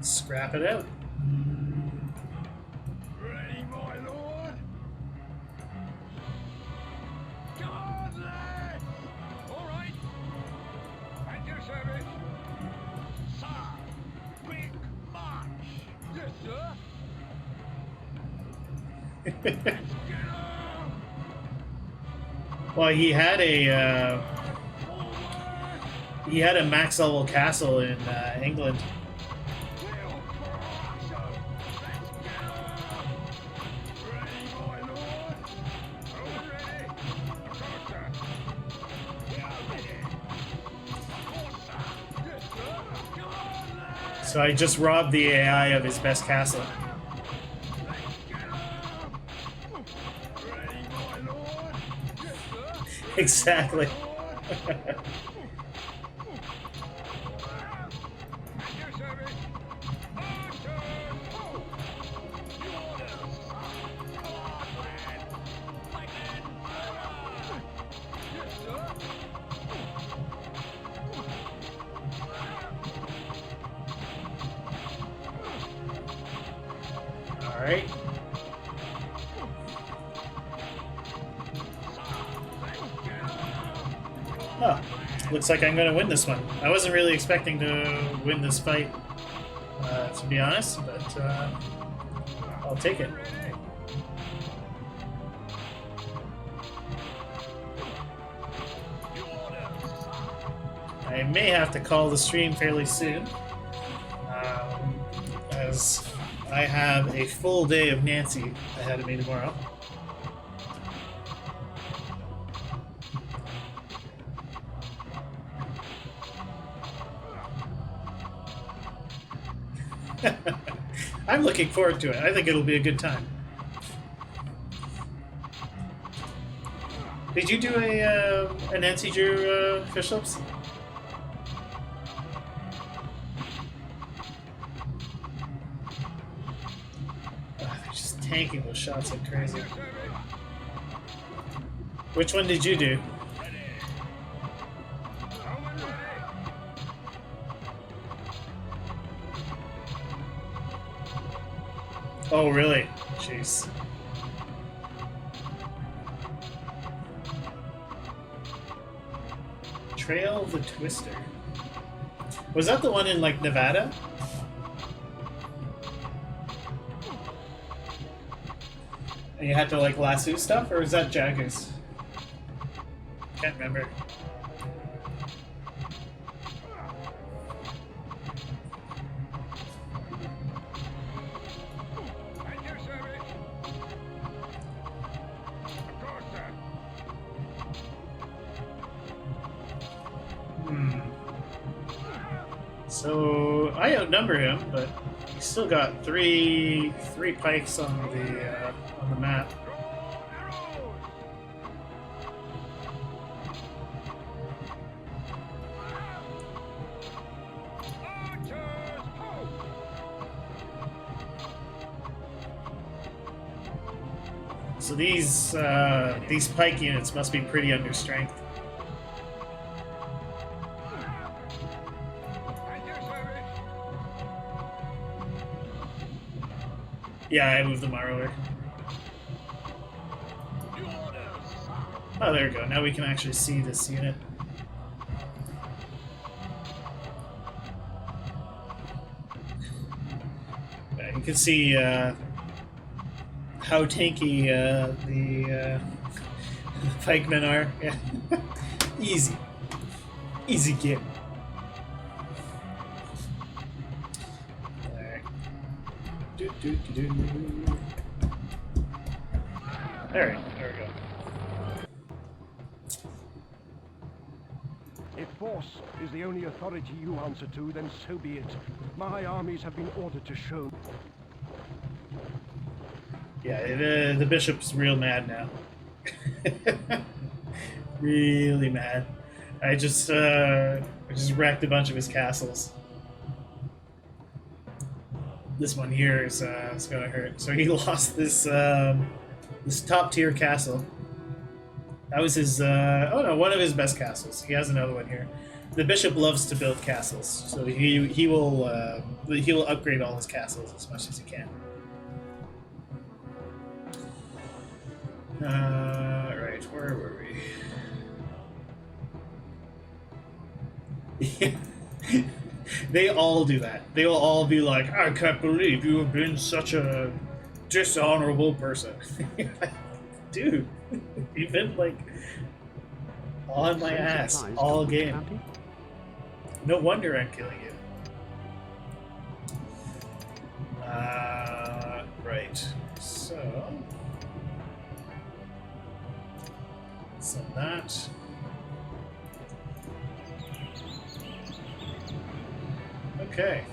B: Scrap it out.
E: Ready, my lord? Come on, lads! All right. At your service. Sir, quick march. Yes, sir. Let's get on.
B: Well, he had a
E: Forward.
B: max level castle in England.
E: We'll crush 'em. Let's get on.
B: So I just robbed the AI of his best castle.
E: Ready, my lord? Yes, sir.
B: Exactly.
E: At your service. Archers! Ho! New orders! Come on, man! Like that! Yes, sir.
B: All right. Oh, looks like I'm going to win this one. I wasn't really expecting to win this fight, to be honest, but I'll take it.
E: Ready? New orders!
B: I may have to call the stream fairly soon, as I have a full day of Nancy ahead of me tomorrow. I'm looking forward to it. I think it'll be a good time. Did you do a Nancy Drew fish ups? They're just tanking those shots like crazy. Which one did you do?
E: Roman ready!
B: Oh, really? Jeez. Trail of the Twister. Was that the one in, like, Nevada? And you had to, like, lasso stuff? Or is that Jaggers? Can't remember.
E: At your service. Of course, sir.
B: So I outnumber him, but he's still got three pikes on the map.
E: Arrows! Archers! Ho!
B: So these pike units must be pretty under strength.
E: At your service.
B: Yeah, I moved the Marrower.
E: New orders.
B: Oh, there we go. Now we can actually see this unit. Yeah, you can see how tanky the pikemen are. Yeah. Easy. Easy game. Alright. Alright, there we go.
D: If force is the only authority you answer to, then so be it. My armies have been ordered to show.
B: Yeah, the bishop's real mad now. Really mad. I just wrecked a bunch of his castles. This one here is gonna hurt. So he lost this this top tier castle. That was his oh no, one of his best castles. He has another one here. The bishop loves to build castles, so he will upgrade all his castles as much as he can. Right, where were we? They all do that. They will all be like, I can't believe you have been such a dishonorable person. Dude, you've been like on my ass all game. No wonder I'm killing you. Right. So that. Okay.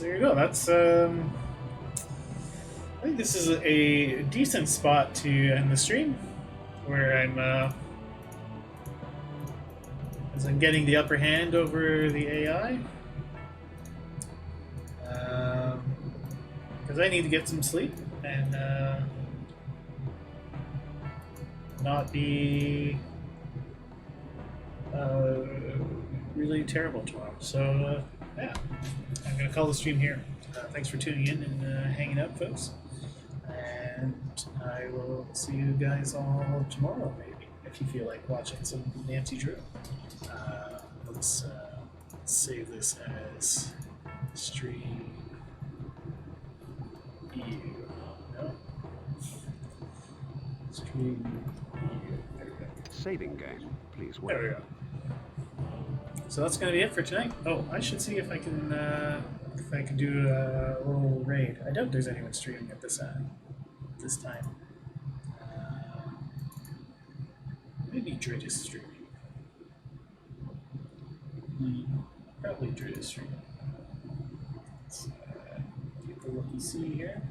B: So there you go. That's I think this is a decent spot to end the stream, where as I'm getting the upper hand over the AI. Because I need to get some sleep and not be really terrible tomorrow. So yeah, I'm gonna call the stream here. Thanks for tuning in and hanging out, folks. And I will see you guys all tomorrow, maybe, if you feel like watching some Nancy Drew. Let's save this as stream EU. No? Stream EU. There we go.
A: Saving game, please wait.
B: There we go. So that's going to be it for tonight. Oh, I should see if I can do a little raid. I doubt there's anyone streaming at this time. Maybe Drid is streaming. Probably Drid is streaming. Let's get the lucky C here.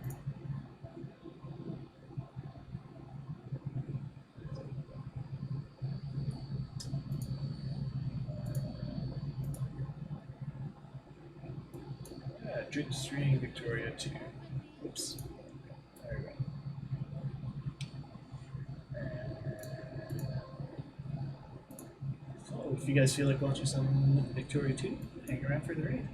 B: Drid streaming Victoria 2. Oops. There we go. So if you guys feel like watching some Victoria 2, hang around for the raid.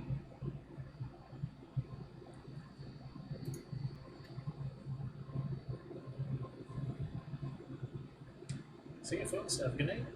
B: See you folks. Have a good night.